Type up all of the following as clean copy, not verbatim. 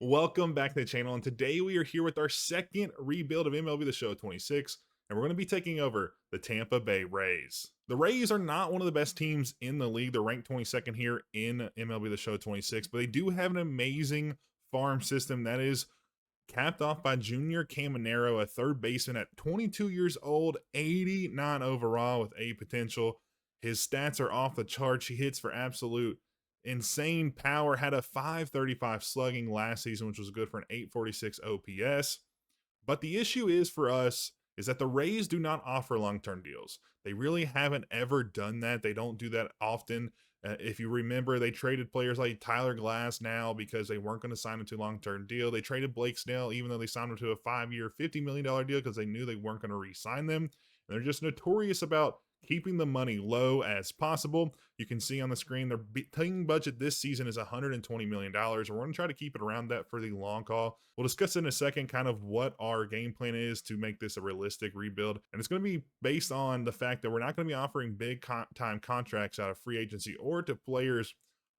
Welcome back to the channel, and today we are here with our second rebuild of MLB The Show 26, and we're going to be taking over the Tampa Bay Rays. The Rays are not one of the best teams in the league. They're ranked 22nd here in MLB The Show 26, but they do have an amazing farm system that is capped off by Junior Caminero, a third baseman at 22 years old, 89 overall with A potential. His stats are off the charts. He hits for absolute insane power, had a 535 slugging last season, which was good for an 846 OPS. But the issue is for us is that the Rays do not offer long-term deals. They really haven't ever done that. They don't do that often. If you remember, they traded players like Tyler Glass now because they weren't going to sign him to a long-term deal. They traded Blake Snell, even though they signed him to a 5-year, $50 million deal because they knew they weren't going to re-sign them. And they're just notorious about keeping the money low as possible. You can see on the screen their team budget this season is $120 million. We're going to try to keep it around that for the long haul. We'll discuss in a second kind of what our game plan is to make this a realistic rebuild. And it's going to be based on the fact that we're not going to be offering big time contracts out of free agency or to players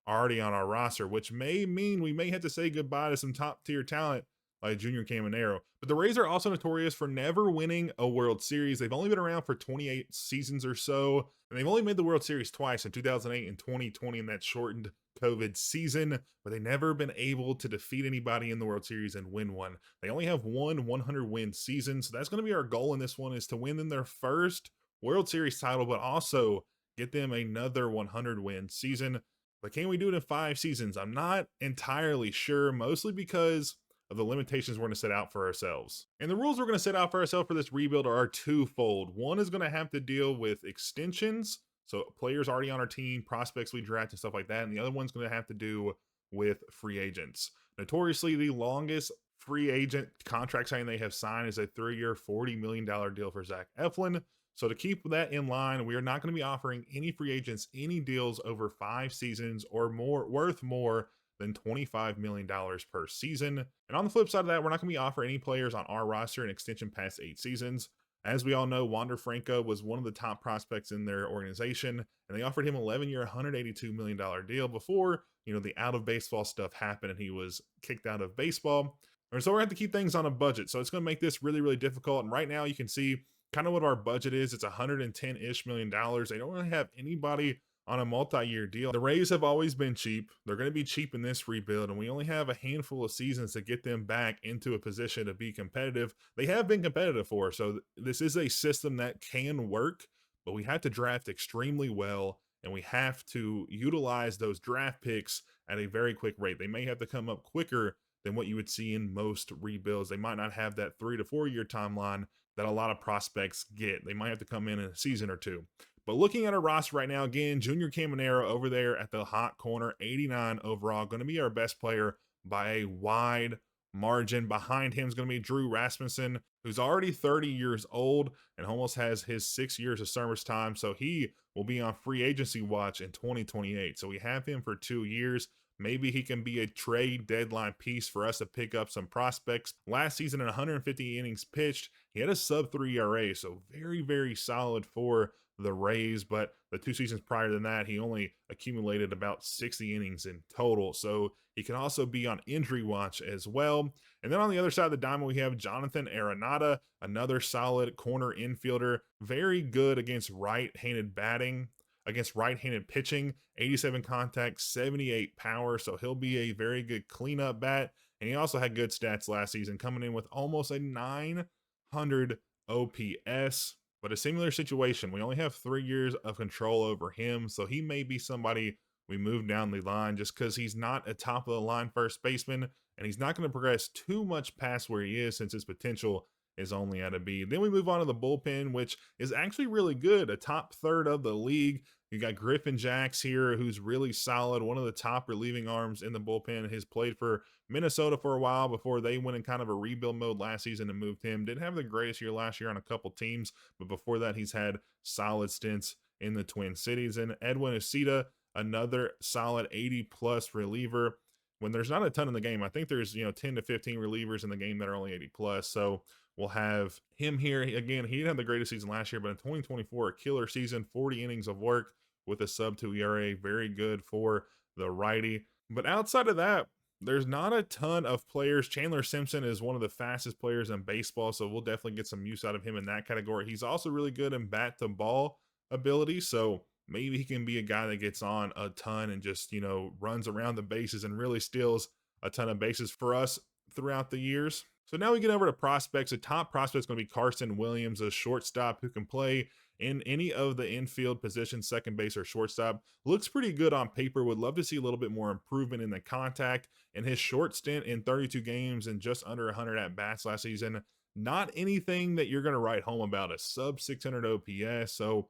already on our roster, which may mean we may have to say goodbye to some top tier talent like Junior Caminero. But the Rays are also notorious for never winning a World Series. They've only been around for 28 seasons or so, and they've only made the World Series twice in 2008 and 2020 in that shortened COVID season, but they never been able to defeat anybody in the World Series and win one. They only have one 100-win season, so that's going to be our goal in this one, is to win in their first World Series title, but also get them another 100-win season. But can we do it in 5 seasons? I'm not entirely sure, mostly because of the limitations we're going to set out for ourselves. And the rules we're going to set out for ourselves for this rebuild are twofold. One is going to have to deal with extensions, so players already on our team, prospects we draft and stuff like that. And the other one's going to have to do with free agents. Notoriously, the longest free agent contract signing they have signed is a 3-year, $40 million deal for Zach Eflin. So to keep that in line, we are not going to be offering any free agents any deals over 5 seasons or more, worth more than $25 million per season. And on the flip side of that, we're not going to be offering any players on our roster an extension past 8 seasons. As we all know, Wander Franco was one of the top prospects in their organization, and they offered him an 11-year, $182 million deal before, the out of baseball stuff happened and he was kicked out of baseball. And so we're going to have to keep things on a budget. So it's going to make this really, really difficult. And right now you can see kind of what our budget is. It's $110-ish million. They don't really have anybody on a multi-year deal. The Rays have always been cheap. They're going to be cheap in this rebuild, and we only have a handful of seasons to get them back into a position to be competitive. They have been competitive for us, so this is a system that can work, but we have to draft extremely well, and we have to utilize those draft picks at a very quick rate. They may have to come up quicker than what you would see in most rebuilds. They might not have that 3 to 4 year timeline that a lot of prospects get. They might have to come in a season or two. But looking at our roster right now, again, Junior Caminero over there at the hot corner, 89 overall, going to be our best player by a wide margin. Behind him is going to be Drew Rasmussen, who's already 30 years old and almost has his 6 years of service time. So he will be on free agency watch in 2028. So we have him for 2 years. Maybe he can be a trade deadline piece for us to pick up some prospects. Last season, in 150 innings pitched, he had a sub-3 ERA, so very, very solid for the Rays, but the 2 seasons prior to that, he only accumulated about 60 innings in total. So he can also be on injury watch as well. And then on the other side of the diamond, we have Jonathan Arenado, another solid corner infielder, very good against right-handed batting, against right-handed pitching, 87 contact, 78 power. So he'll be a very good cleanup bat. And he also had good stats last season, coming in with almost a 900 OPS. But a similar situation, we only have 3 years of control over him, so he may be somebody we move down the line just because he's not a top-of-the-line first baseman, and he's not going to progress too much past where he is since his potential is only at a B. Then we move on to the bullpen, which is actually really good, a top third of the league. You got Griffin Jacks here, who's really solid, one of the top relieving arms in the bullpen. He's played for Minnesota for a while before they went in kind of a rebuild mode last season and moved him. Didn't have the greatest year last year on a couple teams, but before that, he's had solid stints in the Twin Cities. And Edwin Acita, another solid 80-plus reliever. When there's not a ton in the game, I think there's 10 to 15 relievers in the game that are only 80-plus. So we'll have him here. Again, he didn't have the greatest season last year, but in 2024, a killer season, 40 innings of work with a sub-2 ERA. Very good for the righty. But outside of that, there's not a ton of players. Chandler Simpson is one of the fastest players in baseball, so we'll definitely get some use out of him in that category. He's also really good in bat to ball ability, so maybe he can be a guy that gets on a ton and just, runs around the bases and really steals a ton of bases for us throughout the years. So now we get over to prospects. The top prospect is going to be Carson Williams, a shortstop who can play in any of the infield positions, second base or shortstop. Looks pretty good on paper. Would love to see a little bit more improvement in the contact. In his short stint in 32 games and just under 100 at bats last season, not anything that you're going to write home about. A sub 600 OPS. So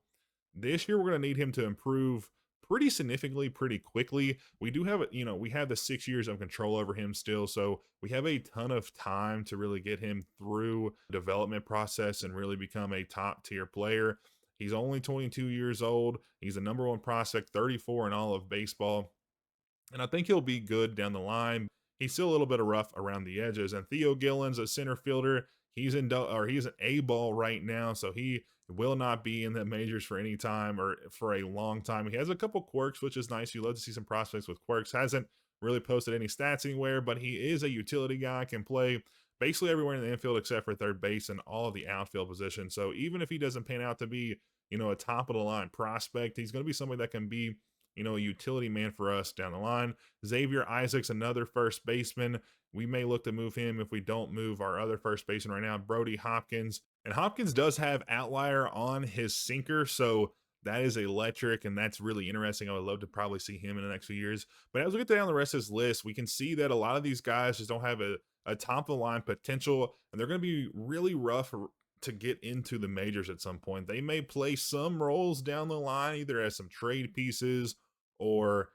this year we're going to need him to improve pretty significantly, pretty quickly. We do have, we have the 6 years of control over him still, so we have a ton of time to really get him through the development process and really become a top tier player. He's only 22 years old. He's the number one prospect, 34 in all of baseball, and I think he'll be good down the line. He's still a little bit of rough around the edges. And Theo Gillen's a center fielder. He's he's an A ball right now, so he will not be in the majors for any time or for a long time. He has a couple quirks, which is nice. You love to see some prospects with quirks. Hasn't really posted any stats anywhere, but he is a utility guy, can play basically everywhere in the infield except for third base and all of the outfield positions. So even if he doesn't pan out to be, a top of the line prospect, he's going to be somebody that can be, a utility man for us down the line. Xavier Isaacs, another first baseman. We may look to move him if we don't move our other first baseman right now, Brody Hopkins. And Hopkins does have outlier on his sinker, so that is electric, and that's really interesting. I would love to probably see him in the next few years. But as we get down the rest of this list, we can see that a lot of these guys just don't have a top of the line potential, and they're going to be really rough to get into the majors at some point. They may play some roles down the line, either as some trade pieces or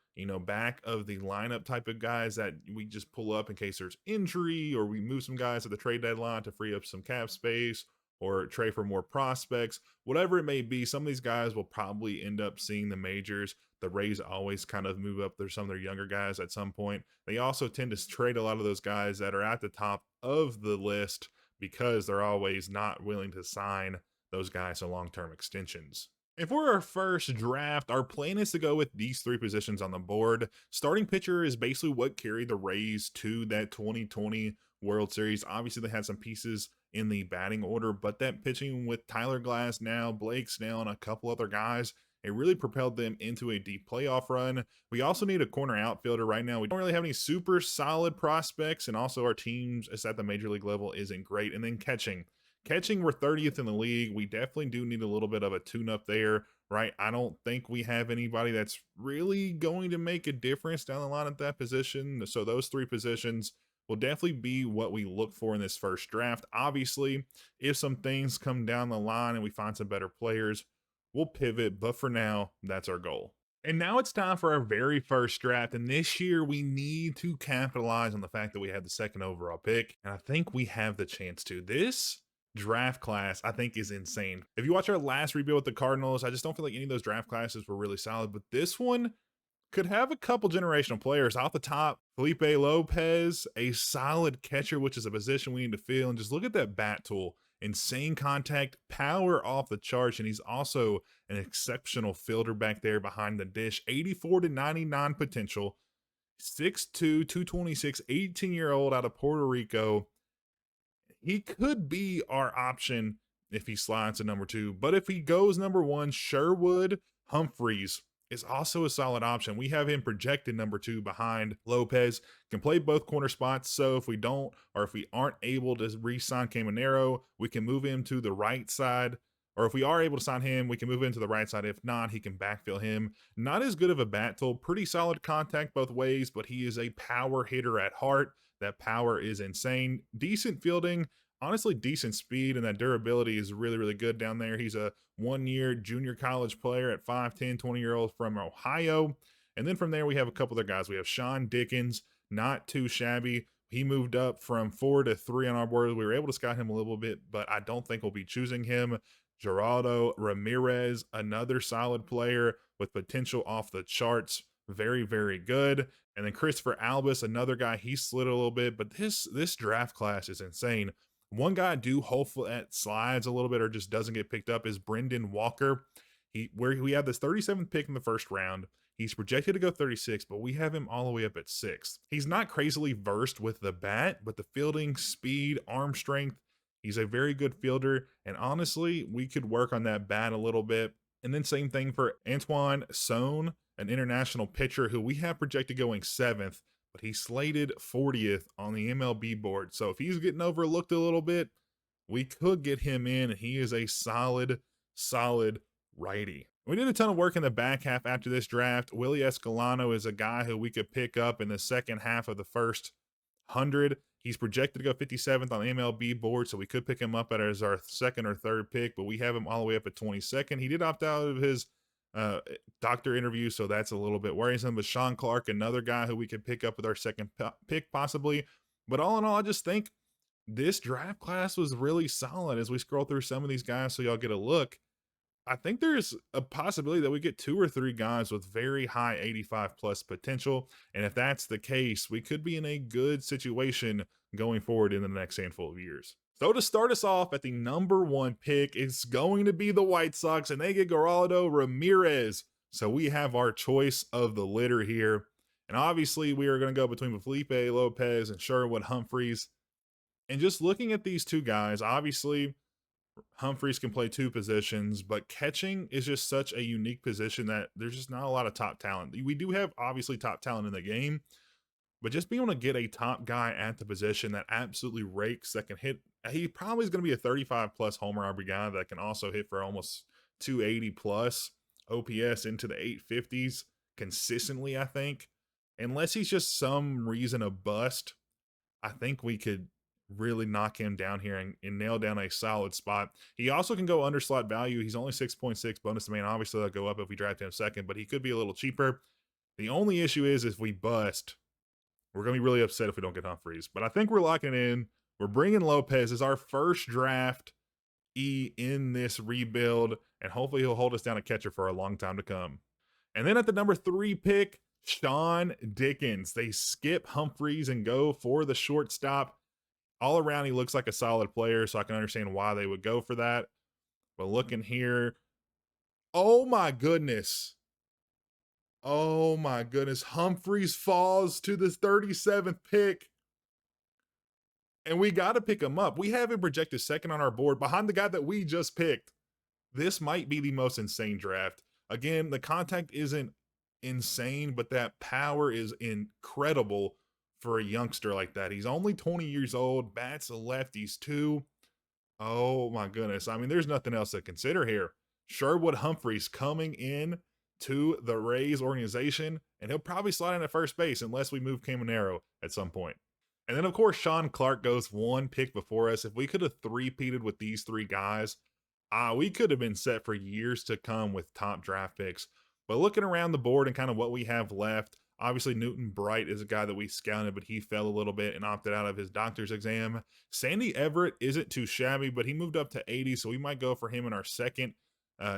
back of the lineup type of guys that we just pull up in case there's injury, or we move some guys at the trade deadline to free up some cap space or trade for more prospects, whatever it may be. Some of these guys will probably end up seeing the majors. The Rays always kind of move up some of their younger guys at some point. They also tend to trade a lot of those guys that are at the top of the list because they're always not willing to sign those guys to long-term extensions. And for our first draft, our plan is to go with these three positions on the board. Starting pitcher is basically what carried the Rays to that 2020 World Series. Obviously, they had some pieces in the batting order, but that pitching with Tyler Glasnow, Blake Snell, and a couple other guys, it really propelled them into a deep playoff run. We also need a corner outfielder right now. We don't really have any super solid prospects, and also our teams at the major league level isn't great. And then catching. We're 30th in the league. We definitely do need a little bit of a tune-up there, right? I don't think we have anybody that's really going to make a difference down the line at that position. So those three positions will definitely be what we look for in this first draft. Obviously, if some things come down the line and we find some better players, we'll pivot. But for now, that's our goal. And now it's time for our very first draft. And this year, we need to capitalize on the fact that we have the second overall pick. And I think we have the chance to. This draft class, I think, is insane. If you watch our last rebuild with the Cardinals, I just don't feel like any of those draft classes were really solid. But this one could have a couple generational players. Off the top, Felipe Lopez, a solid catcher, which is a position we need to fill. And just look at that bat tool. Insane contact, power off the charts, and he's also an exceptional fielder back there behind the dish. 84 to 99 potential, 6'2", 226, 18-year-old out of Puerto Rico. He could be our option if he slides to number 2. But if he goes number 1, Sherwood Humphreys is also a solid option. We have him projected number 2 behind Lopez. Can play both corner spots. So if we don't, or if we aren't able to re-sign Caminero, we can move him to the right side. Or if we are able to sign him, we can move into the right side. If not, he can backfill him. Not as good of a bat tool. Pretty solid contact both ways, but he is a power hitter at heart. That power is insane. Decent fielding, honestly decent speed, and that durability is really, really good down there. He's a one-year junior college player at 5'10", 20-year-old from Ohio. And then from there, we have a couple other guys. We have Sean Dickens, not too shabby. He moved up from 4 to 3 on our board. We were able to scout him a little bit, but I don't think we'll be choosing him. Geraldo Ramirez, another solid player with potential off the charts. Very, very good. And then Christopher Albus, another guy, he slid a little bit, but this draft class is insane. One guy I do hopefully that slides a little bit or just doesn't get picked up is Brendan Walker. We had this 37th pick in the first round. He's projected to go 36, but we have him all the way up at 6th. He's not crazily versed with the bat, but the fielding, speed, arm strength, he's a very good fielder. And honestly, we could work on that bat a little bit. And then same thing for Antoine Sohn, an international pitcher who we have projected going 7th, but he's slated 40th on the MLB board. So if he's getting overlooked a little bit, we could get him in. He is a solid righty. We did a ton of work in the back half after this draft. Willie Escalano is a guy who we could pick up in the second half of the first 100. He's projected to go 57th on the MLB board, so we could pick him up as our second or third pick, but we have him all the way up at 22nd. He did opt out of his doctor interview, so that's a little bit worrisome. But Sean Clark, another guy who we could pick up with our second pick possibly. But all in all, I just think this draft class was really solid as we scroll through some of these guys so y'all get a look. I think there's a possibility that we get 2 or 3 guys with very high 85 plus potential. And if that's the case, we could be in a good situation going forward in the next handful of years. So to start us off at the number 1 pick, it's going to be the White Sox, and they get Geraldo Ramirez. So we have our choice of the litter here. And obviously we are going to go between Felipe Lopez and Sherwood Humphreys. And just looking at these two guys, obviously Humphreys can play 2 positions, but catching is just such a unique position that there's just not a lot of top talent. We do have obviously top talent in the game, but just being able to get a top guy at the position that absolutely rakes, that can hit, he probably is going to be a 35 plus homer RB guy that can also hit for almost 280 plus OPS into the 850s consistently, I think. Unless he's just some reason a bust, I think we could really knock him down here and nail down a solid spot. He also can go under slot value. He's only 6.6 bonus demand. Obviously, that'll go up if we draft him second, but he could be a little cheaper. The only issue is if we bust, we're going to be really upset if we don't get Humphreys. But I think we're locking in. We're bringing Lopez as our first draft in this rebuild, and hopefully he'll hold us down a catcher for a long time to come. And then at the number 3 pick, Sean Dickens. They skip Humphreys and go for the shortstop. All around, he looks like a solid player, so I can understand why they would go for that. But looking here, oh my goodness. Oh my goodness. Humphreys falls to the 37th pick. And we got to pick him up. We have him projected second on our board behind the guy that we just picked. This might be the most insane draft. Again, the contact isn't insane, but that power is incredible for a youngster like that. He's only 20 years old, bats a lefties too. Oh my goodness. I mean, there's nothing else to consider here. Sherwood Humphreys coming in to the Rays organization, and he'll probably slide in at first base unless we move Caminero at some point. And then, of course, Sean Clark goes 1 pick before us. If we could have three-peated with these 3 guys, we could have been set for years to come with top draft picks. But looking around the board and kind of what we have left, obviously, Newton Bright is a guy that we scouted, but he fell a little bit and opted out of his doctor's exam. Sandy Everett isn't too shabby, but he moved up to 80, so we might go for him in our second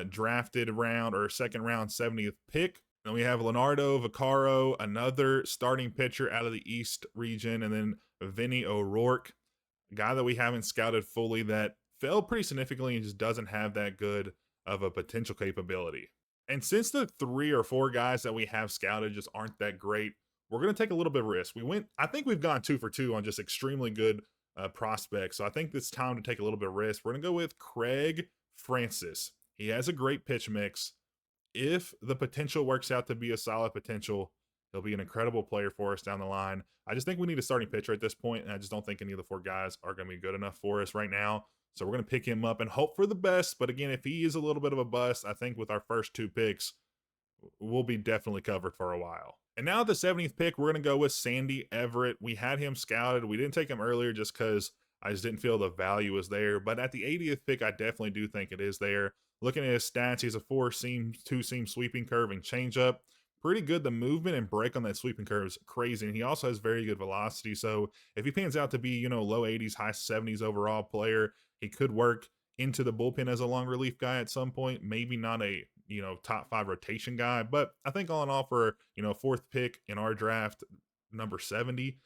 drafted round or second round 70th pick. Then we have Leonardo Vaccaro, another starting pitcher out of the East region, and then Vinny O'Rourke, a guy that we haven't scouted fully that fell pretty significantly and just doesn't have that good of a potential capability. And since the 3 or 4 guys that we have scouted just aren't that great, we're going to take a little bit of risk. I think we've gone 2 for 2 on just extremely good prospects. So I think it's time to take a little bit of risk. We're going to go with Craig Francis. He has a great pitch mix. If the potential works out to be a solid potential, he'll be an incredible player for us down the line. I just think we need a starting pitcher at this point, and I just don't think any of the 4 guys are going to be good enough for us right now. So we're going to pick him up and hope for the best. But again, if he is a little bit of a bust, I think with our first 2 picks, we'll be definitely covered for a while. And now at the 70th pick, we're going to go with Sandy Everett. We had him scouted. We didn't take him earlier just because I just didn't feel the value was there. But at the 80th pick, I definitely do think it is there. Looking at his stats, he's a 4-seam, 2-seam sweeping curve and changeup. Pretty good. The movement and break on that sweeping curve is crazy. And he also has very good velocity. So if he pans out to be, low 80s, high 70s overall player, he could work into the bullpen as a long relief guy at some point. Maybe not a, top 5 rotation guy. But I think all in all for, 4th pick in our draft, number 70,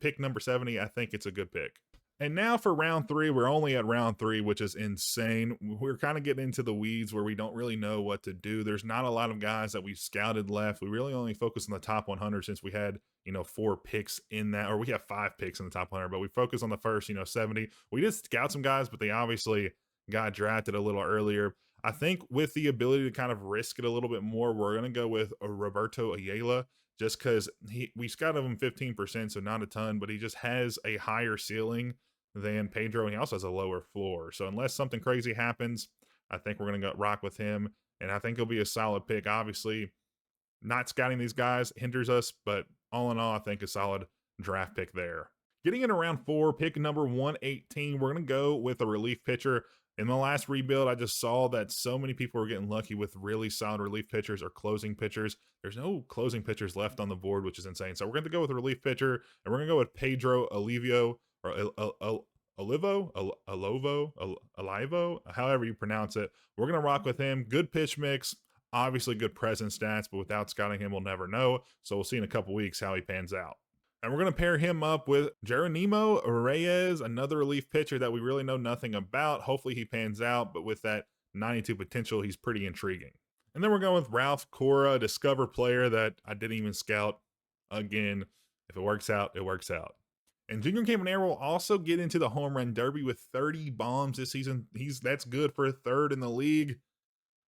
pick number 70, I think it's a good pick. And now for round three, we're only at round three, which is insane. We're kind of getting into the weeds where we don't really know what to do. There's not a lot of guys that we've scouted left. We really only focus on the top 100 since we had, 4 picks in that, or we have 5 picks in the top 100, but we focus on the first, 70. We did scout some guys, but they obviously got drafted a little earlier. I think with the ability to kind of risk it a little bit more, we're going to go with Roberto Ayala just because we scouted him 15%, so not a ton, but he just has a higher ceiling than Pedro, and he also has a lower floor. So unless something crazy happens, I think we're going to go rock with him, and I think he'll be a solid pick. Obviously, not scouting these guys hinders us, but all in all, I think a solid draft pick there. Getting in around 4, pick number 118, we're going to go with a relief pitcher. In the last rebuild, I just saw that so many people were getting lucky with really solid relief pitchers or closing pitchers. There's no closing pitchers left on the board, which is insane. So we're going to go with a relief pitcher, and we're going to go with Pedro Olivio, or Alivo, however you pronounce it. We're going to rock with him. Good pitch mix, obviously good present stats, but without scouting him, we'll never know. So we'll see in a couple weeks how he pans out. And we're going to pair him up with Geronimo Reyes, another relief pitcher that we really know nothing about. Hopefully he pans out, but with that 92 potential, he's pretty intriguing. And then we're going with Ralph Cora, a Discover player that I didn't even scout. Again, if it works out, it works out. And Junior Caminero will also get into the home run derby with 30 bombs this season. That's good for a third in the league.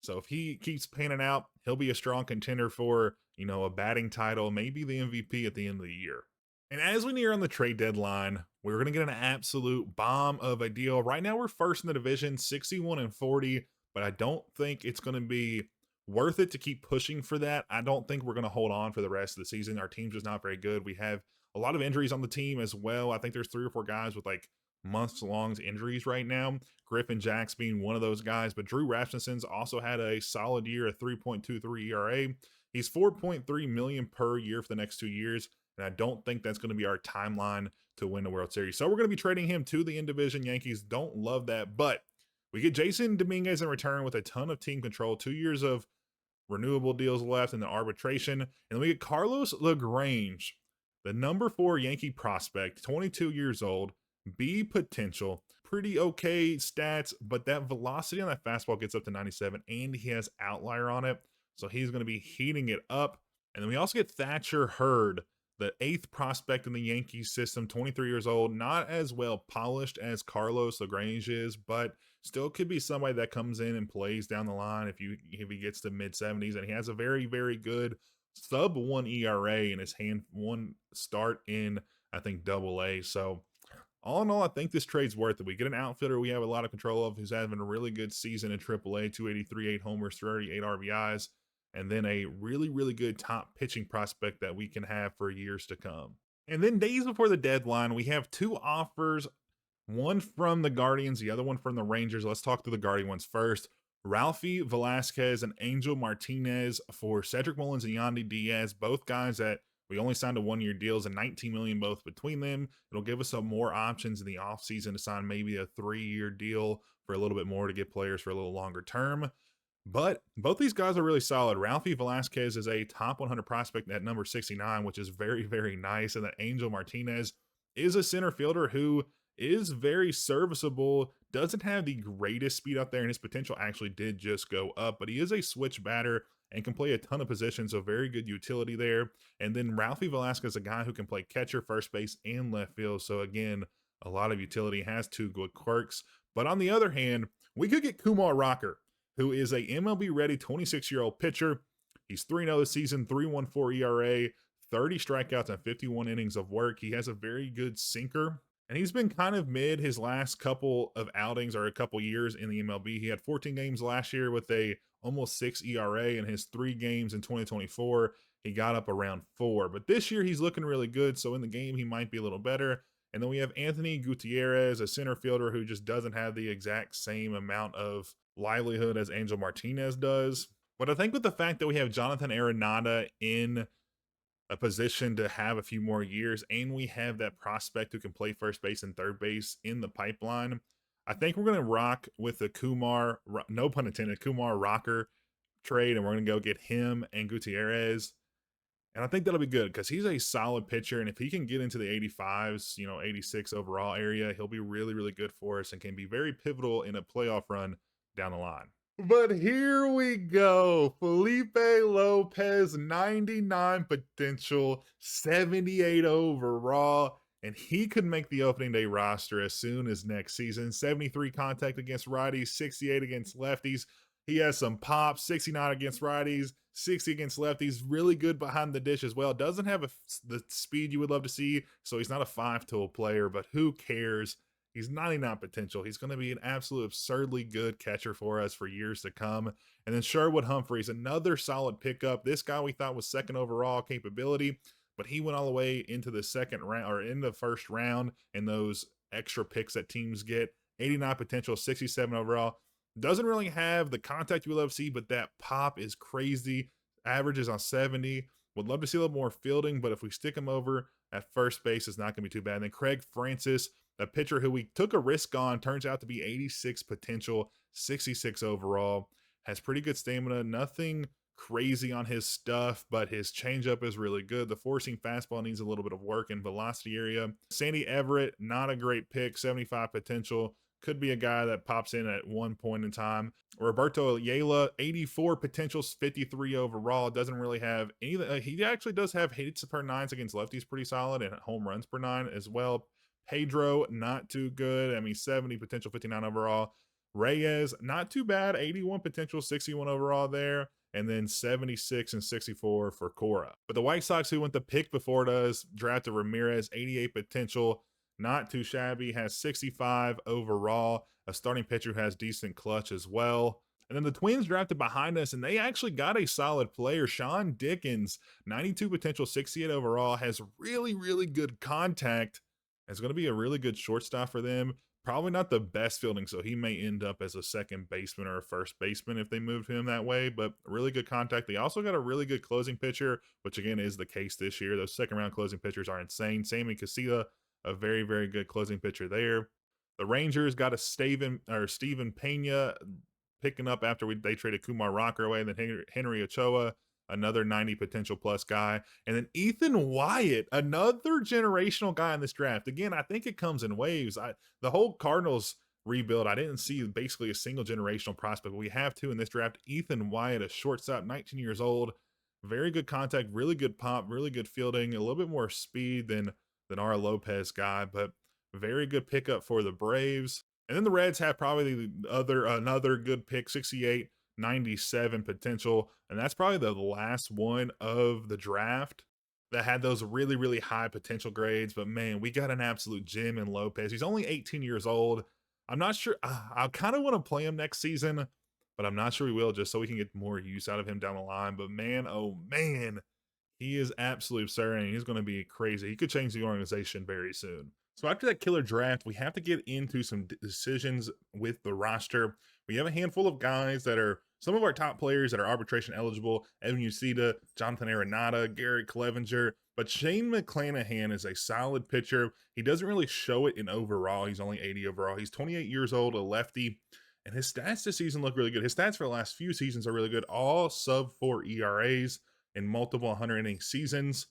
So if he keeps panning out, he'll be a strong contender for, a batting title, maybe the MVP at the end of the year. And as we near on the trade deadline, we're going to get an absolute bomb of a deal. Right now, we're first in the division, 61-40, but I don't think it's going to be worth it to keep pushing for that. I don't think we're going to hold on for the rest of the season. Our team's just not very good. We have a lot of injuries on the team as well. I think there's 3 or 4 guys with like months-long injuries right now. Griffin Jacks being one of those guys, but Drew Rasmussen's also had a solid year, a 3.23 ERA. He's $4.3 million per year for the next 2 years. And I don't think that's going to be our timeline to win the World Series. So we're going to be trading him to the in-division. Yankees don't love that. But we get Jason Dominguez in return with a ton of team control, 2 years of renewable deals left in the arbitration. And we get Carlos LaGrange, the number 4 Yankee prospect, 22 years old, B potential, pretty okay stats, but that velocity on that fastball gets up to 97, and he has outlier on it. So he's going to be heating it up. And then we also get Thatcher Hurd, the 8th prospect in the Yankees system, 23 years old, not as well polished as Carlos LaGrange is, but still could be somebody that comes in and plays down the line if he gets to mid-70s. And he has a very, very good sub-1 ERA in his one start in, I think, Double-A. So all in all, I think this trade's worth it. We get an outfielder we have a lot of control of who's having a really good season in Triple-A, 283, 8 homers, 38 RBIs. And then a really, really good top pitching prospect that we can have for years to come. And then days before the deadline, we have 2 offers, one from the Guardians, the other one from the Rangers. Let's talk to the Guardian ones first. Ralphie Velasquez and Angel Martinez for Cedric Mullins and Yandy Diaz, both guys that we only signed to 1-year deals and $19 million both between them. It'll give us some more options in the offseason to sign maybe a 3-year deal for a little bit more to get players for a little longer term. But both these guys are really solid. Ralphie Velasquez is a top 100 prospect at number 69, which is very, very nice. And that Angel Martinez is a center fielder who is very serviceable, doesn't have the greatest speed out there, and his potential actually did just go up. But he is a switch batter and can play a ton of positions, so very good utility there. And then Ralphie Velasquez is a guy who can play catcher, first base, and left field. So again, a lot of utility, has 2 good quirks. But on the other hand, we could get Kumar Rocker, who is a MLB-ready 26-year-old pitcher. He's 3-0 this season, 3.14 ERA, 30 strikeouts, and 51 innings of work. He has a very good sinker, and he's been kind of mid his last couple of outings or a couple years in the MLB. He had 14 games last year with a almost 6 ERA. In his 3 games in 2024, he got up around 4. But this year, he's looking really good, so in the game, he might be a little better. And then we have Anthony Gutierrez, a center fielder who just doesn't have the exact same amount of livelihood as Angel Martinez does. But I think with the fact that we have Jonathan Arenado in a position to have a few more years, and we have that prospect who can play first base and third base in the pipeline, I think we're going to rock with the Kumar, no pun intended, Kumar Rocker trade, and we're going to go get him and Gutierrez. And I think that'll be good because he's a solid pitcher. And if he can get into the 85s, 86 overall area, he'll be really, really good for us and can be very pivotal in a playoff run down the line. But here we go. Felipe Lopez, 99 potential, 78 overall. And he could make the opening day roster as soon as next season. 73 contact against righties, 68 against lefties. He has some pop, 69 against righties, 60 against lefties. Really good behind the dish as well. Doesn't have the speed you would love to see, so he's not a 5-tool player, but who cares? He's 99 potential. He's going to be an absolute absurdly good catcher for us for years to come. And then Sherwood Humphreys, another solid pickup. This guy we thought was second overall capability, but he went all the way into the second round or in the first round in those extra picks that teams get. 89 potential, 67 overall. Doesn't really have the contact you would love to see, but that pop is crazy. Averages on 70. Would love to see a little more fielding, but if we stick him over at first base, it's not going to be too bad. And then Craig Francis, a pitcher who we took a risk on, turns out to be 86 potential, 66 overall. Has pretty good stamina. Nothing crazy on his stuff, but his changeup is really good. The four-seam fastball needs a little bit of work in velocity area. Sandy Everett, not a great pick, 75 potential. Could be a guy that pops in at one point in time. Roberto Ayala, 84 potentials, 53 overall. Doesn't really have anything. He actually does have hits per nines against lefties pretty solid and home runs per nine as well. Pedro, not too good. I mean, 70 potential, 59 overall. Reyes, not too bad. 81 potential, 61 overall there. And then 76 and 64 for Cora. But the White Sox, who went the pick before us, drafted Ramirez, 88 potential. Not too shabby, has 65 overall. A starting pitcher who has decent clutch as well. And then the Twins drafted behind us, and they actually got a solid player. Sean Dickens, 92 potential, 68 overall, has really, really good contact. It's going to be a really good shortstop for them. Probably not the best fielding, so he may end up as a second baseman or a first baseman if they move him that way, but really good contact. They also got a really good closing pitcher, which again is the case this year. Those second round closing pitchers are insane. Sammy Casilla, a very, very good closing pitcher there. The Rangers got a Steven Pena picking up after they traded Kumar Rocker away, and then Henry Ochoa, another 90 potential plus guy. And then Ethan Wyatt, another generational guy in this draft. Again, I think it comes in waves. The whole Cardinals rebuild, I didn't see basically a single generational prospect, but we have two in this draft. Ethan Wyatt, a shortstop, 19 years old, very good contact, really good pop, really good fielding, a little bit more speed than our Lopez guy, but very good pickup for the Braves. And then the Reds have probably another good pick, 68, 97 potential, and that's probably the last one of the draft that had those really, really high potential grades. But man, we got an absolute gem in Lopez. He's only 18 years old. I'm not sure. I kind of want to play him next season, but I'm not sure we will, just so we can get more use out of him down the line. But man, oh man, he is absolutely absurd, and he's going to be crazy. He could change the organization very soon. So after that killer draft, we have to get into some decisions with the roster. We have a handful of guys that are some of our top players that are arbitration eligible. Evan Uceda, Jonathan Arenado, Gary Clevenger. But Shane McClanahan is a solid pitcher. He doesn't really show it in overall. He's only 80 overall. He's 28 years old, a lefty. And his stats this season look really good. His stats for the last few seasons are really good. All sub-4 ERAs in multiple 100-inning seasons.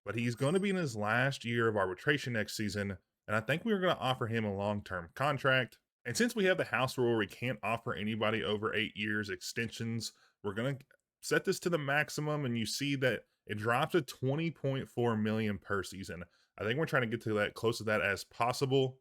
But he's going to be in his last year of arbitration next season, and I think we are going to offer him a long-term contract. And since we have the house rule where we can't offer anybody over 8 years extensions, we're going to set this to the maximum, and you see that it drops to $20.4 million per season. I think we're trying to get to that close to that as possible.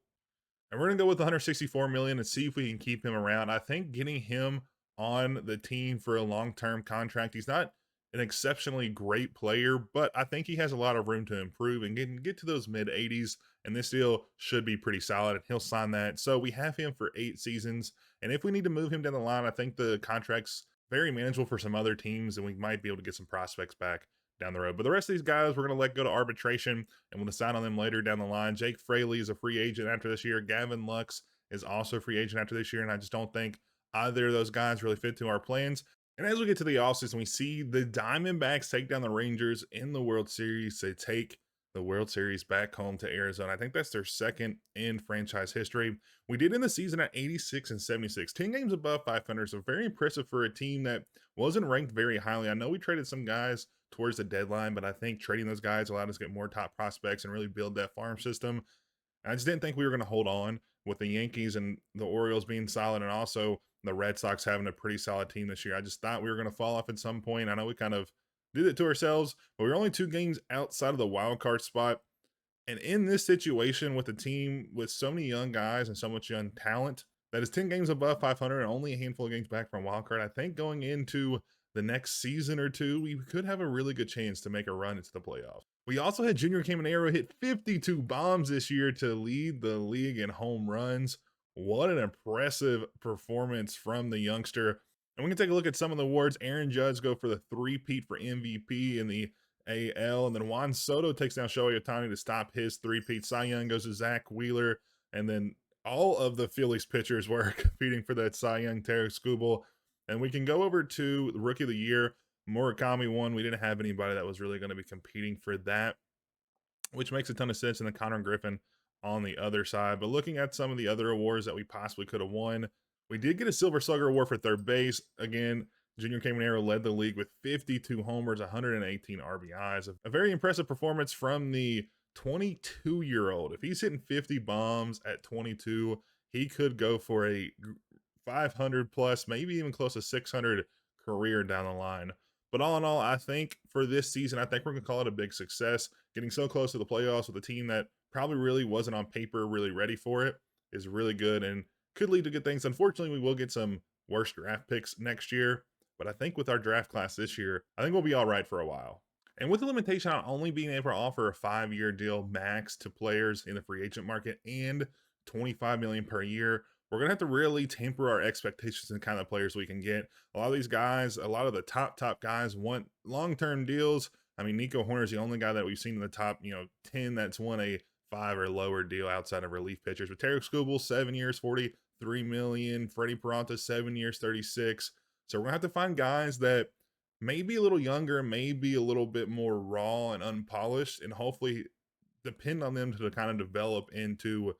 And we're going to go with $164 million and see if we can keep him around. I think getting him on the team for a long-term contract, he's not an exceptionally great player, but I think he has a lot of room to improve and get to those mid 80s, and this deal should be pretty solid, and he'll sign that. So we have him for 8 seasons, and if we need to move him down the line, I think the contract's very manageable for some other teams, and we might be able to get some prospects back down the road. But the rest of these guys, we're going to let go to arbitration, and we'll decide on them later down the line. Jake Fraley is a free agent after this year. Gavin Lux is also a free agent after this year, and I just don't think either of those guys really fit to our plans. And as we get to the offseason, we see the Diamondbacks take down the Rangers in the World Series. They take the World Series back home to Arizona. I think that's their second in franchise history. We did end the season at 86 and 76, 10 games above 500. So very impressive for a team that wasn't ranked very highly. I know we traded some guys towards the deadline, but I think trading those guys allowed us to get more top prospects and really build that farm system. And I just didn't think we were going to hold on with the Yankees and the Orioles being solid, and also the Red Sox having a pretty solid team this year. I just thought we were going to fall off at some point. I know we kind of did it to ourselves, but we were only 2 games outside of the wild card spot. And in this situation with a team with so many young guys and so much young talent that is 10 games above 500 and only a handful of games back from wild card, I think going into the next season or two, we could have a really good chance to make a run into the playoffs. We also had Junior Caminero hit 52 bombs this year to lead the league in home runs. What an impressive performance from the youngster. And we can take a look at some of the awards. Aaron Judge go for the three-peat for MVP in the AL, and then Juan Soto takes down Shohei Ohtani to stop his three-peat. Cy Young goes to Zach Wheeler, and then all of the Phillies pitchers were competing for that Cy Young. Tarek Skubal. And we can go over to the Rookie of the Year. Murakami won. We didn't have anybody that was really going to be competing for that, which makes a ton of sense. And then Connor Griffin on the other side. But looking at some of the other awards that we possibly could have won, we did get a Silver Slugger award for third base. Again, Junior Caminero led the league with 52 homers, 118 RBIs. A very impressive performance from the 22-year-old. If he's hitting 50 bombs at 22, he could go for a 500 plus, maybe even close to 600 career down the line. But all in all, I think for this season, I think we're going to call it a big success. Getting so close to the playoffs with a team that probably really wasn't on paper really ready for it is really good and could lead to good things. Unfortunately, we will get some worse draft picks next year, but I think with our draft class this year, I think we'll be all right for a while. And with the limitation on only being able to offer a 5-year deal max to players in the free agent market and $25 million per year, we're going to have to really temper our expectations and kind of players we can get. A lot of these guys, a lot of the top guys want long-term deals. I mean, Nico Horner is the only guy that we've seen in the top, 10 that's won a 5 or lower deal outside of relief pitchers. But Tarek Skubal, 7 years, $43 million. Freddie Peralta, 7 years, 36. So we're going to have to find guys that may be a little younger, maybe a little bit more raw and unpolished, and hopefully depend on them to kind of develop into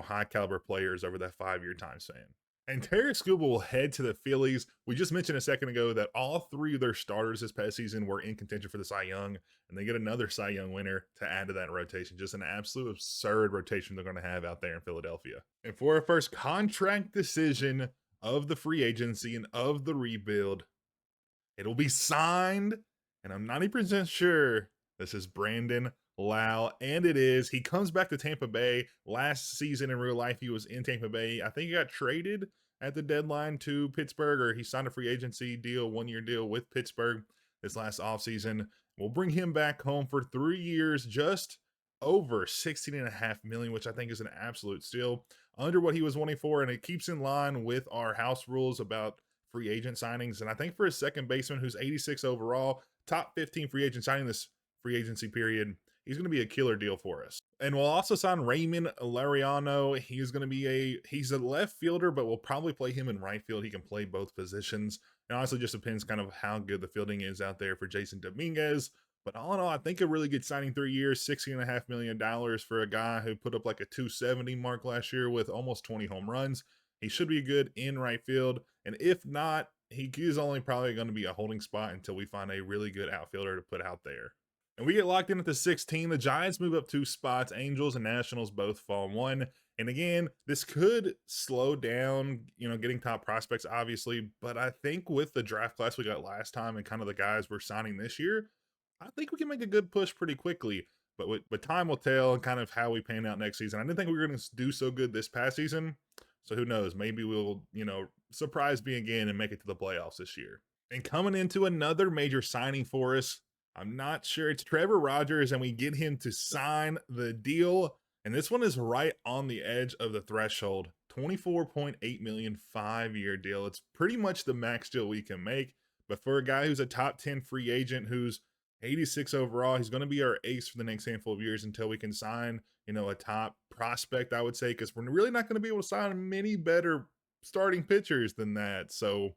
high caliber players over that 5-year time span. And Tarek Skubal will head to the Phillies. We just mentioned a second ago that all 3 of their starters this past season were in contention for the Cy Young, and they get another Cy Young winner to add to that rotation. Just an absolute absurd rotation they're going to have out there in Philadelphia. And for our first contract decision of the free agency and of the rebuild, it'll be signed, and I'm 90% sure this is Brandon Lau, and it is. He comes back to Tampa Bay. Last season in real life, he was in Tampa Bay. I think he got traded at the deadline to Pittsburgh, or he signed a free agency deal, 1-year deal with Pittsburgh this last offseason. We'll bring him back home for 3 years, just over $16.5 million, which I think is an absolute steal, under what he was wanting for, and it keeps in line with our house rules about free agent signings. And I think for a second baseman who's 86 overall, top 15 free agent signing this free agency period, he's going to be a killer deal for us. And we'll also sign Raymond Laureano. He's a left fielder, but we'll probably play him in right field. He can play both positions. It honestly just depends kind of how good the fielding is out there for Jason Dominguez. But all in all, I think a really good signing, 3 years, $16.5 million for a guy who put up like a 270 mark last year with almost 20 home runs. He should be good in right field. And if not, he is only probably going to be a holding spot until we find a really good outfielder to put out there. And we get locked in at the 16. The Giants move up 2 spots. Angels and Nationals both fall 1. And again, this could slow down, getting top prospects, obviously. But I think with the draft class we got last time and kind of the guys we're signing this year, I think we can make a good push pretty quickly. But time will tell and kind of how we pan out next season. I didn't think we were going to do so good this past season. So who knows? Maybe we'll, surprise me again and make it to the playoffs this year. And coming into another major signing for us, I'm not sure. It's Trevor Rogers, and we get him to sign the deal. And this one is right on the edge of the threshold. $24.8 million 5-year deal. It's pretty much the max deal we can make. But for a guy who's a top 10 free agent, who's 86 overall, he's going to be our ace for the next handful of years until we can sign, a top prospect, I would say, because we're really not going to be able to sign many better starting pitchers than that. So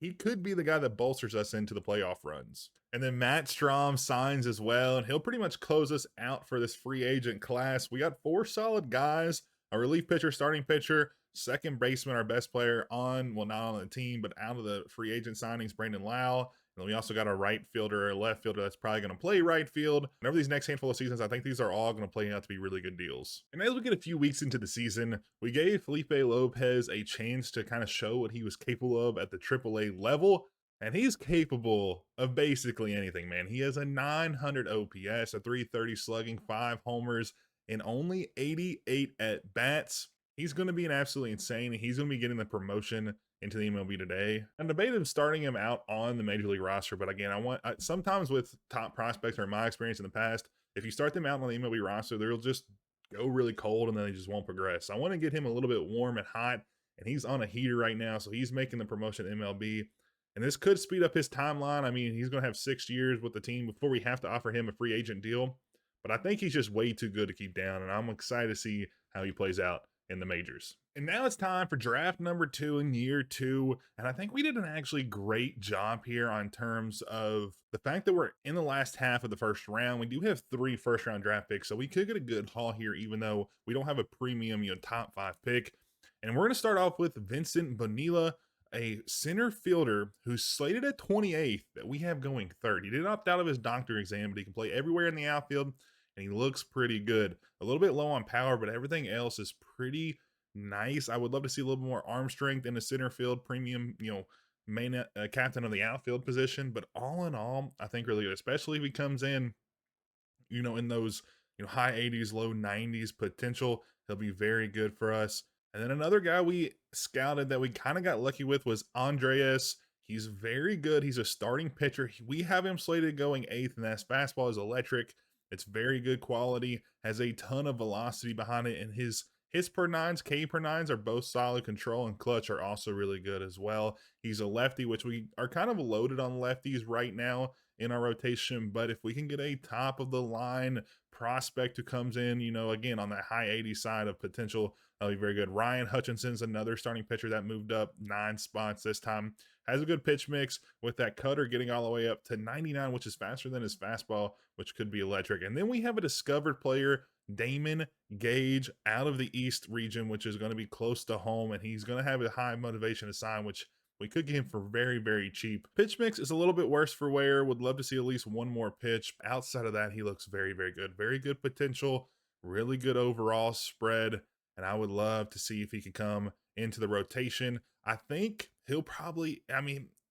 he could be the guy that bolsters us into the playoff runs. And then Matt Strom signs as well, and he'll pretty much close us out for this free agent class. We got 4 solid guys, a relief pitcher, starting pitcher, second baseman, our best player on, well, not on the team, but out of the free agent signings, Brandon Lau. And then we also got a right fielder, a left fielder that's probably going to play right field. And over these next handful of seasons, I think these are all going to play out to be really good deals. And as we get a few weeks into the season, we gave Felipe Lopez a chance to kind of show what he was capable of at the AAA level. And he's capable of basically anything, man. He has a 900 OPS, a 330 slugging, 5 homers, and only 88 at bats. He's going to be an absolutely insane. He's going to be getting the promotion into the MLB today. I'm debating starting him out on the major league roster, but again, sometimes with top prospects, or in my experience in the past, if you start them out on the MLB roster, they'll just go really cold and then they just won't progress. So I want to get him a little bit warm and hot, and he's on a heater right now, so he's making the promotion to MLB. And this could speed up his timeline. I mean, he's going to have 6 years with the team before we have to offer him a free agent deal. But I think he's just way too good to keep down, and I'm excited to see how he plays out in the majors. And now it's time for draft number 2 in year 2. And I think we did an actually great job here on terms of the fact that we're in the last half of the first round. We do have 3 first-round draft picks, so we could get a good haul here, even though we don't have a premium, top 5 pick. And we're going to start off with Vincent Bonilla, a center fielder who's slated at 28th that we have going 3rd. He did opt out of his doctor exam, but he can play everywhere in the outfield, and he looks pretty good. A little bit low on power, but everything else is pretty nice. I would love to see a little bit more arm strength in the center field premium, main captain of the outfield position. But all in all, I think really good, especially if he comes in, in those high 80s, low 90s potential. He'll be very good for us. And then another guy we scouted that we kind of got lucky with was Andreas. He's very good. He's a starting pitcher. We have him slated going 8th, and that fastball is electric. It's very good quality, has a ton of velocity behind it, and his per nines, K per nines are both solid. Control and clutch are also really good as well. He's a lefty, which we are kind of loaded on lefties right now in our rotation, but if we can get a top of the line prospect who comes in, again, on that high 80 side of potential, that'll be very good. Ryan Hutchinson's another starting pitcher that moved up 9 spots this time. Has a good pitch mix with that cutter getting all the way up to 99, which is faster than his fastball, which could be electric. And then we have a discovered player, Damon Gage, out of the East region, which is going to be close to home, and he's going to have a high motivation to sign, which we could get him for very, very cheap. Pitch mix is a little bit worse for Ware. Would love to see at least one more pitch. Outside of that, he looks very, very good. Very good potential, really good overall spread, and I would love to see if he could come into the rotation. I think he'll probably,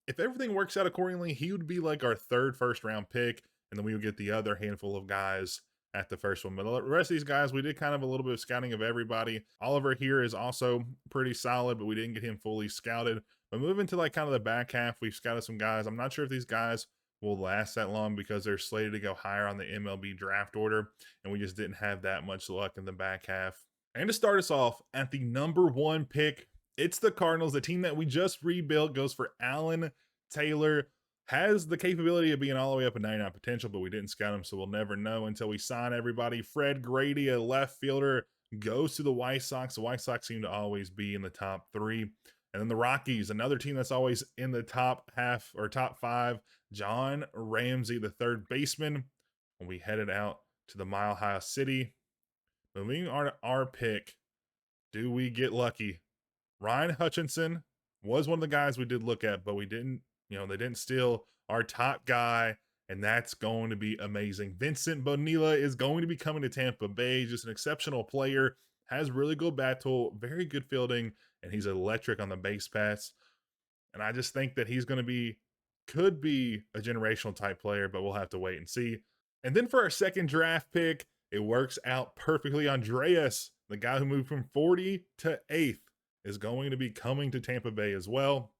if everything works out accordingly, he would be like our 3rd first-round pick, and then we would get the other handful of guys at the first one. But the rest of these guys, we did kind of a little bit of scouting of everybody. Oliver here is also pretty solid, but we didn't get him fully scouted. But moving to kind of the back half, we've scouted some guys. I'm not sure if these guys will last that long because they're slated to go higher on the MLB draft order, and we just didn't have that much luck in the back half. And to start us off, at the number 1 pick, it's the Cardinals. The team that we just rebuilt goes for Alan Taylor. Has the capability of being all the way up at 99 potential, but we didn't scout him, so we'll never know until we sign everybody. Fred Grady, a left fielder, goes to the White Sox. The White Sox seem to always be in the top 3. And then the Rockies, another team that's always in the top half or top 5. John Ramsey, the 3rd baseman. When we headed out to the Mile High City. Moving our pick, do we get lucky? Ryan Hutchinson was one of the guys we did look at, but we didn't, they didn't steal our top guy, and that's going to be amazing. Vincent Bonilla is going to be coming to Tampa Bay, just an exceptional player, has really good bat tool, very good fielding, and he's electric on the base paths. And I just think that he's going to could be a generational type player, but we'll have to wait and see. And then for our 2nd draft pick, it works out perfectly. Andreas, the guy who moved from 40 to 8th, is going to be coming to Tampa Bay as well.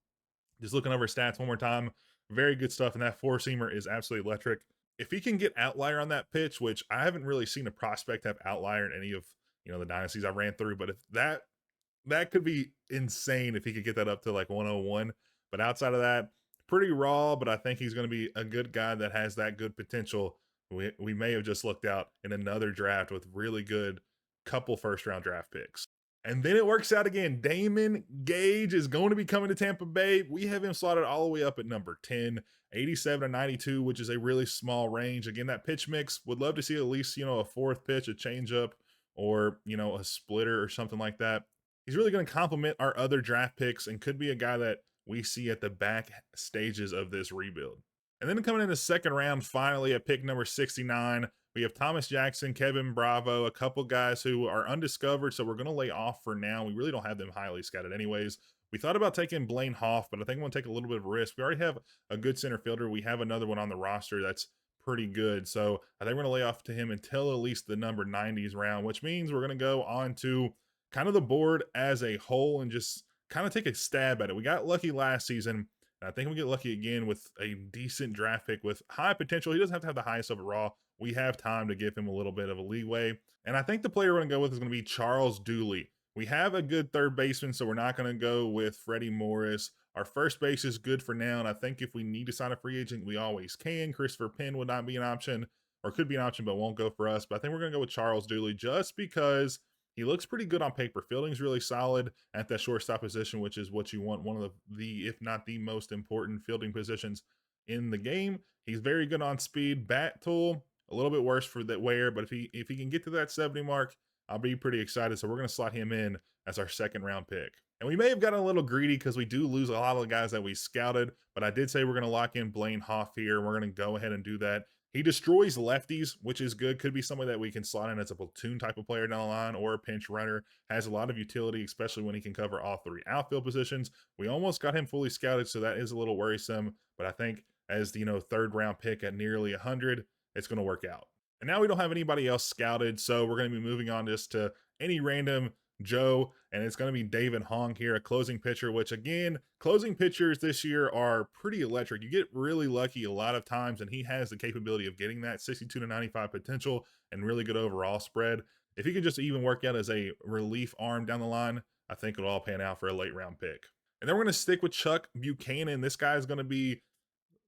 Just looking over stats one more time, very good stuff, and that 4-seamer is absolutely electric. If he can get outlier on that pitch, which I haven't really seen a prospect have outlier in any of the dynasties I ran through, but if that could be insane if he could get that up to 101. But outside of that, pretty raw, but I think he's going to be a good guy that has that good potential. We may have just looked out in another draft with really good couple first-round draft picks. And then it works out again. Damon Gage is going to be coming to Tampa Bay. We have him slotted all the way up at number 10, 87 to 92, which is a really small range. Again, that pitch mix, would love to see at least, a fourth pitch, a changeup, or, a splitter or something like that. He's really going to complement our other draft picks and could be a guy that we see at the back stages of this rebuild. And then coming in the second round, finally at pick number 69, we have Thomas Jackson, Kevin Bravo, a couple guys who are undiscovered, so we're going to lay off for now. We really don't have them highly scouted anyways. We thought about taking Blaine Hoff, but I think I'm going to take a little bit of a risk. We already have a good center fielder. We have another one on the roster that's pretty good. So I think we're going to lay off to him until at least the number 90s round, which means we're going to go on to kind of the board as a whole and just kind of take a stab at it. We got lucky last season. And I think we get lucky again with a decent draft pick with high potential. He doesn't have to have the highest overall. We have time to give him a little bit of a leeway. And I think the player we're going to go with is going to be Charles Dooley. We have a good third baseman, so we're not going to go with Freddie Morris. Our first base is good for now, and I think if we need to sign a free agent, we always can. Christopher Penn would not be an option, or could be an option, but won't go for us. But I think we're going to go with Charles Dooley just because he looks pretty good on paper. Fielding's really solid at that shortstop position, which is what you want, one of the if not the most important fielding positions in the game. He's very good on speed. Bat tool, a little bit worse for that wear, but if he can get to that 70 mark, I'll be pretty excited. So we're going to slot him in as our second round pick. And we may have gotten a little greedy because we do lose a lot of the guys that we scouted, but I did say we're going to lock in Blaine Hoff here. We're going to go ahead and do that. He destroys lefties, which is good. Could be somebody that we can slot in as a platoon type of player down the line or a pinch runner. Has a lot of utility, especially when he can cover all three outfield positions. We almost got him fully scouted, so that is a little worrisome. But I think as the third round pick at nearly 100, it's going to work out. And now we don't have anybody else scouted, so we're going to be moving on just to any random Joe, and it's going to be David Hong here, a closing pitcher, which again, closing pitchers this year are pretty electric. You get really lucky a lot of times, and he has the capability of getting that 62 to 95 potential and really good overall spread. If he could just even work out as a relief arm down the line, I think it'll all pan out for a late round pick. And then we're going to stick with Chuck Buchanan. This guy is going to be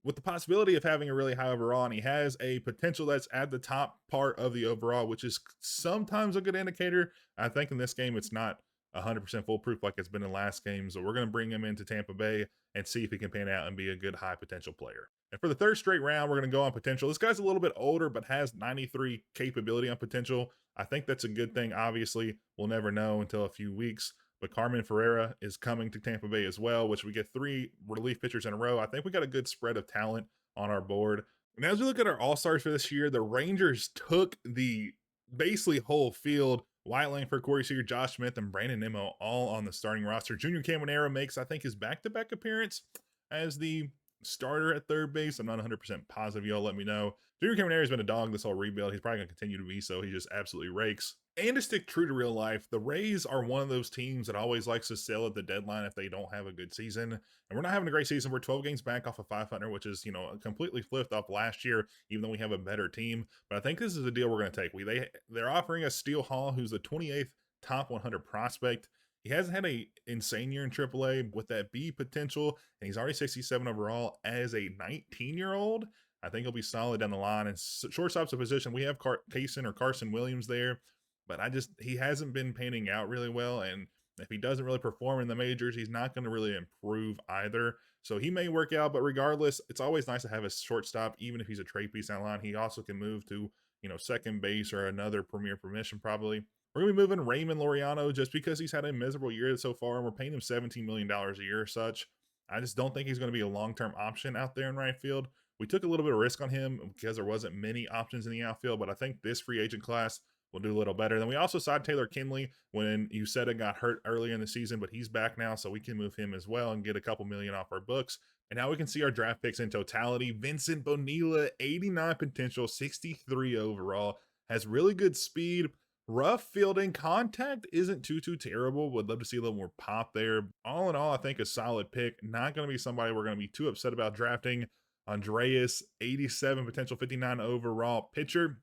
with the possibility of having a really high overall, and he has a potential that's at the top part of the overall, which is sometimes a good indicator. I think in this game, it's not 100% foolproof like it's been in last games. So we're going to bring him into Tampa Bay and see if he can pan out and be a good high potential player. And for the third straight round, we're going to go on potential. This guy's a little bit older, but has 93 capability on potential. I think that's a good thing. Obviously, we'll never know until a few weeks. But Carmen Ferreira is coming to Tampa Bay as well, which we get 3 relief pitchers in a row. I think we got a good spread of talent on our board. And as we look at our all-stars for this year, the Rangers took the basically whole field. Wyatt Langford, Corey Seager, Josh Smith, and Brandon Nimmo all on the starting roster. Junior Caminero makes, I think, his back-to-back appearance as the starter at third base. I'm not 100% positive. Y'all let me know. Junior Caminero has been a dog this whole rebuild. He's probably going to continue to be so. He just absolutely rakes. And to stick true to real life, the Rays are one of those teams that always likes to sell at the deadline if they don't have a good season. And we're not having a great season. We're 12 games back off of 500, which is, completely flipped off last year, even though we have a better team. But I think this is a deal we're going to take. They're offering us Steele Hall, who's the 28th top 100 prospect. He hasn't had an insane year in AAA with that B potential, and he's already 67 overall as a 19-year-old. I think he'll be solid down the line. And shortstop's a position. We have Carson Williams there, but he hasn't been panning out really well. And if he doesn't really perform in the majors, he's not going to really improve either. So he may work out, but regardless, it's always nice to have a shortstop, even if he's a trade piece down the line. He also can move to, second base or another premier position probably. We're going to be moving Raymond Laureano just because he's had a miserable year so far, and we're paying him $17 million a year or such. I just don't think he's going to be a long-term option out there in right field. We took a little bit of risk on him because there wasn't many options in the outfield, but I think this free agent class will do a little better. Then we also signed Taylor Kinley when Uceta got hurt earlier in the season, but he's back now, so we can move him as well and get a couple million off our books. And now we can see our draft picks in totality. Vincent Bonilla, 89 potential, 63 overall, has really good speed. Rough fielding, contact isn't too terrible. Would love to see a little more pop there. All in all, I think a solid pick. Not going to be somebody we're going to be too upset about drafting. Andreas, 87 potential, 59 overall pitcher.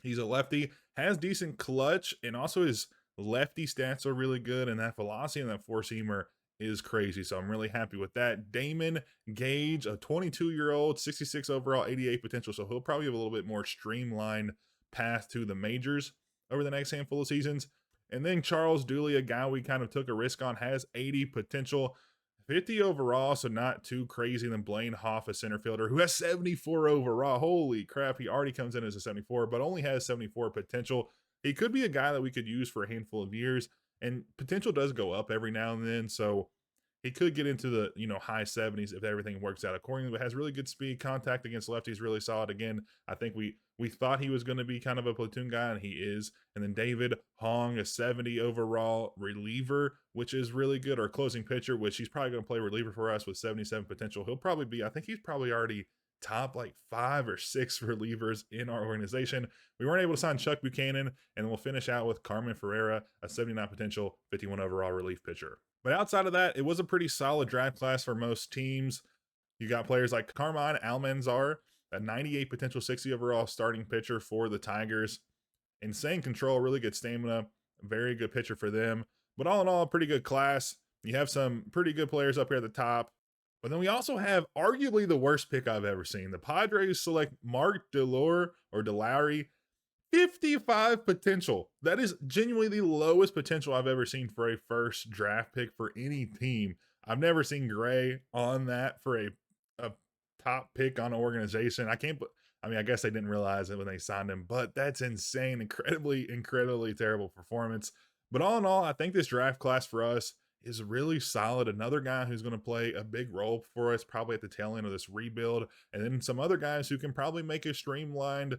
He's a lefty, has decent clutch, and also his lefty stats are really good, and that velocity and that four-seamer is crazy. So I'm really happy with that. Damon Gage, a 22-year-old, 66 overall, 88 potential. So he'll probably have a little bit more streamlined path to the majors over the next handful of seasons. And then Charles Dooley, a guy we kind of took a risk on, has 80 potential, 50 overall, so not too crazy. Than Blaine Hoff, a center fielder, who has 74 overall. Holy crap, he already comes in as a 74, but only has 74 potential. He could be a guy that we could use for a handful of years, and potential does go up every now and then, so he could get into the high 70s if everything works out accordingly. But has really good speed, contact against lefties really solid. Again, I think we thought he was going to be kind of a platoon guy, and he is. And then David Hong, a 70 overall reliever, which is really good, or closing pitcher, which he's probably going to play reliever for us with 77 potential. He'll probably be, I think he's probably already top like 5 or 6 relievers in our organization. We weren't able to sign Chuck Buchanan, and we'll finish out with Carmen Ferreira, a 79 potential, 51 overall relief pitcher. But outside of that, it was a pretty solid draft class for most teams. You got players like Carmine Almanzar, a 98 potential, 60 overall starting pitcher for the Tigers. Insane control, really good stamina, very good pitcher for them. But all in all, a pretty good class. You have some pretty good players up here at the top. But then we also have arguably the worst pick I've ever seen. The Padres select Mark Delaury, 55 potential. That is genuinely the lowest potential I've ever seen for a first draft pick for any team. I've never seen Gray on that for a top pick on an organization. I guess they didn't realize it when they signed him, but that's insane. Incredibly terrible performance. But all in all, I think this draft class for us is really solid. Another guy who's going to play a big role for us, probably at the tail end of this rebuild. And then some other guys who can probably make a streamlined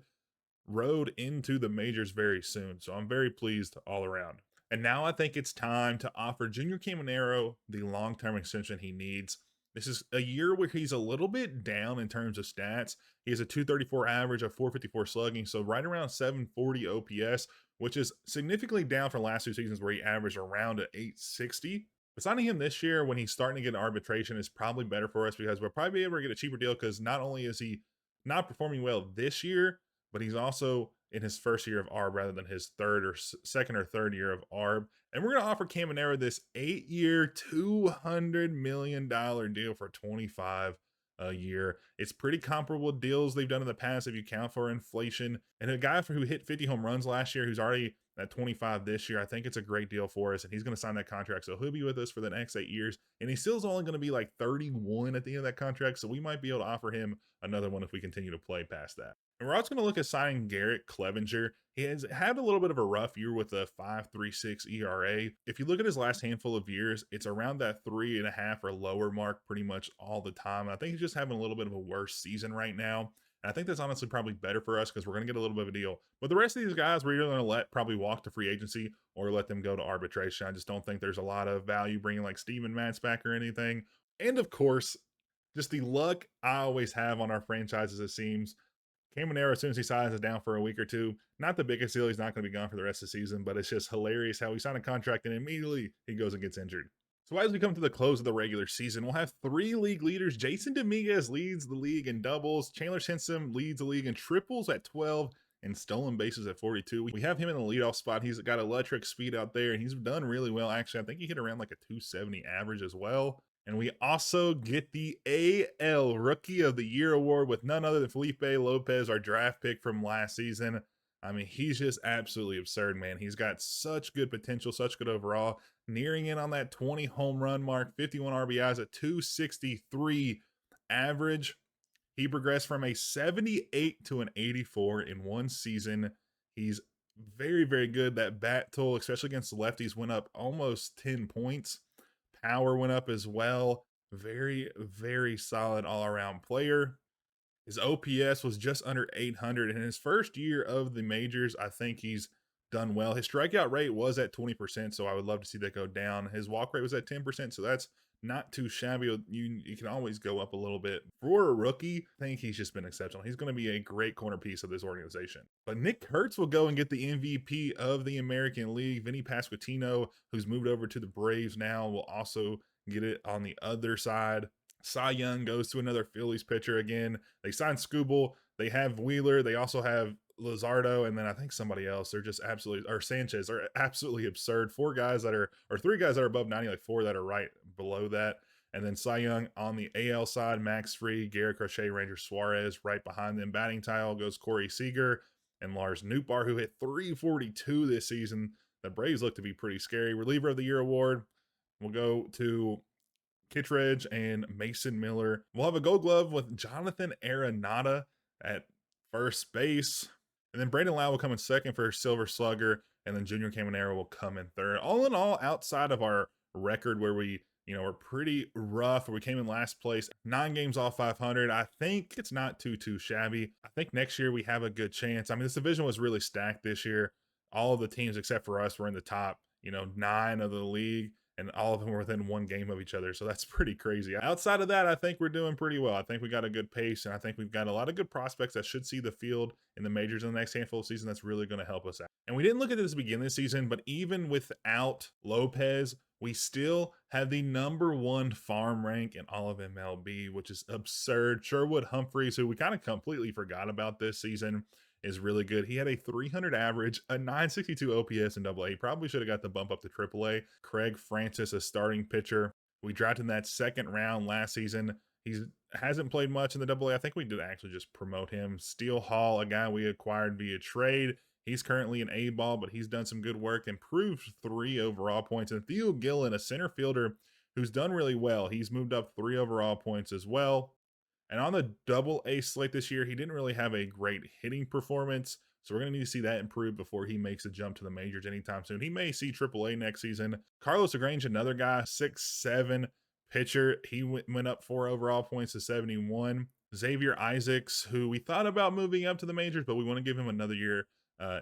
road into the majors very soon. So I'm very pleased all around. And now I think it's time to offer Junior Caminero the long-term extension he needs. This is a year where he's a little bit down in terms of stats. He has a 234 average, a 454 slugging, so right around 740 OPS, which is significantly down from last 2 seasons where he averaged around an 860. But signing him this year when he's starting to get arbitration is probably better for us, because we'll probably be able to get a cheaper deal, because not only is he not performing well this year, but he's also in his first year of ARB rather than his second or third year of ARB. And we're going to offer Caminero this 8-year, $200 million deal for 25 a year. It's pretty comparable deals they've done in the past if you count for inflation. And a guy who hit 50 home runs last year, who's already at 25 this year, I think it's a great deal for us, and he's going to sign that contract. So he'll be with us for the next 8 years, and he still's only going to be like 31 at the end of that contract. So we might be able to offer him another one if we continue to play past that. And we're also going to look at signing Garrett Clevenger. He has had a little bit of a rough year with a 5.36 ERA. If you look at his last handful of years, it's around that 3.5 or lower mark pretty much all the time. I think he's just having a little bit of a worse season right now. And I think that's honestly probably better for us, because we're going to get a little bit of a deal. But the rest of these guys, we're either going to let probably walk to free agency or let them go to arbitration. I just don't think there's a lot of value bringing like Steven Matz back or anything. And of course, just the luck I always have on our franchises, it seems. Caminero, as soon as he signs, is down for a week or two. Not the biggest deal. He's not going to be gone for the rest of the season, but it's just hilarious how we sign a contract and immediately he goes and gets injured. So as we come to the close of the regular season, we'll have 3 league leaders. Jason Dominguez leads the league in doubles. Chandler Henson leads the league in triples at 12 and stolen bases at 42. We have him in the leadoff spot. He's got electric speed out there, and he's done really well. Actually, I think he hit around like a 270 average as well. And we also get the AL Rookie of the Year award with none other than Felipe Lopez, our draft pick from last season. I mean, he's just absolutely absurd, man. He's got such good potential, such good overall. Nearing in on that 20 home run mark, 51 RBIs, a 263 average. He progressed from a 78 to an 84 in one season. He's very, very good. That bat tool, especially against the lefties, went up almost 10 points. Power went up as well. Very, very solid all-around player. His OPS was just under 800. In his first year of the majors, I think he's done well. His strikeout rate was at 20%, so I would love to see that go down. His walk rate was at 10%, so that's not too shabby. You can always go up a little bit. For a rookie, I think he's just been exceptional. He's going to be a great corner piece of this organization. But Nick Kurtz will go and get the MVP of the American League. Vinny Pasquantino, who's moved over to the Braves now, will also get it on the other side. Cy Young goes to another Phillies pitcher again. They signed Skubal. They have Wheeler. They also have Luzardo, and then I think somebody else. They're just absolutely, or Sanchez, are absolutely absurd. 3 guys that are above 90, like 4 that are right below that. And then Cy Young on the AL side, Max Fried, Garrett Crochet, Ranger Suarez right behind them. Batting title goes Corey Seager and Lars Nootbaar, who hit 342 this season. the Braves look to be pretty scary. Reliever of the Year award will go to Kittredge and Mason Miller. We'll have a Gold Glove with Jonathan Arenado at first base. And then Brandon Lau will come in second for Silver Slugger. And then Junior Caminero will come in third. All in all, outside of our record where we, we're pretty rough, where we came in last place, 9 games off 500, I think it's not too shabby. I think next year we have a good chance. I mean, this division was really stacked this year. All of the teams except for us were in the top, 9 of the league, and all of them were within 1 game of each other. So that's pretty crazy. Outside of that, I think we're doing pretty well. I think we got a good pace, and I think we've got a lot of good prospects that should see the field in the majors in the next handful of seasons. That's really going to help us out. And we didn't look at this beginning of the season, but even without Lopez, we still have the #1 farm rank in all of MLB, which is absurd. Sherwood Humphreys, who we kind of completely forgot about this season, is really good. He had a 300 average, a 962 OPS in AA. He probably should have got the bump up to AAA. Craig Francis, a starting pitcher. We drafted in that second round last season. He hasn't played much in the AA. I think we did actually just promote him. Steele Hall, a guy we acquired via trade. He's currently an A-ball, but he's done some good work, improved 3 overall points. And Theo Gillen, a center fielder who's done really well. He's moved up 3 overall points as well. And on the AA slate this year, he didn't really have a great hitting performance. So we're going to need to see that improve before he makes a jump to the majors anytime soon. He may see AAA next season. Carlos Lagrange, another guy, 6'7" pitcher. He went up 4 overall points to 71. Xavier Isaacs, who we thought about moving up to the majors, but we want to give him another year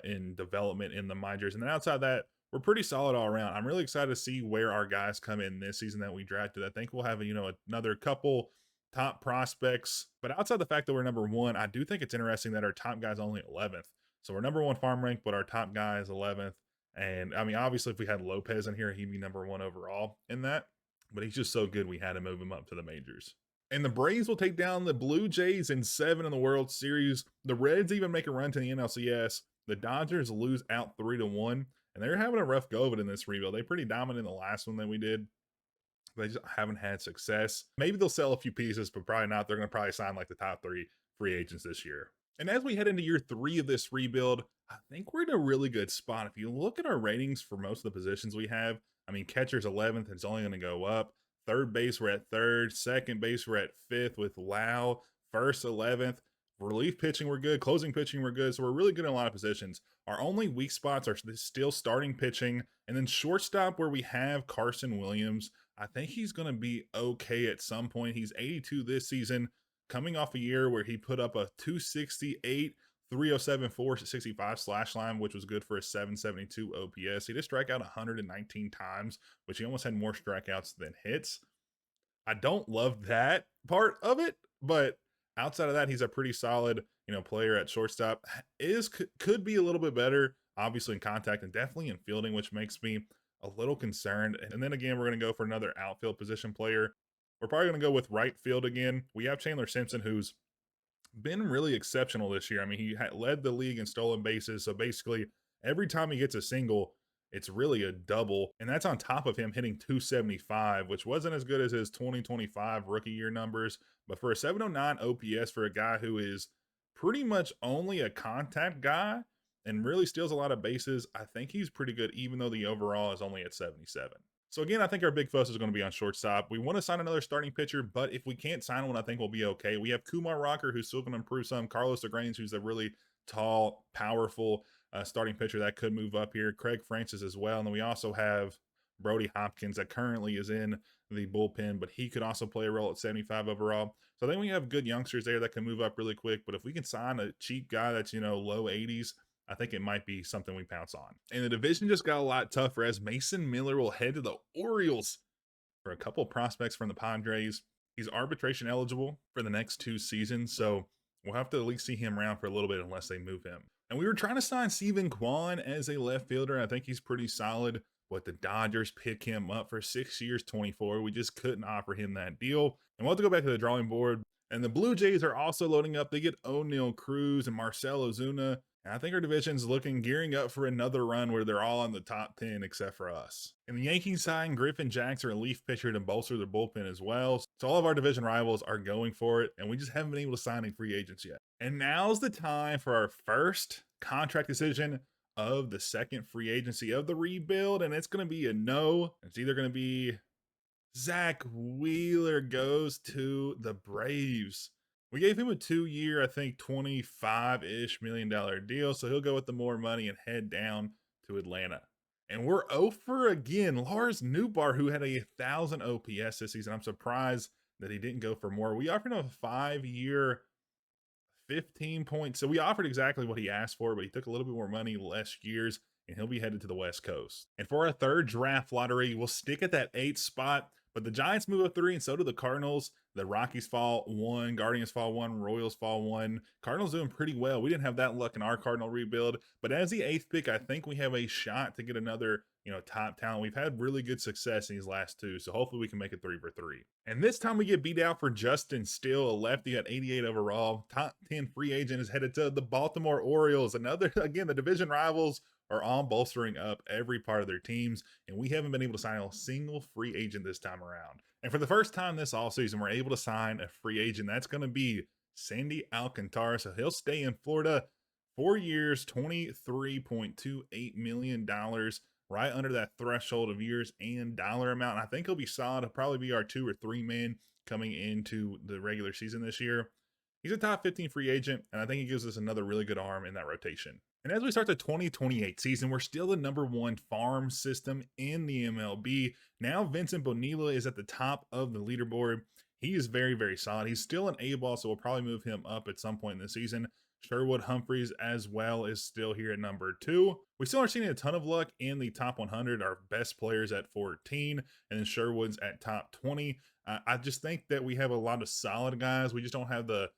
in development in the majors. And then outside that, we're pretty solid all around. I'm really excited to see where our guys come in this season that we drafted. I think we'll have, another couple top prospects. But outside the fact that we're #1, I do think it's interesting that our top guy's only 11th. So we're #1 farm rank, but our top guy is 11th. And I mean, obviously, if we had Lopez in here, he'd be #1 overall in that. But he's just so good, we had to move him up to the majors. And the Braves will take down the Blue Jays in 7 in the World Series. The Reds even make a run to the NLCS. The Dodgers lose out 3-1. And they're having a rough go of it in this rebuild. They're pretty dominant in the last one that we did. They just haven't had success. Maybe they'll sell a few pieces, but probably not. They're going to probably sign like the top 3 free agents this year. And as we head into year 3 of this rebuild, I think we're in a really good spot. If you look at our ratings for most of the positions we have, I mean, catcher's 11th, it's only going to go up. Third base, we're at 3rd. Second base, we're at 5th with Lau. First, 11th. Relief pitching, we're good. Closing pitching, we're good. So we're really good in a lot of positions. Our only weak spots are still starting pitching. And then shortstop, where we have Carson Williams. I think he's going to be okay at some point. He's 82 this season, coming off a year where he put up a 268, 307, 465 slash line, which was good for a 772 OPS. He did strike out 119 times, which he almost had more strikeouts than hits. I don't love that part of it, but outside of that, he's a pretty solid, player at shortstop. Could be a little bit better, obviously in contact and definitely in fielding, which makes me a little concerned. And then again, we're going to go for another outfield position player. We're probably going to go with right field again. We have Chandler Simpson, who's been really exceptional this year. I mean, he led the league in stolen bases. So basically, every time he gets a single, it's really a double. And that's on top of him hitting 275, which wasn't as good as his 2025 rookie year numbers. But for a 709 OPS for a guy who is pretty much only a contact guy and really steals a lot of bases, I think he's pretty good, even though the overall is only at 77. So again, I think our big focus is going to be on shortstop. We want to sign another starting pitcher, but if we can't sign one, I think we'll be okay. We have Kumar Rocker, who's still going to improve some. Carlos Lagrange, who's a really tall, powerful starting pitcher that could move up here. Craig Francis as well. And then we also have Brody Hopkins that currently is in the bullpen, but he could also play a role at 75 overall. So I think we have good youngsters there that can move up really quick. But if we can sign a cheap guy that's, low 80s, I think it might be something we pounce on. And the division just got a lot tougher as Mason Miller will head to the Orioles for a couple prospects from the Padres. He's arbitration eligible for the next 2 seasons, so we'll have to at least see him around for a little bit unless they move him. And we were trying to sign Steven Kwan as a left fielder. I think he's pretty solid, but the Dodgers pick him up for 6 years, 24. We just couldn't offer him that deal. And we'll have to go back to the drawing board. And the Blue Jays are also loading up. They get O'Neal Cruz and Marcell Ozuna. And I think our division's gearing up for another run where they're all on the top 10 except for us. And the Yankees signed Griffin Jackson, a relief pitcher, to bolster their bullpen as well. So all of our division rivals are going for it, and we just haven't been able to sign any free agents yet. And now's the time for our first contract decision of the second free agency of the rebuild, and it's going to be a no. It's either going to be Zach Wheeler goes to the Braves. We gave him a 2-year, I think 25-ish million dollar deal, so he'll go with the more money and head down to Atlanta. And we're 0 for again. Lars Newbar, who had a 1,000 OPS this season. I'm surprised that he didn't go for more. We offered him a 5-year, 15 points. So we offered exactly what he asked for, but he took a little bit more money, less years, and he'll be headed to the West Coast. And for our third draft lottery, we'll stick at that 8th spot, but the Giants move up 3, and so do the Cardinals. The Rockies fall 1, Guardians fall 1, Royals fall 1. Cardinals doing pretty well. We didn't have that luck in our Cardinal rebuild, but as the 8th pick, I think we have a shot to get another, top talent. We've had really good success in these last 2, so hopefully we can make it 3 for 3. And this time we get beat out for Justin Steele, a lefty at 88 overall. Top 10 free agent is headed to the Baltimore Orioles. Another, again, the division rivals are all bolstering up every part of their teams, and we haven't been able to sign a single free agent this time around. And for the first time this offseason, we're able to sign a free agent. That's going to be Sandy Alcantara. So he'll stay in Florida 4 years, $23.28 million, right under that threshold of years and dollar amount. And I think he'll be solid. He'll probably be our 2 or 3 man coming into the regular season this year. He's a top 15 free agent, and I think he gives us another really good arm in that rotation. And as we start the 2028 season, we're still the #1 farm system in the MLB. Now Vincent Bonilla is at the top of the leaderboard. He is very, very solid. He's still an A-ball, so we'll probably move him up at some point in the season. Sherwood Humphreys as well is still here at number 2. We still aren't seeing a ton of luck in the top 100. Our best players at 14, and then Sherwood's at top 20. I just think that we have a lot of solid guys. We just don't have the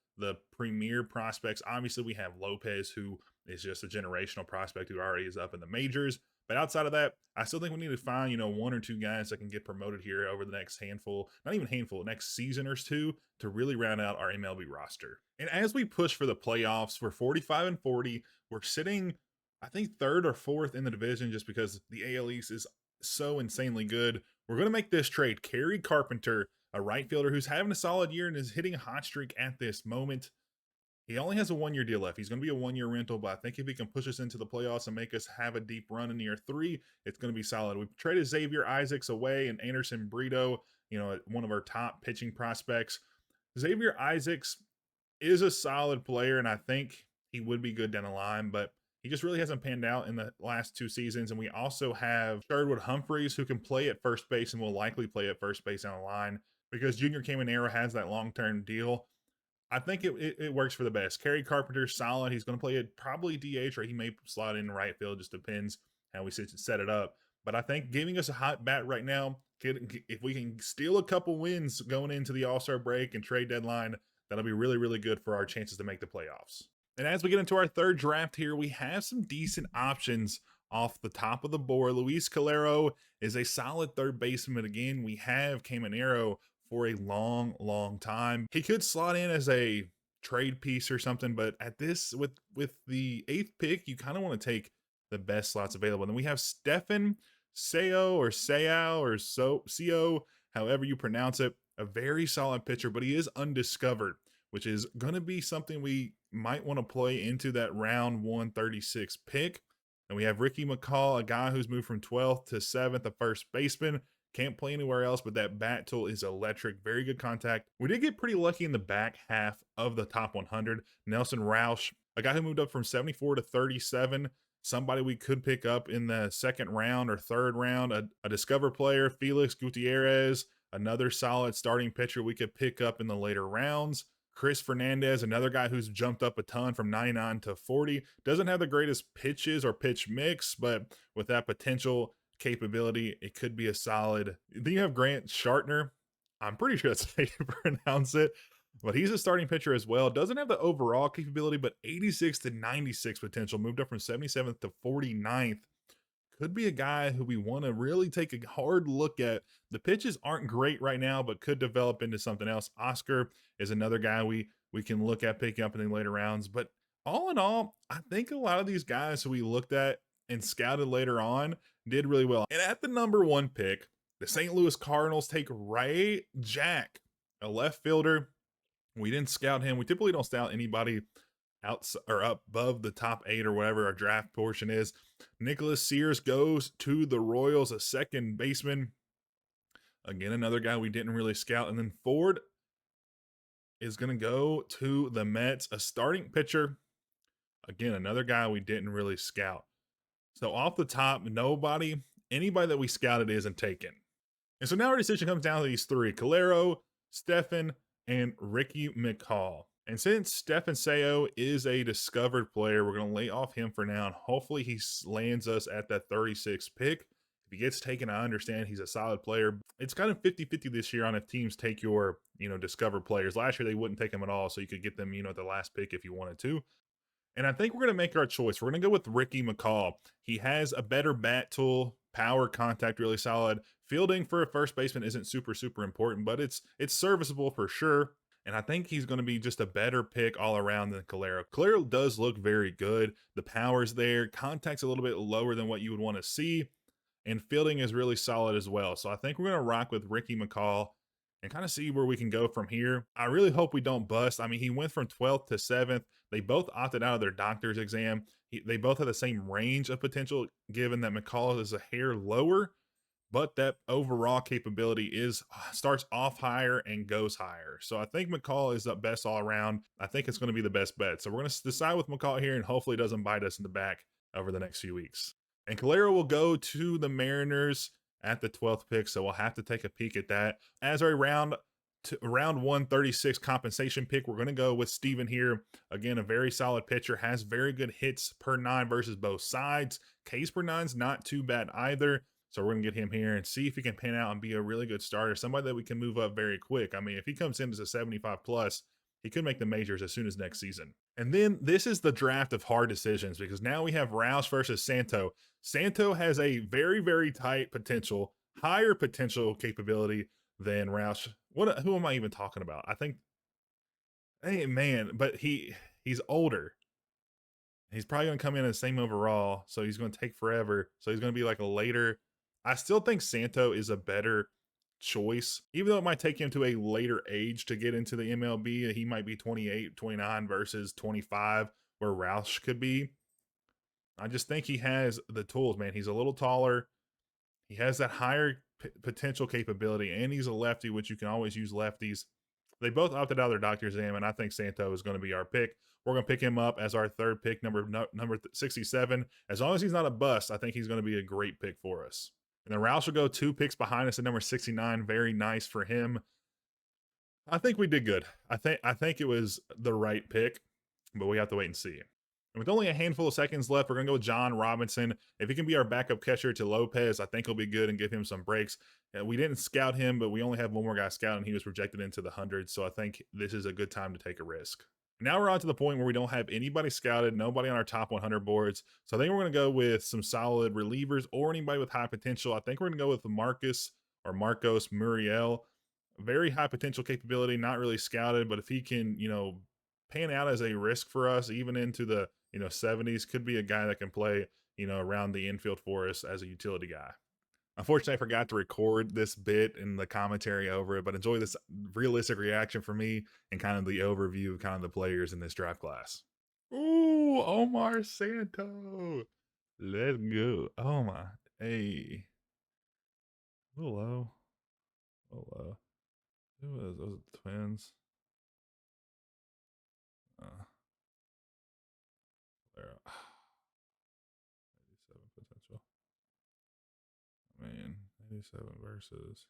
premier prospects. Obviously, we have Lopez, who is just a generational prospect who already is up in the majors. But outside of that, I still think we need to find, 1 or 2 guys that can get promoted here over the next handful, not even handful, next season or 2 to really round out our MLB roster. And as we push for the playoffs, we're 45 and 40. We're sitting, I think, 3rd or 4th in the division just because the AL East is so insanely good. We're going to make this trade. Kerry Carpenter, a right fielder who's having a solid year and is hitting a hot streak at this moment. He only has a 1-year deal left. He's going to be a 1-year rental, but I think if he can push us into the playoffs and make us have a deep run in year 3, it's going to be solid. We've traded Xavier Isaacs away and Anderson Brito, one of our top pitching prospects. Xavier Isaacs is a solid player, and I think he would be good down the line, but he just really hasn't panned out in the last 2 seasons. And we also have Sherwood Humphreys, who can play at first base and will likely play at first base down the line because Junior Caminero has that long-term deal. I think it works for the best. Kerry Carpenter's solid. He's going to play it probably DH, or he may slot in right field. Just depends how we set it up. But I think giving us a hot bat right now, if we can steal a couple wins going into the All-Star break and trade deadline, that'll be really, really good for our chances to make the playoffs. And as we get into our third draft here, we have some decent options off the top of the board. Luis Calero is a solid third baseman. Again, we have Caminero for a long, long time. He could slot in as a trade piece or something, but at this, with the 8th pick, you kind of want to take the best slots available. And then we have Stefan Seo or Seao or Seo, however you pronounce it, a very solid pitcher, but he is undiscovered, which is going to be something we might want to play into that round 136 pick. And we have Ricky McCall, a guy who's moved from 12th to 7th, a first baseman. Can't play anywhere else, but that bat tool is electric. Very good contact. We did get pretty lucky in the back half of the top 100. Nelson Roush, a guy who moved up from 74 to 37. Somebody we could pick up in the 2nd round or 3rd round. A discover player, Felix Gutierrez, another solid starting pitcher we could pick up in the later rounds. Chris Fernandez, another guy who's jumped up a ton from 99 to 40. Doesn't have the greatest pitches or pitch mix, but with that potential capability, it could be a solid. Then you have Grant Shartner. I'm pretty sure that's how you pronounce it, but he's a starting pitcher as well. Doesn't have the overall capability, but 86 to 96 potential. Moved up from 77th to 49th. Could be a guy who we want to really take a hard look at. The pitches aren't great right now, but could develop into something else. Oscar is another guy we can look at picking up in the later rounds. But all in all, I think a lot of these guys who we looked at and scouted later on did really well. And at the #1 pick, the St. Louis Cardinals take Ray Jack, a left fielder. We didn't scout him. We typically don't scout anybody out or up above the top 8 or whatever our draft portion is. Nicholas Sears goes to the Royals, a second baseman. Again, another guy we didn't really scout. And then Ford is going to go to the Mets, a starting pitcher. Again, another guy we didn't really scout. So off the top, anybody that we scouted isn't taken. And so now our decision comes down to these 3, Calero, Stephan, and Ricky McCall. And since Stephan Seo is a discovered player, we're going to lay off him for now. And hopefully he lands us at that 36th pick. If he gets taken, I understand he's a solid player. It's kind of 50-50 this year on if teams take your, discovered players. Last year, they wouldn't take them at all. So you could get them, at the last pick if you wanted to. And I think we're going to make our choice. We're going to go with Ricky McCall. He has a better bat tool, power, contact, really solid. Fielding for a first baseman isn't super, super important, but it's serviceable for sure. And I think he's going to be just a better pick all around than Calero. Calero does look very good. The power's there. Contact's a little bit lower than what you would want to see. And fielding is really solid as well. So I think we're going to rock with Ricky McCall and kind of see where we can go from here. I really hope we don't bust. I mean, he went from 12th to 7th. They both opted out of their doctor's exam. They both have the same range of potential, given that McCall is a hair lower, but that overall capability starts off higher and goes higher. So I think McCall is the best all around. I think it's going to be the best bet. So we're going to decide with McCall here, and hopefully it doesn't bite us in the back over the next few weeks. And Calero will go to the Mariners at the 12th pick, so we'll have to take a peek at that. As our round 136 compensation pick, we're going to go with Steven here. Again, a very solid pitcher, has very good hits per 9 versus both sides. Ks per 9's not too bad either. So we're going to get him here and see if he can pan out and be a really good starter, somebody that we can move up very quick. I mean, if he comes in as a 75 plus, he could make the majors as soon as next season. And then this is the draft of hard decisions, because now we have Roush versus Santo. Santo has a very, very tight potential, higher potential capability than Roush. Who am I even talking about? I think, hey man, but he's older. He's probably going to come in the same overall, so he's going to take forever. So he's going to be like a later. I still think Santo is a better choice, even though it might take him to a later age to get into the MLB. He might be 28, 29 versus 25, where Roush could be. I just think he has the tools, man. He's a little taller. He has that higher potential capability, and he's a lefty, which you can always use lefties. They both opted out of their doctor's exam, and I think Santo is going to be our pick. We're going to pick him up as our 3rd pick, number 67. As long as he's not a bust, I think he's going to be a great pick for us. And then Roush will go 2 picks behind us at number 69. Very nice for him. I think we did good. I think it was the right pick, but we have to wait and see. And with only a handful of seconds left, we're going to go with John Robinson. If he can be our backup catcher to Lopez, I think he'll be good and give him some breaks. We didn't scout him, but we only have one more guy scouting. He was projected into the hundreds, so I think this is a good time to take a risk. Now we're on to the point where we don't have anybody scouted, nobody on our top 100 boards. So I think we're going to go with some solid relievers or anybody with high potential. I think we're going to go with Marcos Muriel. Very high potential capability, not really scouted, but if he can, pan out as a risk for us, even into the 70s, could be a guy that can play, around the infield for us as a utility guy. Unfortunately, I forgot to record this bit in the commentary over it, but enjoy this realistic reaction from me and kind of the overview of kind of the players in this draft class. Ooh, Omar Santo. Let's go. Oh my. Hey. A little low. A little low. Those are the Twins. There. 87 potential. Man, 87 versus.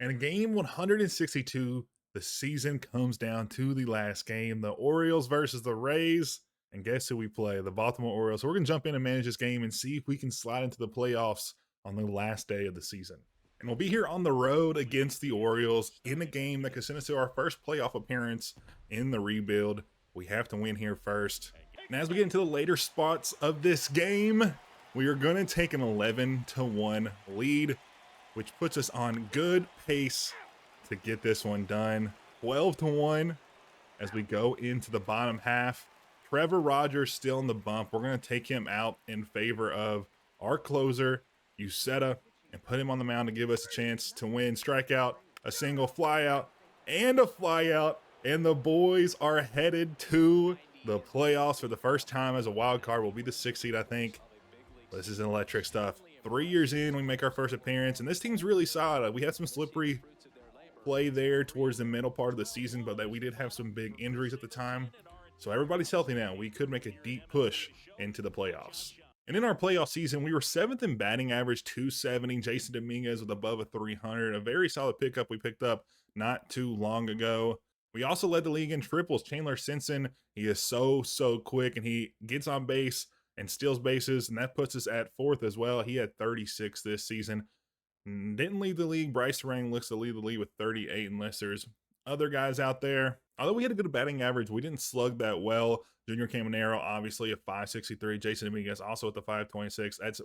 And in game 162, the season comes down to the last game, the Orioles versus the Rays. And guess who we play? The Baltimore Orioles. So we're going to jump in and manage this game and see if we can slide into the playoffs on the last day of the season. And we'll be here on the road against the Orioles in a game that could send us to our first playoff appearance in the rebuild. We have to win here first. And as we get into the later spots of this game, we are going to take an 11-1 lead, which puts us on good pace to get this one done. 12-1 as we go into the bottom half. Trevor Rogers still in the bump. We're going to take him out in favor of our closer, Uceta, and put him on the mound to give us a chance to win. Strikeout, a single, flyout, and a flyout. And the boys are headed to the playoffs for the first time as a wild card. Will be the 6th seed, I think. This is electric stuff. 3 years in, we make our first appearance, and this team's really solid. We had some slippery play there towards the middle part of the season, but that we did have some big injuries at the time. So everybody's healthy now. We could make a deep push into the playoffs. And in our playoff season, we were 7th in batting average, 270. Jason Dominguez with above a 300. A very solid pickup we picked up not too long ago. We also led the league in triples. Chandler Simpson, he is so quick, and he gets on base and steals bases, and that puts us at 4th as well. He had 36 this season. Didn't lead the league. Bryce Rang looks to lead the league with 38, unless there's other guys out there. Although we had a good batting average, we didn't slug that well. Junior Caminero, obviously, a 563. Jason Dominguez also at the 526. That's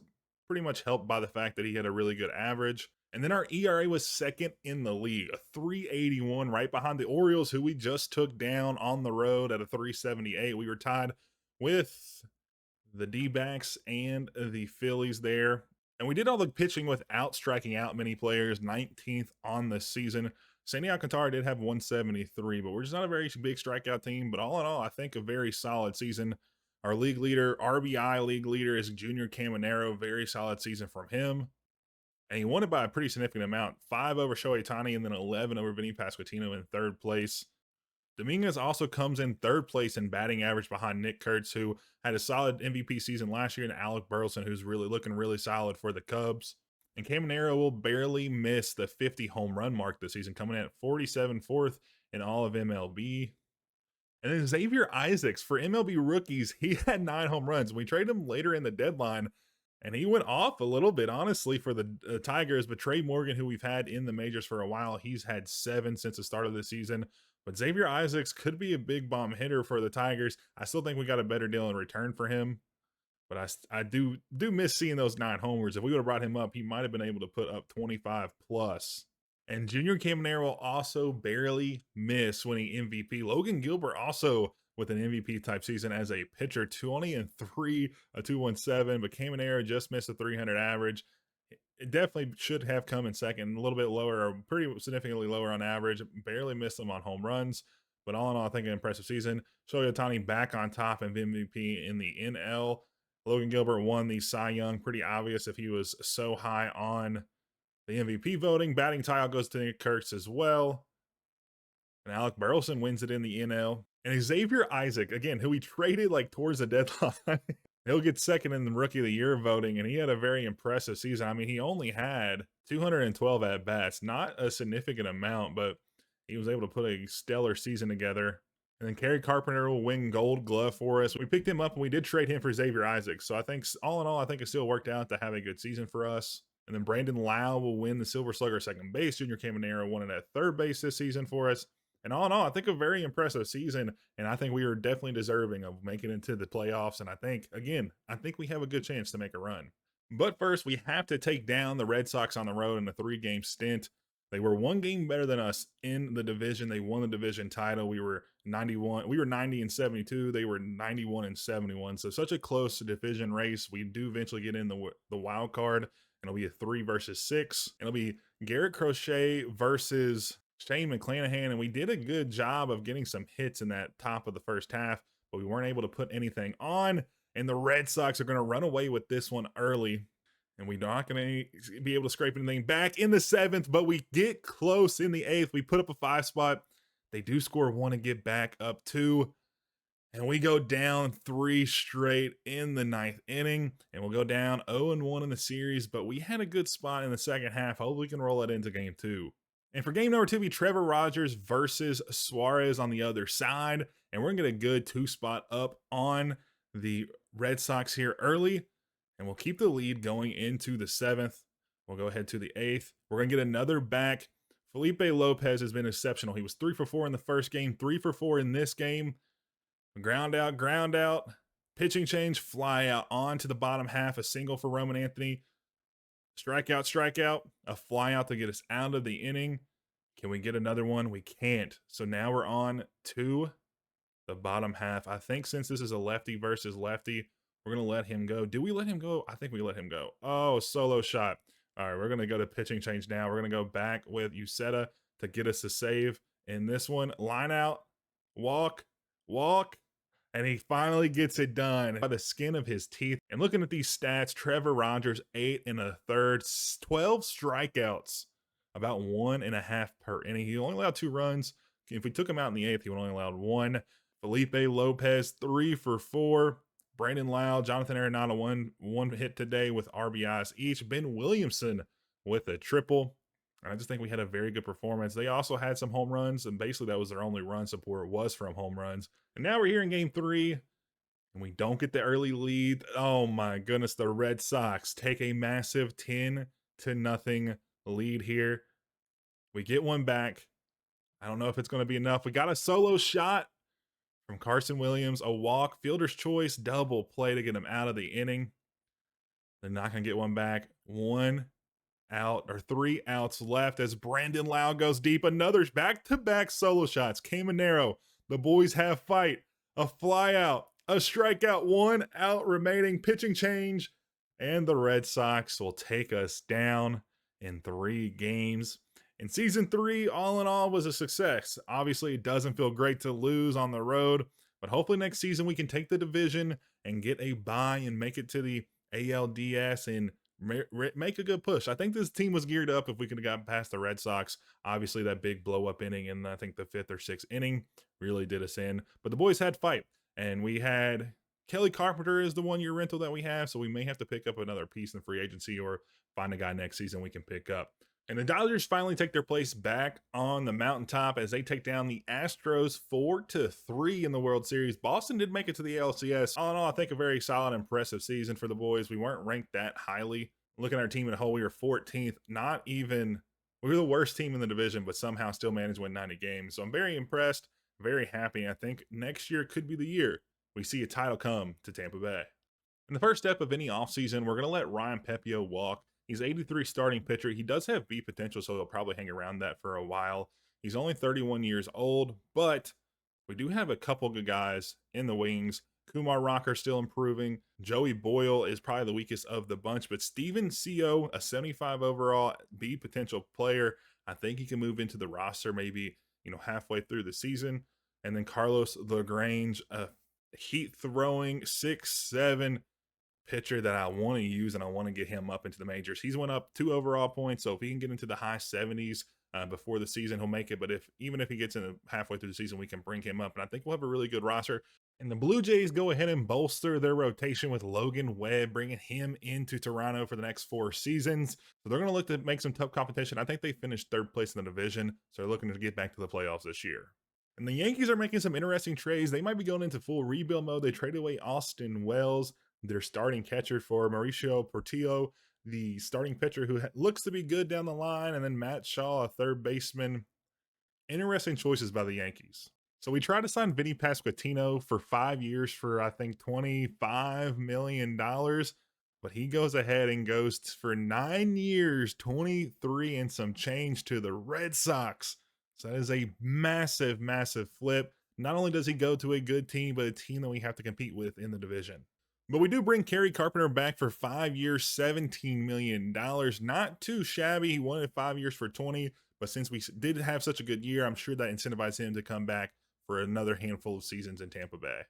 pretty much helped by the fact that he had a really good average. And then our ERA was 2nd in the league, a 381, right behind the Orioles, who we just took down on the road at a 378. We were tied with the D-backs and the Phillies there. And we did all the pitching without striking out many players, 19th on the season. Sandy Alcantara did have 173, but we're just not a very big strikeout team. But all in all, I think a very solid season. Our league leader, RBI league leader, is Junior Caminero. Very solid season from him. And he won it by a pretty significant amount. 5 over Shohei Ohtani and then 11 over Vinny Pasquantino in 3rd place. Dominguez also comes in 3rd place in batting average behind Nick Kurtz, who had a solid MVP season last year, and Alec Burleson, who's really looking really solid for the Cubs. And Caminero will barely miss the 50 home run mark this season, coming in at 47, 4th in all of MLB. And then Xavier Isaacs, for MLB rookies, he had 9 home runs. We traded him later in the deadline, and he went off a little bit, honestly, for the Tigers. But Trey Morgan, who we've had in the majors for a while, he's had 7 since the start of the season. But Xavier Isaacs could be a big bomb hitter for the Tigers. I still think we got a better deal in return for him. But I do miss seeing those 9 homers. If we would have brought him up, he might have been able to put up 25 plus. And Junior Caminero also barely missed winning MVP. Logan Gilbert also with an MVP type season as a pitcher, 20-3, a 217. But Caminero just missed a 300 average. It definitely should have come in second, a little bit lower, or pretty significantly lower on average. Barely missed them on home runs. But all in all, I think an impressive season. Shohei Ohtani back on top of MVP in the NL. Logan Gilbert won the Cy Young. Pretty obvious if he was so high on the MVP voting. Batting title goes to Nick Kurtz as well. And Alec Burleson wins it in the NL. And Xavier Isaac, again, who we traded like towards the deadline. He'll get 2nd in the Rookie of the Year voting, and he had a very impressive season. I mean, he only had 212 at-bats, not a significant amount, but he was able to put a stellar season together. And then Kerry Carpenter will win Gold Glove for us. We picked him up, and we did trade him for Xavier Isaac. So I think, all in all, I think it still worked out to have a good season for us. And then Brandon Lau will win the Silver Slugger 2nd base. Junior Caminero won it at 3rd base this season for us. And all in all, I think a very impressive season, and I think we are definitely deserving of making it into the playoffs. And I think we have a good chance to make a run. But first, we have to take down the Red Sox on the road in a 3-game stint. They were 1 game better than us in the division. They won the division title. We were 90-72. They were 91-71. So such a close division race. We do eventually get in the wild card, and it'll be a 3 versus 6. It'll be Garrett Crochet versus Shane McClanahan, and we did a good job of getting some hits in that top of the first half, but we weren't able to put anything on, and the Red Sox are going to run away with this one early, and we're not going to be able to scrape anything back in the 7th, but we get close in the 8th. We put up a 5 spot. They do score 1 and get back up 2, and we go down 3 straight in the 9th inning, and we'll go down 0-1 in the series, but we had a good spot in the second half. Hopefully we can roll it into game 2. And for game number 2, be Trevor Rogers versus Suarez on the other side. And we're going to get a good 2 spot up on the Red Sox here early. And we'll keep the lead going into the 7th. We'll go ahead to the 8th. We're going to get another back. Felipe Lopez has been exceptional. He was 3 for 4 in the first game, 3 for 4 in this game. Ground out. Pitching change, fly out onto the bottom half. A single for Roman Anthony. Strikeout, a fly out to get us out of the inning. Can we get another one? We can't. So now we're on to the bottom half. I think since this is a lefty versus lefty, we're going to let him go. Do we let him go? I think we let him go. Oh, solo shot. All right, we're going to go to pitching change now. We're going to go back with Uceta to get us a save. In this one, line out, walk, walk, and he finally gets it done by the skin of his teeth. And looking at these stats, Trevor Rogers, 8 1/3, 12 strikeouts, about 1.5 per inning. He only allowed 2 runs. If we took him out in the 8th, he would only allowed 1. Felipe Lopez, 3 for 4. Brandon Lau, Jonathan Arenado, one hit today with RBIs each. Ben Williamson with a triple. And I just think we had a very good performance. They also had some home runs, and basically that was their only run support was from home runs. And now we're here in game 3, and we don't get the early lead. Oh my goodness, the Red Sox take a massive 10-0 lead here. We get one back. I don't know if it's going to be enough. We got a solo shot from Carson Williams, a walk, fielder's choice, double play to get him out of the inning. They're not going to get one back. 1 out, or 3 outs left as Brandon Lau goes deep. Another back-to-back solo shots. Caminero, the boys have fight. A fly out, a strikeout, 1 out remaining, pitching change, and the Red Sox will take us down in 3 games. And season 3, all in all, was a success. Obviously, it doesn't feel great to lose on the road, but hopefully next season we can take the division and get a bye and make it to the ALDS and make a good push. I think this team was geared up if we could have gotten past the Red Sox. Obviously, that big blow-up inning in, I think, the 5th or 6th inning really did us in. But the boys had fight, and we had Kelly Carpenter is the one-year rental that we have, so we may have to pick up another piece in free agency or find a guy next season we can pick up. And the Dodgers finally take their place back on the mountaintop as they take down the Astros 4-3 in the World Series. Boston did make it to the ALCS. All in all, I think a very solid, impressive season for the boys. We weren't ranked that highly. Looking at our team as a whole, we were 14th. We were the worst team in the division, but somehow still managed to win 90 games. So I'm very impressed, very happy. I think next year could be the year we see a title come to Tampa Bay. In the first step of any offseason, we're going to let Ryan Pepiot walk. He's 83 starting pitcher. He does have V potential, so he'll probably hang around that for a while. He's only 31 years old, but we do have a couple good guys in the wings. Kumar Rocker still improving. Joey Boyle is probably the weakest of the bunch, but Steven Co, a 75 overall B potential player, I think he can move into the roster maybe, halfway through the season. And then Carlos LaGrange, a heat throwing 6'7" pitcher that I want to use, and I want to get him up into the majors. He's went up 2 overall points, so if he can get into the high 70s before the season, he'll make it. But even if he gets in halfway through the season, we can bring him up, and I think we'll have a really good roster. And the Blue Jays go ahead and bolster their rotation with Logan Webb, bringing him into Toronto for the next 4 seasons. So they're going to look to make some tough competition. I think they finished 3rd place in the division, so they're looking to get back to the playoffs this year. And the Yankees are making some interesting trades. They might be going into full rebuild mode. They traded away Austin Wells, their starting catcher, for Mauricio Portillo, the starting pitcher who looks to be good down the line, and then Matt Shaw, a 3rd baseman. Interesting choices by the Yankees. So we tried to sign Vinny Pasquantino for 5 years for, I think, $25 million, but he goes ahead and goes for 9 years, 23 and some change to the Red Sox. So that is a massive, massive flip. Not only does he go to a good team, but a team that we have to compete with in the division. But we do bring Kerry Carpenter back for 5 years, $17 million. Not too shabby. He wanted 5 years for 20, but since we did have such a good year, I'm sure that incentivized him to come back for another handful of seasons in Tampa Bay.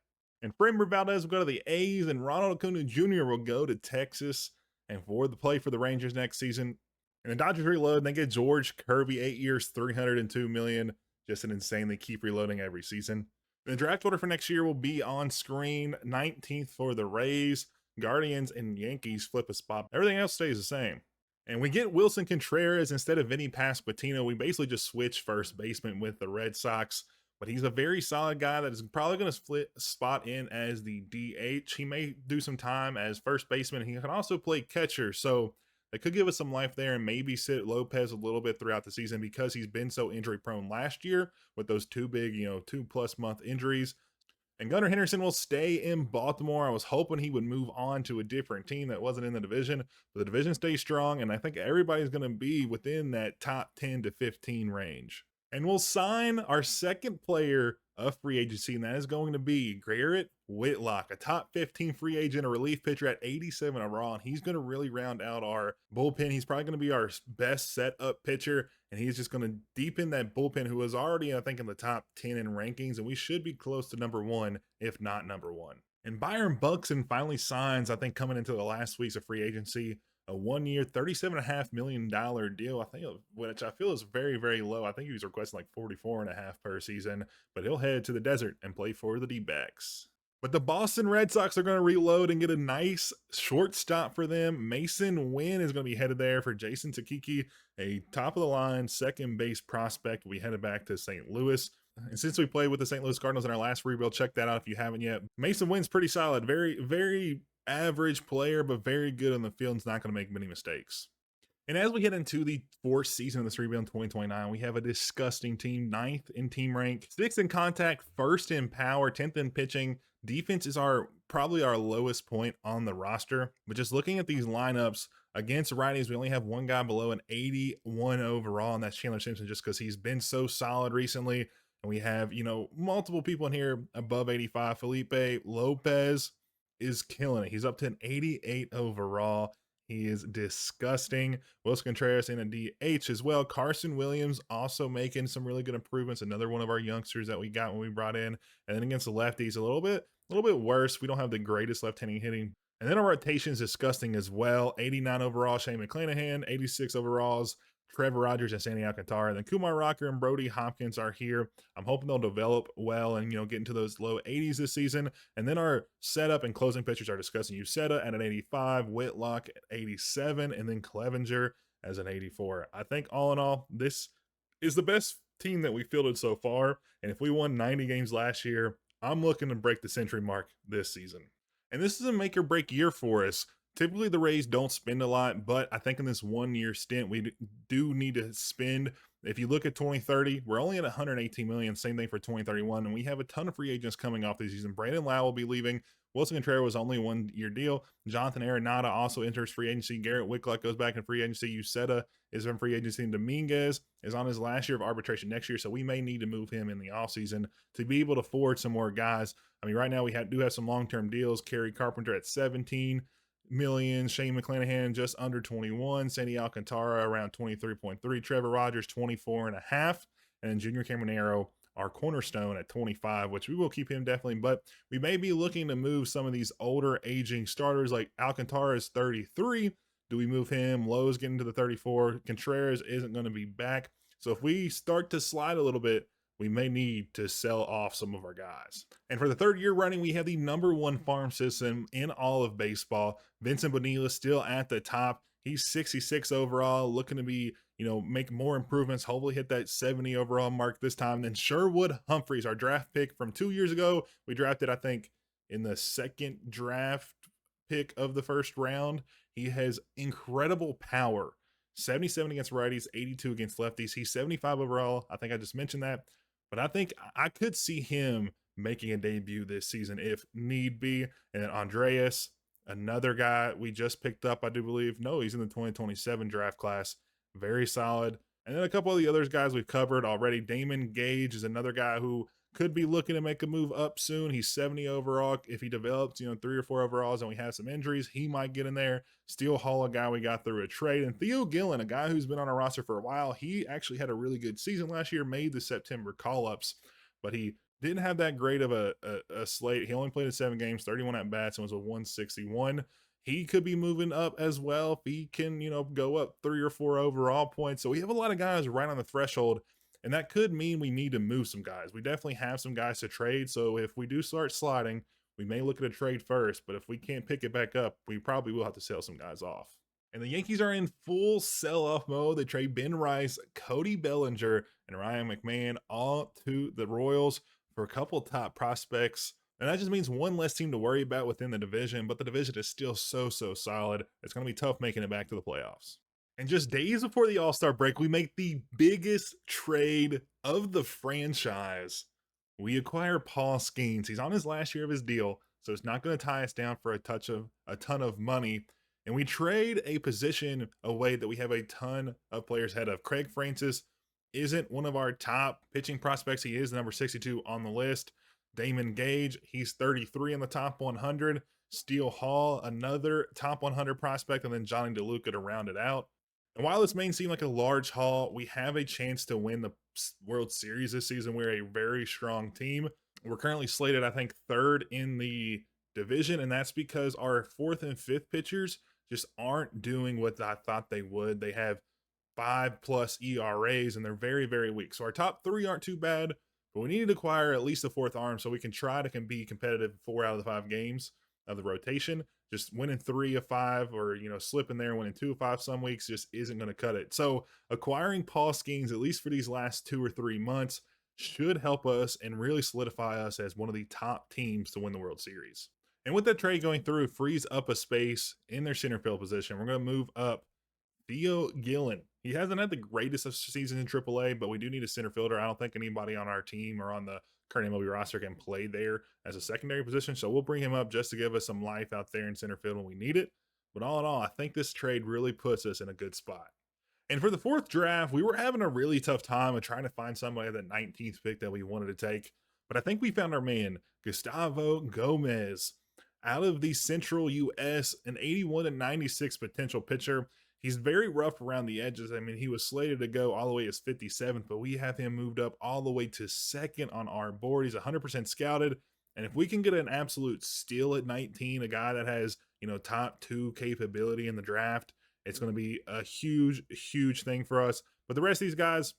And Framber Valdez will go to the A's, and Ronald Acuna Jr. will go to Texas and play for the Rangers next season. And the Dodgers reload, and they get George Kirby, 8 years, $302 million. Just an insane. They keep reloading every season. The draft order for next year will be on screen. 19th for the Rays, Guardians, and Yankees flip a spot. Everything else stays the same. And we get Wilson Contreras instead of Vinny Pasquantino. We basically just switch first baseman with the Red Sox. But he's a very solid guy that is probably going to split spot in as the DH. He may do some time as first baseman. He can also play catcher. So they could give us some life there and maybe sit Lopez a little bit throughout the season because he's been so injury prone last year with those 2 big, 2+ month injuries. And Gunnar Henderson will stay in Baltimore. I was hoping he would move on to a different team that wasn't in the division, but the division stays strong, and I think everybody's going to be within that top 10 to 15 range. And we'll sign our second player of free agency, and that is going to be Garrett Whitlock, a top 15 free agent, a relief pitcher at 87 overall, and he's going to really round out our bullpen. He's probably going to be our best setup pitcher, and he's just going to deepen that bullpen, who was already, I think, in the top 10 in rankings, and we should be close to number one, if not number one. And Byron Buxton finally signs, I think, coming into the last weeks of free agency, a 1 year, $37.5 million deal, I think, which I feel is very, very low. I think he was requesting like 44.5 per season, but he'll head to the desert and play for the D-backs. But the Boston Red Sox are going to reload and get a nice shortstop for them. Mason Wynn is going to be headed there for Jason Takiki, a top-of-the-line second base prospect. We headed back to St. Louis. And since we played with the St. Louis Cardinals in our last rebuild, check that out if you haven't yet. Mason Wynn's pretty solid. Very, very average player, but very good on the field and is not going to make many mistakes. And as we head into the fourth season of this rebuild in 2029, we have a disgusting team, 9th in team rank, 6th in contact, 1st in power, 10th in pitching. Defense is probably our lowest point on the roster. But just looking at these lineups against righties, we only have one guy below an 81 overall, and that's Chandler Simpson, just because he's been so solid recently. And we have, multiple people in here above 85. Felipe Lopez is killing it. He's up to an 88 overall. He is disgusting. Wilson Contreras in a DH as well. Carson Williams also making some really good improvements. Another one of our youngsters that we got when we brought in. And then against the lefties, a little bit worse. We don't have the greatest left-handed hitting. And then our rotation is disgusting as well. 89 overall, Shane McClanahan. 86 overalls, Trevor Rogers and Sandy Alcantara. And then Kumar Rocker and Brody Hopkins are here. I'm hoping they'll develop well and, get into those low 80s this season. And then our setup and closing pitchers are discussing Uceta at an 85, Whitlock at 87, and then Clevenger as an 84. I think all in all, this is the best team that we fielded so far. And if we won 90 games last year, I'm looking to break the century mark this season. And this is a make or break year for us. Typically, the Rays don't spend a lot, but I think in this 1 year stint, we do need to spend. If you look at 2030, we're only at $118 million. Same thing for 2031, and we have a ton of free agents coming off this season. Brandon Lau will be leaving. Wilson Contreras was only a 1 year deal. Jonathan Arenado also enters free agency. Garrett Whitlock goes back in free agency. Uceta is in free agency. And Dominguez is on his last year of arbitration next year, so we may need to move him in the offseason to be able to forward some more guys. I mean, right now we do have some long-term deals. Kerry Carpenter at 17 million, Shane McClanahan just under 21, Sandy Alcantara around 23.3, Trevor Rogers 24.5, and then Junior Caminero, our cornerstone, at 25, which we will keep him definitely, but we may be looking to move some of these older aging starters. Like Alcantara is 33. Do we move him? Lowe's getting to the 34. Contreras isn't going to be back. So if we start to slide a little bit, we may need to sell off some of our guys. And for the 3rd year running, we have the #1 farm system in all of baseball. Vincent Bonilla still at the top. He's 66 overall, looking to be, make more improvements, hopefully hit that 70 overall mark this time. Then Sherwood Humphreys, our draft pick from 2 years ago. We drafted, I think, in the 2nd draft pick of the 1st round. He has incredible power. 77 against righties, 82 against lefties. He's 75 overall. I think I just mentioned that. But I think I could see him making a debut this season if need be. And then Andreas, another guy we just picked up, I do believe. No, he's in the 2027 draft class. Very solid. And then a couple of the other guys we've covered already. Damon Gage is another guy who could be looking to make a move up soon. He's 70 overall. If he develops, 3 or 4 overalls and we have some injuries, he might get in there. Steel Hall, a guy we got through a trade. And Theo Gillen, a guy who's been on our roster for a while. He actually had a really good season last year, made the September call-ups, but he didn't have that great of a slate. He only played in 7 games, 31 at-bats, and was a 161. He could be moving up as well if he can, go up 3 or 4 overall points. So we have a lot of guys right on the threshold. And that could mean we need to move some guys. We definitely have some guys to trade. So if we do start sliding, we may look at a trade first. But if we can't pick it back up, we probably will have to sell some guys off. And the Yankees are in full sell-off mode. They trade Ben Rice, Cody Bellinger, and Ryan McMahon all to the Royals for a couple top prospects. And that just means one less team to worry about within the division. But the division is still so solid. It's going to be tough making it back to the playoffs. And just days before the All-Star break, we make the biggest trade of the franchise. We acquire Paul Skeens. He's on his last year of his deal, so it's not going to tie us down for a ton of money. And we trade a position away that we have a ton of players ahead of. Craig Francis isn't one of our top pitching prospects. He is number 62 on the list. Damon Gage, he's 33 in the top 100. Steele Hall, another top 100 prospect, and then Johnny DeLuca to round it out. And while this may seem like a large haul, we have a chance to win the World Series this season. We're a very strong team. We're currently slated, I think, third in the division, and that's because our fourth and fifth pitchers just aren't doing what I thought they would. They have 5+ ERAs, and they're very, very weak. So our top three aren't too bad, but we need to acquire at least a fourth arm so we can try to be competitive 4 out of the 5 games of the rotation. Just winning 3 of 5 or, slipping there, winning 2 of 5 some weeks just isn't going to cut it. So acquiring Paul Skeens, at least for these last 2 or 3 months, should help us and really solidify us as one of the top teams to win the World Series. And with that trade going through, frees up a space in their center field position. We're going to move up Theo Gillen. He hasn't had the greatest of seasons in AAA, but we do need a center fielder. I don't think anybody on our team or on the current MLB roster can play there as a secondary position, so we'll bring him up just to give us some life out there in center field when we need it. But all in all, I think this trade really puts us in a good spot. And for the fourth draft, we were having a really tough time of trying to find somebody at the 19th pick that we wanted to take. But I think we found our man, Gustavo Gomez. Out of the Central U.S., an 81-96 potential pitcher. He's very rough around the edges. I mean, he was slated to go all the way as 57th, but we have him moved up all the way to second on our board. He's 100% scouted. And if we can get an absolute steal at 19, a guy that has, top 2 capability in the draft, it's going to be a huge, huge thing for us. But the rest of these guys,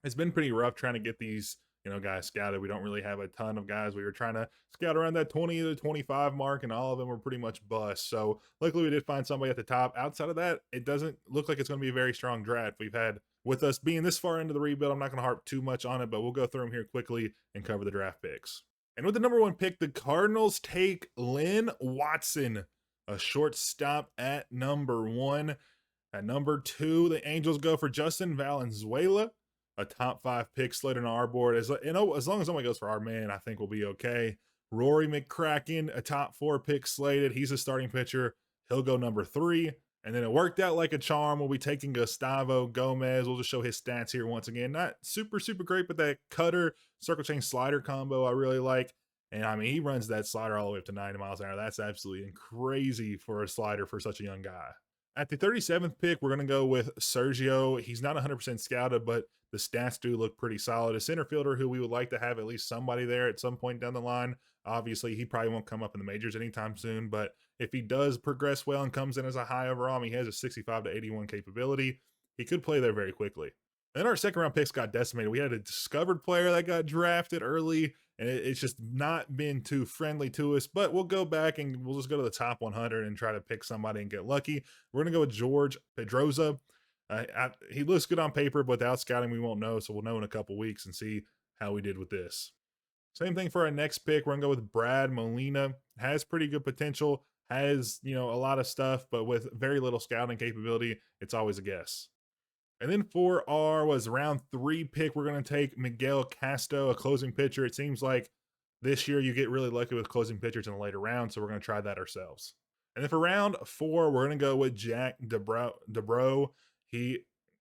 it's been pretty rough trying to get these, guys scouted. We don't really have a ton of guys. We were trying to scout around that 20 to 25 mark, and all of them were pretty much bust. So luckily we did find somebody at the top. Outside of that, it doesn't look like it's going to be a very strong draft. We've had, with us being this far into the rebuild, I'm not going to harp too much on it, but we'll go through them here quickly and cover the draft picks. And with the number 1 pick, the Cardinals take Lynn Watson, a shortstop at number 1. At number 2, the Angels go for Justin Valenzuela, a top 5 pick slated on our board. As long as somebody goes for our man, I think we'll be okay. Rory McCracken, a top 4 pick slated. He's a starting pitcher. He'll go number 3. And then it worked out like a charm. We'll be taking Gustavo Gomez. We'll just show his stats here once again. Not super, super great, but that cutter, circle chain slider combo I really like. And I mean, he runs that slider all the way up to 90 miles an hour. That's absolutely crazy for a slider for such a young guy. At the 37th pick, we're going to go with Sergio. He's not 100% scouted, but the stats do look pretty solid. A center fielder who we would like to have at least somebody there at some point down the line. Obviously, he probably won't come up in the majors anytime soon, but if he does progress well and comes in as a high overall, he has a 65 to 81 capability. He could play there very quickly. Then our second round picks got decimated. We had a discovered player that got drafted early, and it's just not been too friendly to us, but we'll go back and we'll just go to the top 100 and try to pick somebody and get lucky. We're going to go with George Pedroza. He looks good on paper, but without scouting, we won't know, so we'll know in a couple weeks and see how we did with this. Same thing for our next pick. We're going to go with Brad Molina. Has pretty good potential, has, a lot of stuff, but with very little scouting capability, it's always a guess. And then for our round 3 pick, we're going to take Miguel Castro, a closing pitcher. It seems like this year you get really lucky with closing pitchers in the later round, so we're going to try that ourselves. And then for round 4, we're going to go with Jack Debro. He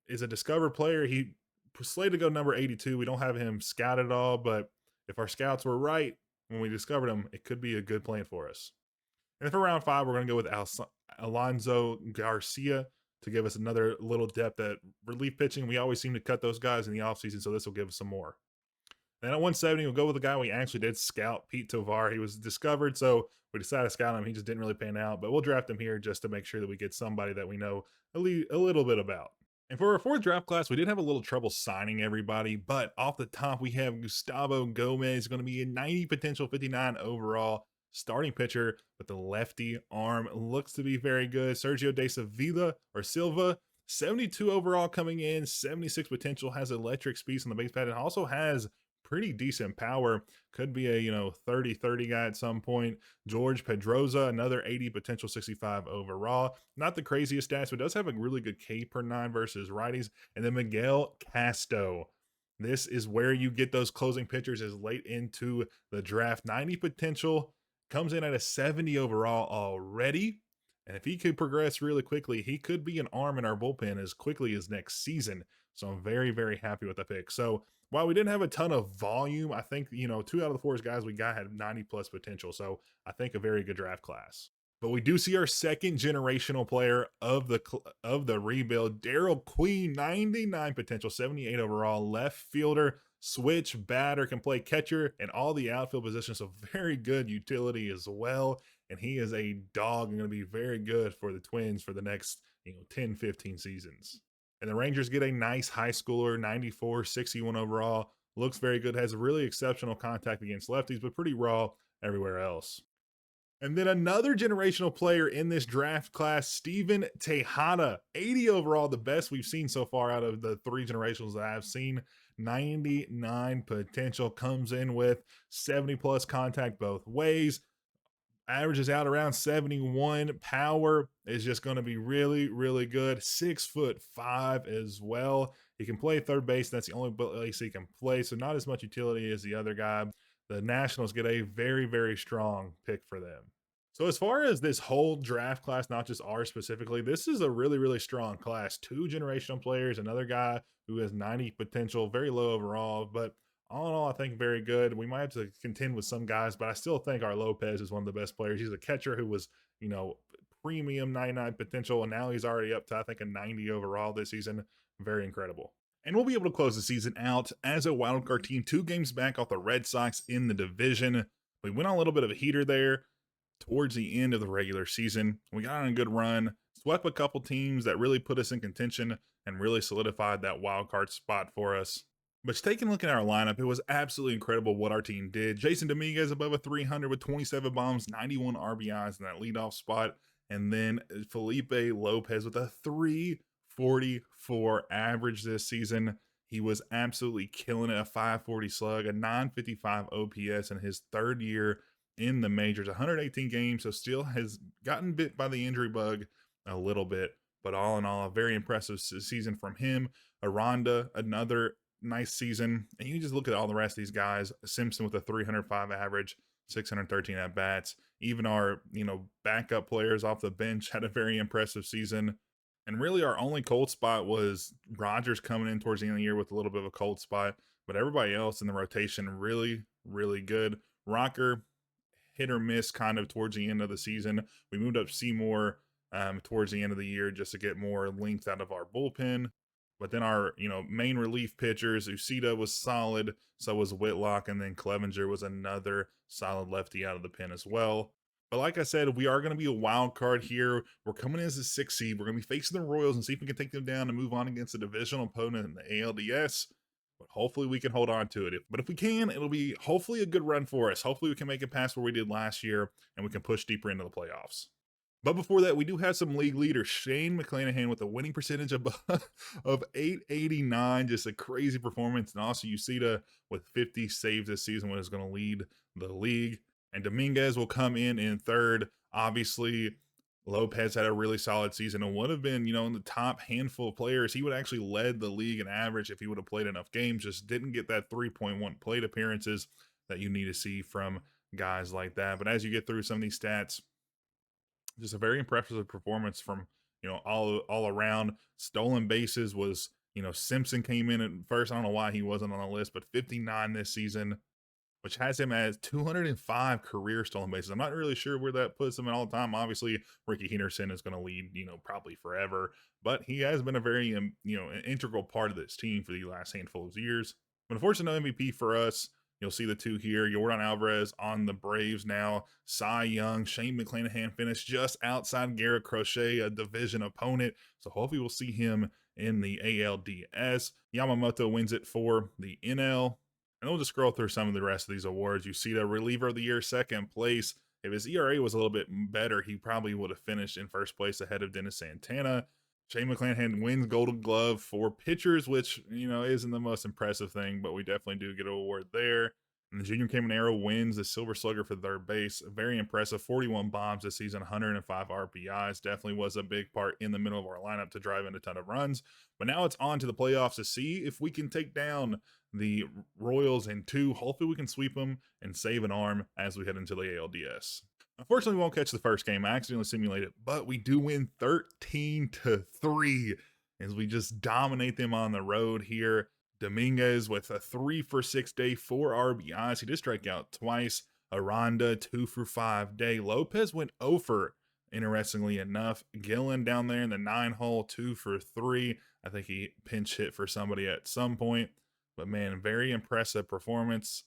is a discovered player. He slated to go number 82. We don't have him scouted at all, but if our scouts were right when we discovered him, it could be a good plan for us. And then for round 5, we're going to go with Alonso Garcia to give us another little depth at relief pitching. We always seem to cut those guys in the offseason, so this will give us some more. Then at 170, we'll go with the guy we actually did scout, Pete Tovar. He was discovered, so we decided to scout him. He just didn't really pan out, but we'll draft him here just to make sure that we get somebody that we know a little bit about. And for our 4th draft class, we did have a little trouble signing everybody, but off the top, we have Gustavo Gomez, going to be a 90 potential, 59 overall starting pitcher with the lefty arm. Looks to be very good. Sergio De Silva, 72 overall coming in, 76 potential, has electric speed on the base pad, and also has pretty decent power. Could be a 30-30 guy at some point. George Pedroza, another 80 potential, 65 overall. Not the craziest stats, but does have a really good K per 9 versus righties. And then Miguel Castro. This is where you get those closing pitchers as late into the draft. 90 potential, comes in at a 70 overall already. And if he could progress really quickly, he could be an arm in our bullpen as quickly as next season. So I'm very, very happy with the pick. So while we didn't have a ton of volume, I think, 2 out of the 4 guys we got had 90 plus potential. So I think a very good draft class. But we do see our second generational player of the rebuild, Daryl Queen, 99 potential, 78 overall, left fielder, switch batter, can play catcher and all the outfield positions. So very good utility as well. And he is a dog and going to be very good for the Twins for the next 10, 15 seasons. And the Rangers get a nice high schooler, 94, 61 overall. Looks very good, has a really exceptional contact against lefties, but pretty raw everywhere else. And then another generational player in this draft class, Steven Tejada, 80 overall, the best we've seen so far out of the 3 generations that I've seen. 99 potential, comes in with 70 plus contact both ways, averages out around 71. Power is just going to be really, really good. 6'5" as well. He can play third base. That's the only place he can play. So not as much utility as the other guy. The Nationals get a very, very strong pick for them. So as far as this whole draft class, not just ours specifically, this is a really, really strong class. 2 generational players, another guy who has 90 potential, very low overall, but all in all, I think very good. We might have to contend with some guys, but I still think our Lopez is one of the best players. He's a catcher who was, premium 99 potential, and now he's already up to, I think, a 90 overall this season. Very incredible. And we'll be able to close the season out as a wildcard team, 2 games back off the Red Sox in the division. We went on a little bit of a heater there towards the end of the regular season. We got on a good run, swept a couple teams that really put us in contention and really solidified that wild card spot for us. But taking a look at our lineup, it was absolutely incredible what our team did. Jason Dominguez above a 300 with 27 bombs, 91 RBIs in that leadoff spot. And then Felipe Lopez with a 344 average this season. He was absolutely killing it, a 540 slug, a 955 OPS in his 3rd year in the majors, 118 games, so still has gotten bit by the injury bug a little bit. But all in all, a very impressive season from him. Aranda, another nice season. And you just look at all the rest of these guys. Simpson with a 305 average, 613 at bats. Even our, backup players off the bench had a very impressive season. And really our only cold spot was Rogers coming in towards the end of the year with a little bit of a cold spot. But everybody else in the rotation really, really good. Rocker, hit or miss kind of towards the end of the season. We moved up Seymour towards the end of the year just to get more length out of our bullpen. But then our, main relief pitchers, Uceda was solid, so was Whitlock, and then Clevenger was another solid lefty out of the pen as well. But like I said, we are going to be a wild card here. We're coming in as a 6th seed. We're going to be facing the Royals and see if we can take them down and move on against a divisional opponent in the ALDS. But hopefully we can hold on to it. But if we can, it'll be hopefully a good run for us. Hopefully we can make it past where we did last year and we can push deeper into the playoffs. But before that, we do have some league leaders. Shane McClanahan with a winning percentage of 889, just a crazy performance. And also Uceda with 50 saves this season, which is going to lead the league. And Dominguez will come in 3rd. Obviously, Lopez had a really solid season and would have been, in the top handful of players. He would actually led the league in average if he would have played enough games. Just didn't get that 3.1 plate appearances that you need to see from guys like that. But as you get through some of these stats, just a very impressive performance from, all around. Stolen bases was, Simpson came in at first. I don't know why he wasn't on the list, but 59 this season, which has him as 205 career stolen bases. I'm not really sure where that puts him at all time. Obviously, Ricky Henderson is going to lead, probably forever, but he has been a very, an integral part of this team for the last handful of years. But unfortunately, no MVP for us. You'll see the 2 here. Jordan Alvarez on the Braves now. Cy Young, Shane McClanahan finished just outside Garrett Crochet, a division opponent. So hopefully we'll see him in the ALDS. Yamamoto wins it for the NL. And we'll just scroll through some of the rest of these awards. You see the reliever of the year, 2nd place. If his ERA was a little bit better, he probably would have finished in 1st place ahead of Dennis Santana. Shane McClanahan wins Golden Glove for pitchers, which, isn't the most impressive thing, but we definitely do get an award there. And the Junior Caminero wins the Silver Slugger for 3rd base. Very impressive. 41 bombs this season, 105 RBIs. Definitely was a big part in the middle of our lineup to drive in a ton of runs. But now it's on to the playoffs to see if we can take down the Royals in 2. Hopefully we can sweep them and save an arm as we head into the ALDS. Unfortunately, we won't catch the first game. I accidentally simulated, but we do win 13-3 as we just dominate them on the road here. Dominguez with a 3 for 6 day, 4 RBIs. He did strike out twice. Aranda, 2 for 5 day. Lopez went over, interestingly enough. Gillen down there in the 9 hole, 2 for 3. I think he pinch hit for somebody at some point. But man, very impressive performance.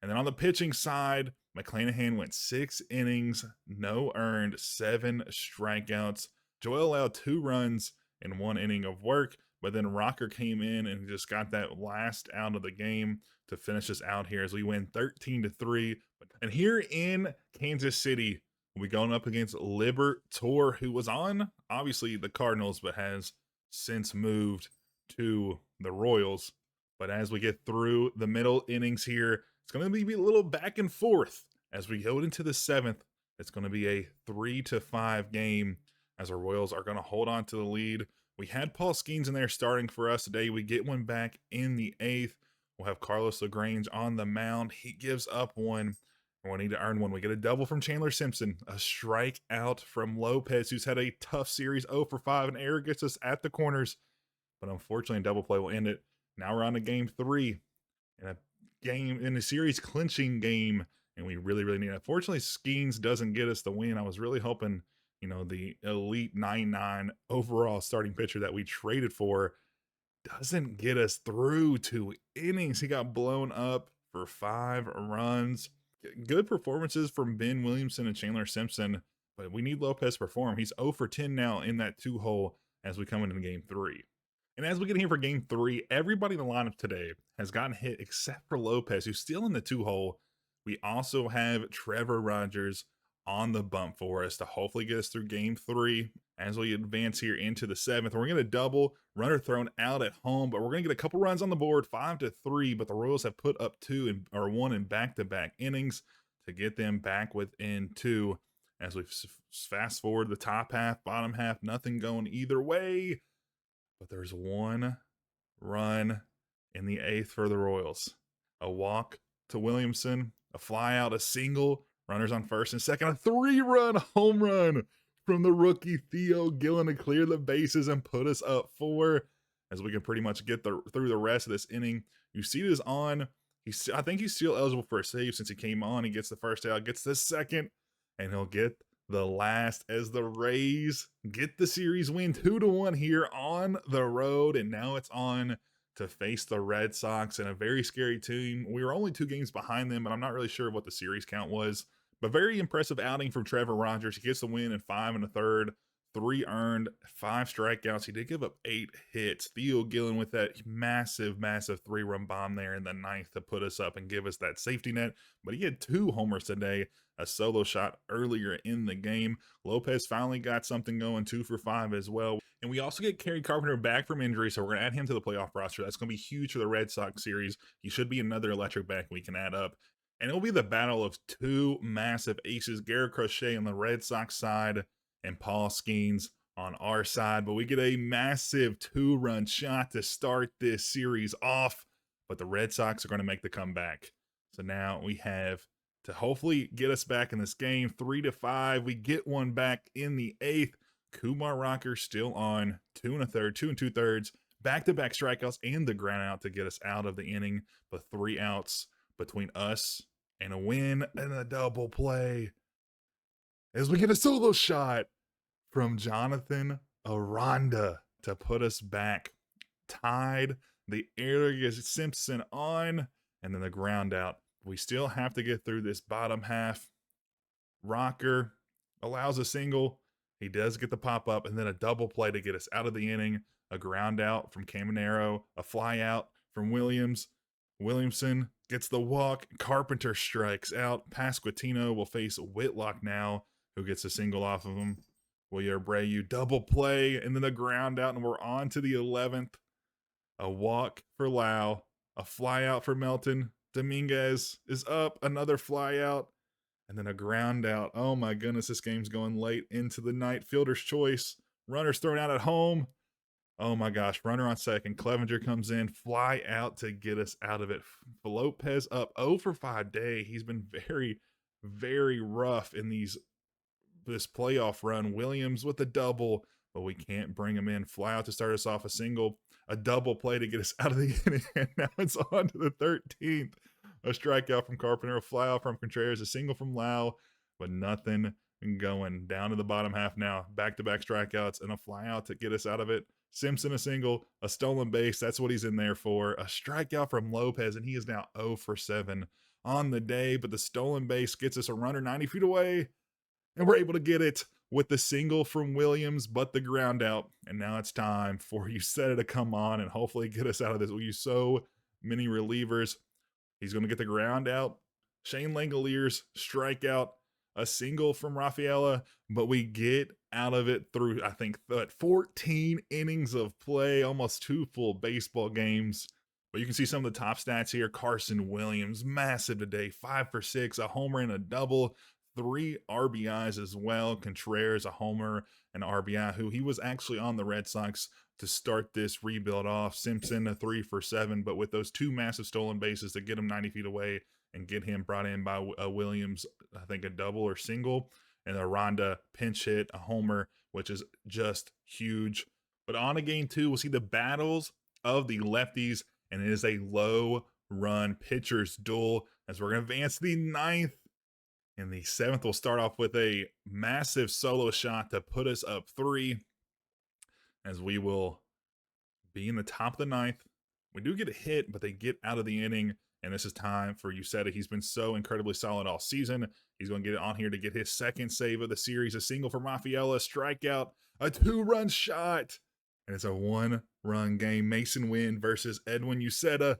And then on the pitching side, McClanahan went 6 innings, no earned, 7 strikeouts. Joel allowed 2 runs in 1 inning of work, but then Rocker came in and just got that last out of the game to finish us out here as we win 13-3. And here in Kansas City, we'll be going up against Libertor, who was on, obviously, the Cardinals, but has since moved to the Royals. But as we get through the middle innings here, it's going to be a little back and forth as we go into the 7th. It's going to be a 3-5 game as our Royals are going to hold on to the lead. We had Paul Skeens in there starting for us today. We get one back in the 8th. We'll have Carlos LaGrange on the mound. He gives up one. We'll need to earn one. We get a double from Chandler Simpson, a strikeout from Lopez, who's had a tough series, 0-for-5, and error gets us at the corners. But unfortunately, a double play will end it. Now we're on to game 3. And a game in a series clinching game, and we really need it. Unfortunately, Skeens doesn't get us the win. I was really hoping, the elite 9-9 overall starting pitcher that we traded for doesn't get us through 2 innings. He got blown up for 5 runs. Good performances from Ben Williamson and Chandler Simpson, but we need Lopez to perform. He's 0-for-10 now in that 2-hole as we come into game 3. And as we get here for game 3, everybody in the lineup today has gotten hit except for Lopez, who's still in the 2-hole. We also have Trevor Rogers on the bump for us to hopefully get us through game 3 as we advance here into the 7th. We're going to double, runner thrown out at home, but we're going to get a couple runs on the board, 5-3, but the Royals have put up 1 in back-to-back innings to get them back within 2. As we fast forward the top half, bottom half, nothing going either way. But there's 1 run in the 8th for the Royals. A walk to Williamson, a fly out, a single, runners on first and second, a 3-run home run from the rookie Theo Gillen to clear the bases and put us up 4 as we can pretty much get through the rest of this inning. Ucita's on. I think he's still eligible for a save since he came on. He gets the first out, gets the second, and he'll get the last as the Rays get the series win 2-1 here on the road. And now it's on to face the Red Sox and a very scary team. We were only 2 games behind them, but I'm not really sure what the series count was. But very impressive outing from Trevor Rogers. He gets the win in 5 1/3, 3 earned, 5 strikeouts. He did give up 8 hits. Theo Gillen with that massive 3-run bomb there in the 9th to put us up and give us that safety net. But he had 2 homers today, a solo shot earlier in the game. Lopez finally got something going, 2-for-5 as well. And we also get Kerry Carpenter back from injury, so we're going to add him to the playoff roster. That's going to be huge for the Red Sox series. He should be another electric back we can add up. And it'll be the battle of 2 massive aces, Garrett Crochet on the Red Sox side and Paul Skeens on our side. But we get a massive 2-run shot to start this series off. But the Red Sox are going to make the comeback. So now we have to hopefully get us back in this game. 3-5. We get one back in the 8th. Kumar Rocker still on 2 1/3, 2 2/3, back-to-back strikeouts and the ground out to get us out of the inning. But 3 outs between us and a win and a double play as we get a solo shot from Jonathan Aranda to put us back. Tied. The error gets Simpson on, and then the ground out. We still have to get through this bottom half. Rocker allows a single. He does get the pop up, and then a double play to get us out of the inning. A ground out from Caminero, a fly out from Williamson gets the walk. Carpenter strikes out. Pasquantino will face Whitlock now, who gets a single off of him. Wilyer Abreu double play, and then a ground out, and we're on to the 11th. A walk for Lau, a fly out for Melton. Dominguez is up, another fly out, and then a ground out. Oh my goodness, this game's going late into the night. Fielder's choice. Runners thrown out at home. Oh my gosh, runner on second. Clevenger comes in, fly out to get us out of it. Lopez up 0-for-5 day. He's been very rough in these this playoff run. Williams with a double, but we can't bring him in. Fly out to start us off, a single, a double play to get us out of the inning. And now it's on to the 13th. A strikeout from Carpenter, a fly out from Contreras, a single from Lau, but nothing going. Down to the bottom half now. Back-to-back strikeouts and a fly out to get us out of it. Simpson a single, a stolen base. That's what he's in there for. A strikeout from Lopez, and he is now 0 for 7 on the day. But the stolen base gets us a runner 90 feet away, and we're able to get it with the single from Williams, but the ground out. And now it's time for Uceta to come on and hopefully get us out of this. We use so many relievers. He's going to get the ground out. Shane Langoliers strikeout, a single from Rafaela, but we get out of it through, I think, 14 innings of play, almost 2 full baseball games. But you can see some of the top stats here. Carson Williams, massive today, 5 for 6, a homer and a double, 3 RBIs as well. Contreras, a homer and RBI, who he was actually on the Red Sox to start this rebuild off. Simpson, a 3 for 7, but with those 2 massive stolen bases to get him 90 feet away and get him brought in by Williams, I think a double or single, and a Ronda pinch hit, a homer, which is just huge. But on to game 2, we'll see the battles of the lefties, and it is a low run pitcher's duel as we're going to advance to the 9th. In the 7th, we'll start off with a massive solo shot to put us up 3, as we will be in the top of the 9th. We do get a hit, but they get out of the inning, and this is time for Uceta. He's been so incredibly solid all season. He's going to get it on here to get his second save of the series. A single from Rafaela, strikeout, a 2-run shot, and it's a 1-run game. Mason Wynn versus Edwin Uceta.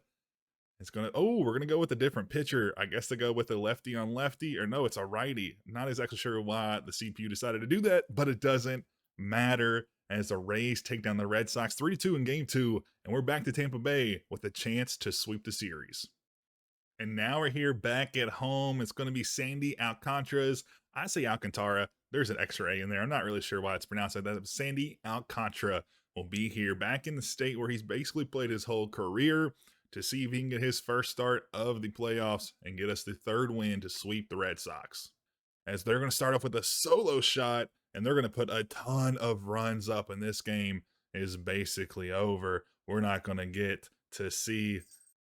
It's going to, we're going to go with a different pitcher. I guess to go with a lefty on lefty, or no, it's a righty. Not exactly sure why the CPU decided to do that, but it doesn't matter as the Rays take down the Red Sox 3-2 in game 2, and we're back to Tampa Bay with a chance to sweep the series. And now we're here back at home. It's going to be Sandy Alcantara's. I say Alcantara. There's an extra A in there. I'm not really sure why it's pronounced like that. Sandy Alcantara will be here back in the state where he's basically played his whole career to see if he can get his first start of the playoffs and get us the 3rd win to sweep the Red Sox. As they're going to start off with a solo shot, and they're going to put a ton of runs up, and this game is basically over. We're not going to get to see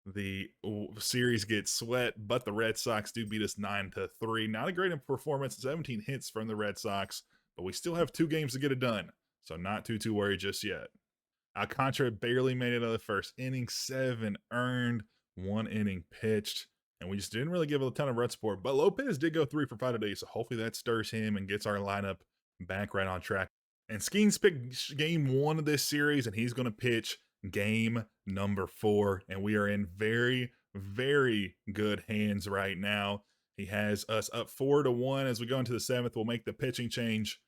the series get swept, but the Red Sox do beat us 9-3. Not a great performance, 17 hits from the Red Sox, but we still have 2 games to get it done, so not too worried just yet. Alcantara barely made it out of the first inning, 7 earned, 1 inning pitched, and we just didn't really give a ton of run support. But Lopez did go 3 for 5 today, so hopefully that stirs him and gets our lineup back right on track. And Skeens picked game 1 of this series, and he's going to pitch game number 4, and we are in very, very good hands right now. He has us up 4-1 as we go into the 7th. We'll make the pitching change.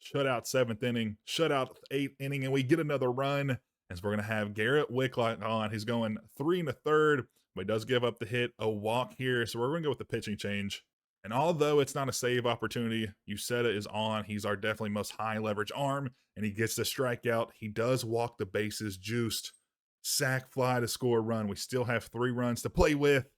Shutout 7th inning, shutout 8th inning, and we get another run as we're going to have Garrett Whitlock on. He's going 3 1/3, but he does give up the hit, a walk here, so we're going to go with the pitching change. And although it's not a save opportunity, Uceta is on. He's our definitely most high leverage arm, and he gets the strikeout. He does walk the bases, juiced, sac fly to score a run. We still have 3 runs to play with,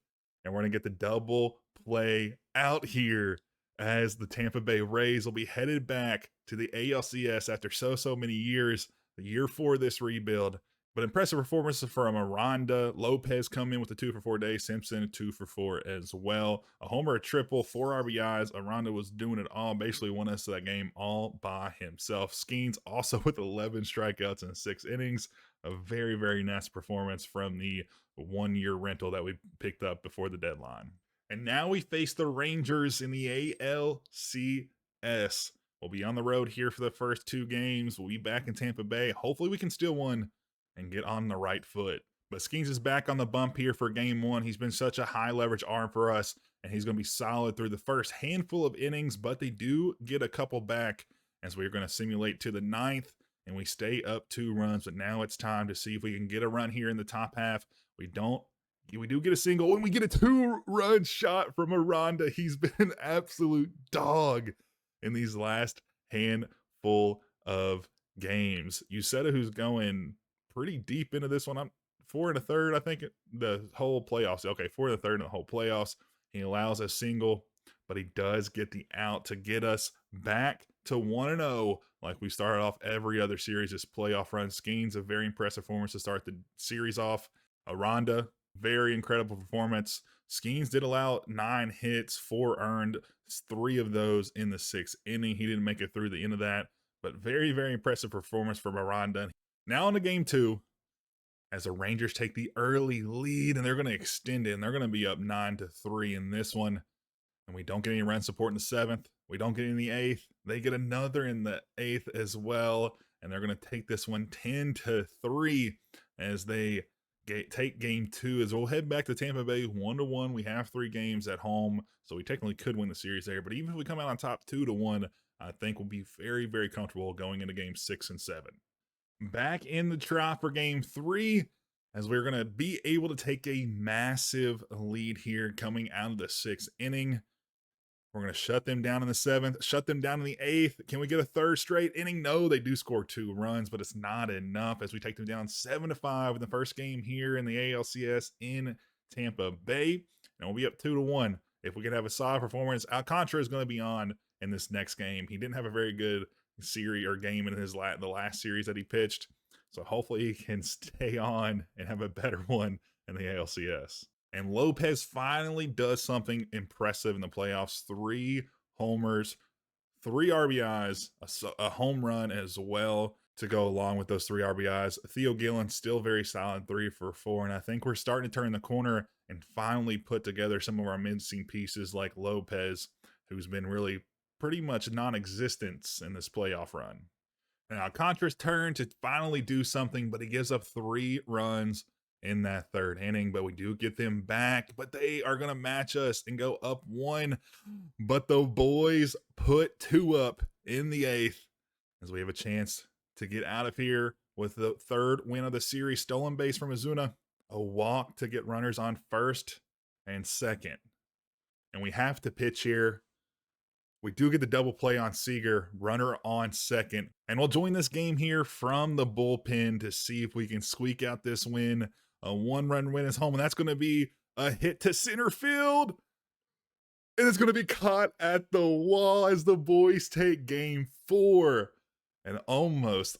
and we're going to get the double play out here as the Tampa Bay Rays will be headed back to the ALCS after so many years, the year 4 of this rebuild. But impressive performances from Aranda. Lopez come in with a 2 for 4 day. Simpson, 2 for 4 as well. A homer, a triple, 4 RBIs. Aranda was doing it all, basically won us that game all by himself. Skeens also with 11 strikeouts in 6 innings. A very, very nice performance from the 1-year rental that we picked up before the deadline. And now we face the Rangers in the ALCS. We'll be on the road here for the first 2 games. We'll be back in Tampa Bay. Hopefully we can steal one and get on the right foot. But Skeens is back on the bump here for game 1. He's been such a high leverage arm for us, and he's going to be solid through the first handful of innings, but they do get a couple back as we're going to simulate to the 9th, and we stay up 2 runs. But now it's time to see if we can get a run here in the top half. We do get a single, and we get a 2-run shot from Aranda. He's been an absolute dog in these last handful of games. Uceta, who's going pretty deep into this one. I'm 4 1/3, I think, the whole playoffs. Okay, 4 1/3 in the whole playoffs. He allows a single, but he does get the out to get us back to 1-0 like we started off every other series. This playoff run. Skeens, a very impressive performance to start the series off. Aranda, very incredible performance. Skeens did allow 9 hits, 4 earned, 3 of those in the 6th inning. He didn't make it through the end of that, but very, very impressive performance from Aranda. Now on to game 2, as the Rangers take the early lead, and they're going to extend it, and they're going to be up 9-3 in this one. And we don't get any run support in the 7th. We don't get any in the 8th. They get another in the 8th as well, and they're going to take this one 10-3 as they take game 2. As we'll head back to Tampa Bay 1-1. We have 3 games at home, so we technically could win the series there. But even if we come out on top 2-1, I think we'll be very, very comfortable going into game 6 and 7. Back in the Trop for game 3, as we're going to be able to take a massive lead here coming out of the 6th inning. We're going to shut them down in the 7th, shut them down in the 8th. Can we get a 3rd straight inning? No, they do score 2 runs, but it's not enough as we take them down 7-5 in the first game here in the ALCS in Tampa Bay. And we'll be up 2-1. If we can have a solid performance, Alcantara is going to be on in this next game. He didn't have a very good series or game in his the last series that he pitched. So hopefully he can stay on and have a better one in the ALCS. And Lopez finally does something impressive in the playoffs. 3 homers, 3 RBIs, a home run as well to go along with those 3 RBIs. Theo Gillen still very solid, 3 for 4. And I think we're starting to turn the corner and finally put together some of our missing pieces like Lopez, who's been really pretty much non-existent in this playoff run. Now Alcantara's turn to finally do something, but he gives up 3 runs in that 3rd inning, but we do get them back, but they are going to match us and go up 1. But the boys put 2 up in the 8th as we have a chance to get out of here with the 3rd win of the series. Stolen base from Azuna, a walk to get runners on 1st and 2nd. And we have to pitch here. We do get the double play on Seager, runner on 2nd. And we'll join this game here from the bullpen to see if we can squeak out this win. A 1-run win is home, and that's going to be a hit to center field. And it's going to be caught at the wall as the boys take game 4. And almost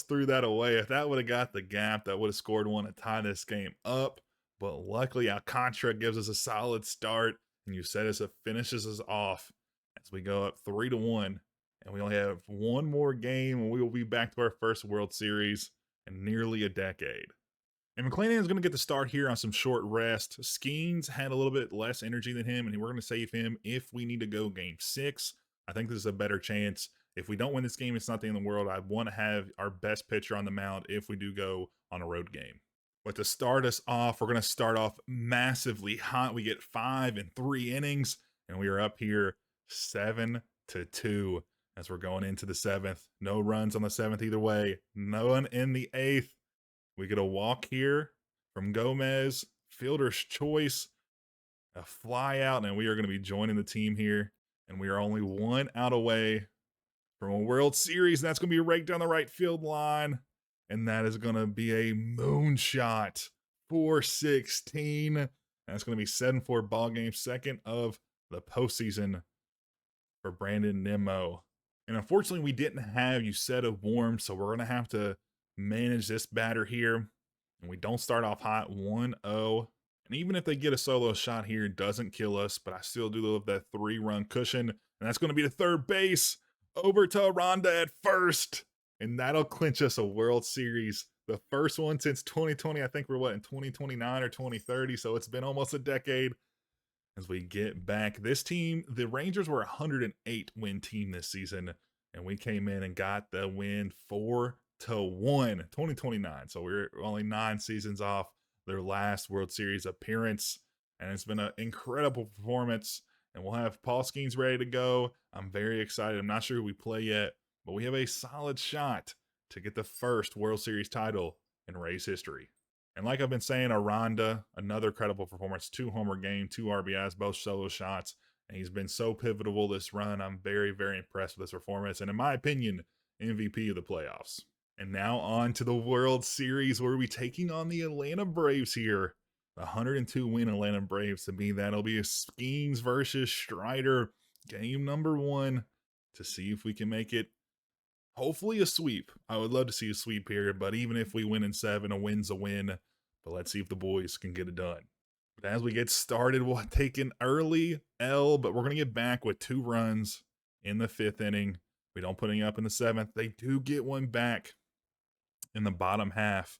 threw that away. If that would have got the gap, that would have scored one to tie this game up. But luckily, Alcantara gives us a solid start, and Uceta finishes us off as we go up 3-1. And we only have one more game, and we will be back to our first World Series in nearly a decade. And McClanahan is going to get the start here on some short rest. Skeens had a little bit less energy than him, and we're going to save him if we need to go game 6. I think this is a better chance. If we don't win this game, it's not the end of the world. I want to have our best pitcher on the mound if we do go on a road game. But to start us off, we're going to start off massively hot. We get 5 in 3 innings, and we are up here 7-2 as we're going into the 7th. No runs on the 7th either way. No one in the 8th. We get a walk here from Gomez, fielder's choice, a fly out, and we are going to be joining the team here. And we are only 1 out away from a World Series. And that's going to be raked down the right field line. And that is going to be a moonshot. 4-16. That's going to be 7-4 ball game, 2nd of the postseason for Brandon Nimmo. And unfortunately, we didn't have Uceta warm, so we're going to have to manage this batter here. And we don't start off hot, 1-0. And even if they get a solo shot here, it doesn't kill us, but I still do love that 3-run cushion. And that's going to be the 3rd base over to Aranda at 1st. And that'll clinch us a World Series. The first one since 2020. I think we're in 2029 or 2030. So it's been almost a decade as we get back. This team, the Rangers were a 108 win team this season. And we came in and got the win 4-1, 2029. So we're only 9 seasons off their last World Series appearance. And it's been an incredible performance. And we'll have Paul Skeens ready to go. I'm very excited. I'm not sure who we play yet, but we have a solid shot to get the first World Series title in Rays history. And like I've been saying, Aranda, another credible performance, 2-homer game, 2 RBIs, both solo shots. And he's been so pivotal this run. I'm very, very impressed with this performance. And in my opinion, MVP of the playoffs. And now on to the World Series, where we're taking on the Atlanta Braves here. The 102 win Atlanta Braves to be. That'll be a Skeens versus Strider. Game number 1. to see if we can make it hopefully a sweep. I would love to see a sweep here, but even if we win in 7, a win's a win. But let's see if the boys can get it done. But as we get started, we'll take an early L, but we're going to get back with 2 runs in the 5th inning. We don't put any up in the 7th. They do get one back in the bottom half.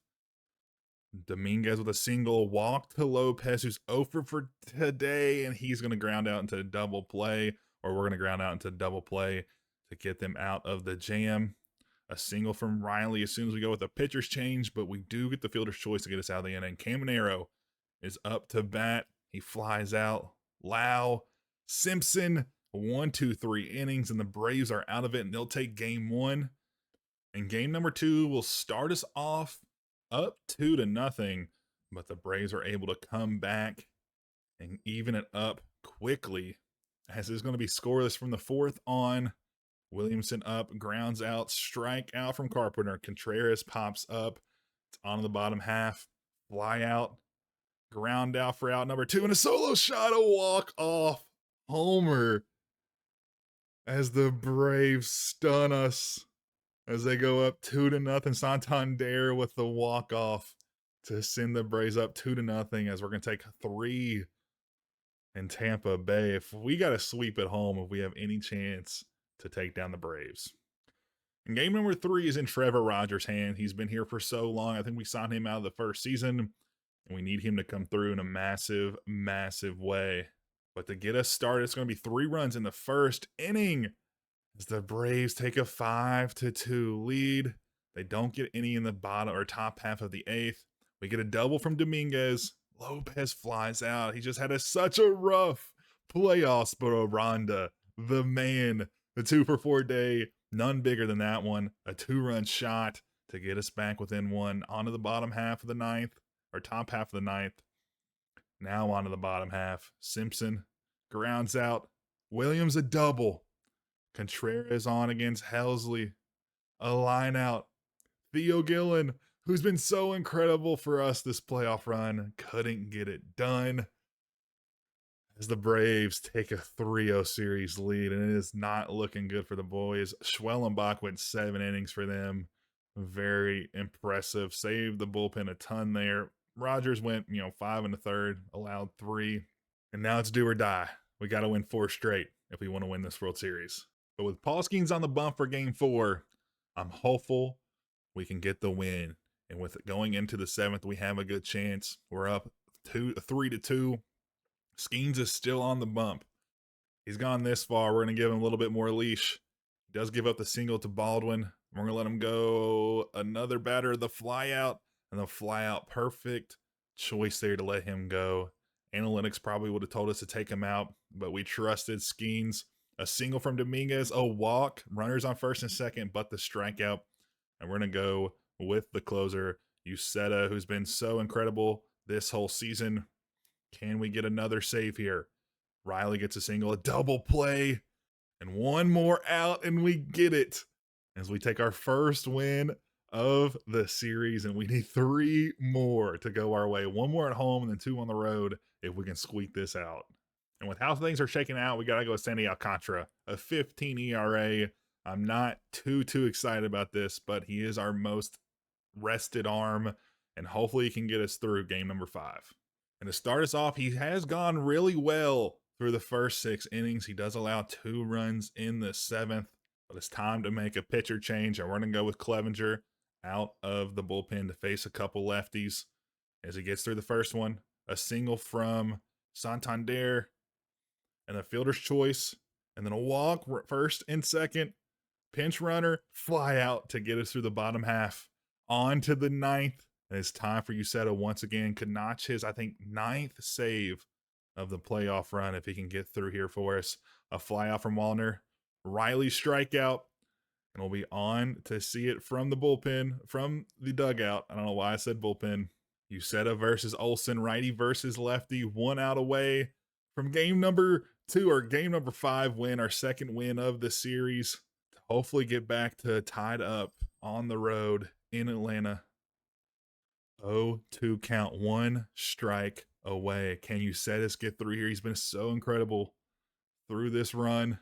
Dominguez with a single, walk to Lopez, who's over for today, and he's going to ground out into a double play, or we're going to ground out into a double play to get them out of the jam. A single from Riley as soon as we go with a pitcher's change, but we do get the fielder's choice to get us out of the inning. Caminero is up to bat. He flies out. Lau, Simpson, 1, 2, 3 innings, and the Braves are out of it, and they'll take game 1. And game number 2 will start us off up 2-0, but the Braves are able to come back and even it up quickly, as it's going to be scoreless from the 4th on. Williamson up, grounds out, strike out from Carpenter. Contreras pops up. It's on the bottom half. Fly out, ground out for out number 2, and a solo shot, a walk-off homer as the Braves stun us as they go up 2-0. Santander with the walk-off to send the Braves up 2-0 as we're going to take 3 in Tampa Bay. If we got to sweep at home, if we have any chance to take down the Braves. And game number 3 is in Trevor Rogers' hand. He's been here for so long. I think we signed him out of the first season, and we need him to come through in a massive, massive way. But to get us started, it's going to be 3 runs in the 1st inning as the Braves take a 5-2 lead. They don't get any in the bottom or top half of the 8th. We get a double from Dominguez. Lopez flies out. He just had such a rough playoffs, but Aranda, the man, the 2-for-4 day, none bigger than that one. A 2-run shot to get us back within 1 onto the bottom half of the 9th, or top half of the 9th. Now onto the bottom half. Simpson grounds out. Williams a double. Contreras on against Helsley. A line out. Theo Gillen, who's been so incredible for us this playoff run, couldn't get it done as the Braves take a 3-0 series lead, and it is not looking good for the boys. Schwellenbach went 7 innings for them. Very impressive. Saved the bullpen a ton there. Rogers went, 5 1/3, allowed 3. And now it's do or die. We got to win 4 straight if we want to win this World Series. But with Paul Skeens on the bump for game 4, I'm hopeful we can get the win. And with it going into the 7th, we have a good chance. We're up 3-2. Skeens is still on the bump. He's gone this far. We're going to give him a little bit more leash. He does give up the single to Baldwin. We're going to let him go. Another batter, the fly out, and the fly out. Perfect choice there to let him go. Analytics probably would have told us to take him out, but we trusted Skeens. A single from Dominguez, a walk, runners on 1st and 2nd, but the strikeout. And we're going to go with the closer, Uceta, who's been so incredible this whole season. Can we get another save here? Riley gets a single, a double play, and 1 more out, and we get it as we take our first win of the series, and we need 3 more to go our way. 1 more at home and then 2 on the road if we can squeak this out. And with how things are shaking out, we got to go with Sandy Alcantara, a 15 ERA. I'm not too excited about this, but he is our most rested arm, and hopefully he can get us through game number 5. And to start us off, he has gone really well through the first 6 innings. He does allow 2 runs in the 7th, but it's time to make a pitcher change, and we're going to go with Clevenger out of the bullpen to face a couple lefties as he gets through the first one. A single from Santander, and a fielder's choice, and then a walk, 1st and 2nd. Pinch runner, fly out to get us through the bottom half. On to the 9th. And it's time for Uceta once again. Could notch his, I think, 9th save of the playoff run if he can get through here for us. A fly out from Wallner. Riley strikeout. And we'll be on to see it from the bullpen, from the dugout. I don't know why I said bullpen. Uceta versus Olsen, righty versus lefty. 1 out away from game number 2 or game number 5 win, our 2nd win of the series. To hopefully get back to tied up on the road in Atlanta. 0-2 count, 1 strike away. Can Uceta get through here? He's been so incredible through this run.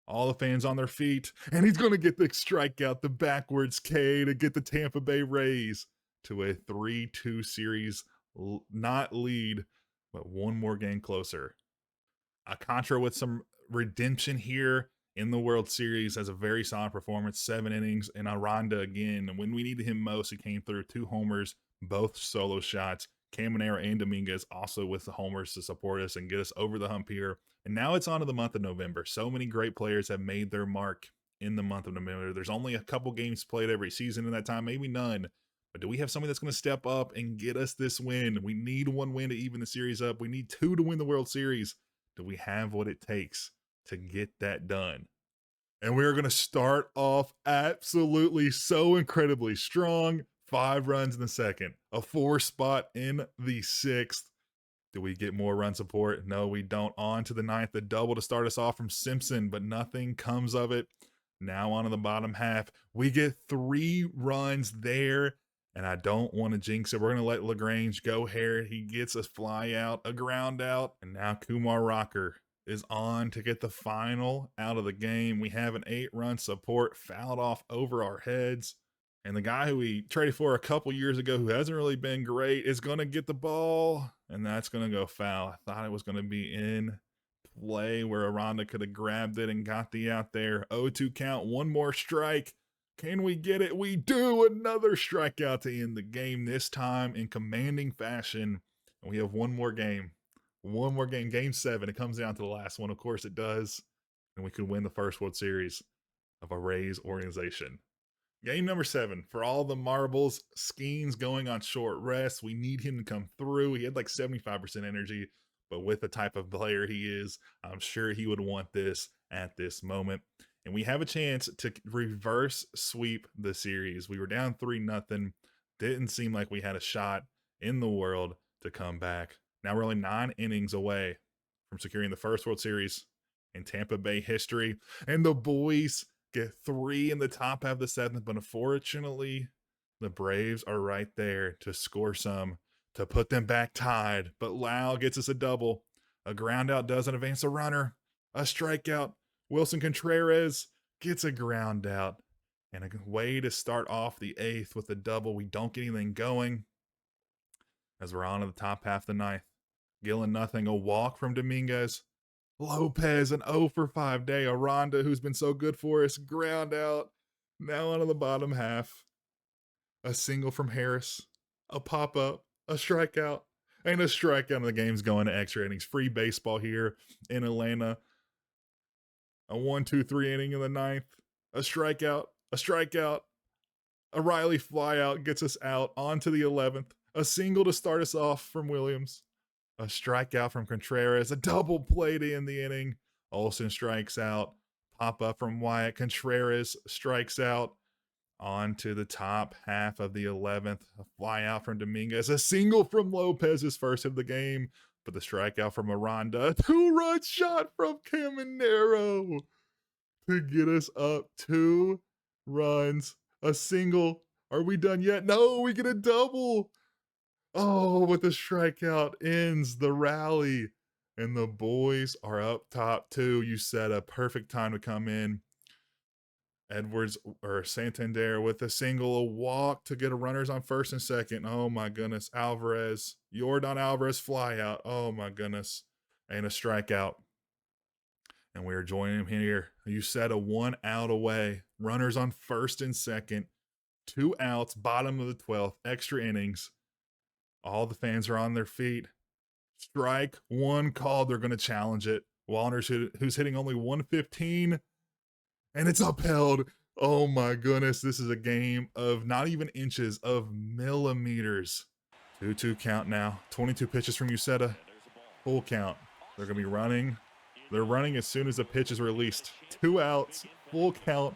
All the fans on their feet, and he's going to get the strikeout, the backwards K to get the Tampa Bay Rays to a 3-2 series, not lead, but one more game closer. Contra with some redemption here in the World Series has a very solid performance, 7 innings, and Aranda again. When we needed him most, he came through 2 homers, both solo shots. Caminero and Dominguez also with the homers to support us and get us over the hump here. And now it's on to the month of November. So many great players have made their mark in the month of November. There's only a couple games played every season in that time, maybe none. But do we have somebody that's going to step up and get us this win? We need 1 win to even the series up. We need 2 to win the World Series. Do we have what it takes to get that done? And we are going to start off absolutely so incredibly strong. 5 runs in the second, a 4 spot in the 6th. Do we get more run support? No, we don't. On to the 9th, the double to start us off from Simpson, but nothing comes of it. Now on to the bottom half. We get 3 runs there, and I don't want to jinx it. We're going to let LaGrange go here. He gets a fly out, a ground out, and now Kumar Rocker is on to get the final out of the game. We have an 8-run support fouled off over our heads. And the guy who we traded for a couple years ago who hasn't really been great is going to get the ball, and that's going to go foul. I thought it was going to be in play where Aranda could have grabbed it and got the out there. 0-2 count, 1 more strike. Can we get it? We do. Another strikeout to end the game, this time in commanding fashion. And we have 1 more game. 1 more game, game 7. It comes down to the last one. Of course it does. And we could win the first World Series of a Rays organization. Game number 7, for all the marbles, Skeens going on short rest. We need him to come through. He had like 75% energy, but with the type of player he is, I'm sure he would want this at this moment. And we have a chance to reverse sweep the series. We were down 3-0. Didn't seem like we had a shot in the world to come back. Now we're only 9 innings away from securing the first World Series in Tampa Bay history. And the boys get 3 in the top half of the 7th, but unfortunately, the Braves are right there to score some, to put them back tied. But Lau gets us a double. A ground out doesn't advance a runner. A strikeout. Wilson Contreras gets a ground out. And a way to start off the 8th with a double. We don't get anything going as we're on to the top half of the 9th. Gillen nothing. A walk from Dominguez. Lopez, an 0 for 5 day. Aranda, who's been so good for us, ground out. Now onto the bottom half. A single from Harris. A pop-up. A strikeout. And a strikeout, and the game's going to extra innings. Free baseball here in Atlanta. A 1-2-3 inning in the 9th. A strikeout. A strikeout. A Riley flyout gets us out onto the 11th. A single to start us off from Williams. A strikeout from Contreras, a double play to end the inning. Olsen strikes out. Pop up from Wyatt. Contreras strikes out. On to the top half of the 11th. A fly out from Dominguez. A single from Lopez, his first of the game. But the strikeout from Aranda. A 2-run shot from Caminero to get us up 2 runs. A single. Are we done yet? No, we get a double. Oh, but the strikeout ends the rally. And the boys are up top 2. You said a perfect time to come in. Edwards or Santander with a single, a walk to get a runners on first and second. Oh my goodness. Alvarez, Yordan Alvarez fly out. Oh my goodness. And a strikeout. And we are joining him here. You said a 1 out away. Runners on first and second. 2 outs, bottom of the 12th, extra innings. All the fans are on their feet. Strike 1 called. They're going to challenge it. Wallner's who's hitting only 115. And it's upheld. Oh my goodness. This is a game of not even inches, of millimeters. 2-2 count now. 22 pitches from Uceta. Full count. They're going to be running. They're running as soon as the pitch is released. 2 outs. Full count.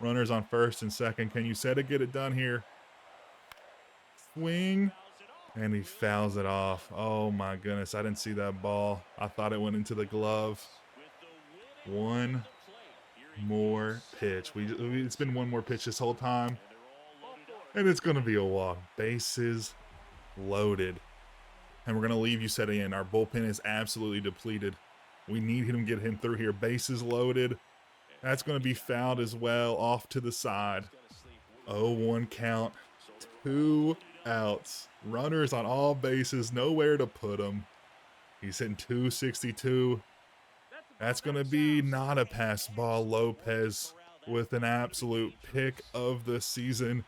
Runners on first and second. Can Uceta get it done here? Swing. And he fouls it off. Oh my goodness. I didn't see that ball. I thought it went into the glove. 1 more pitch. It's been 1 more pitch this whole time. And it's going to be a walk. Bases loaded. And we're going to leave Uceta in. Our bullpen is absolutely depleted. We need him to get him through here. Bases loaded. That's going to be fouled as well, off to the side. 0-1 count, 2 outs. Runners on all bases, nowhere to put them. He's hitting 262. That's going to be not a pass ball. Lopez with an absolute pick of the season.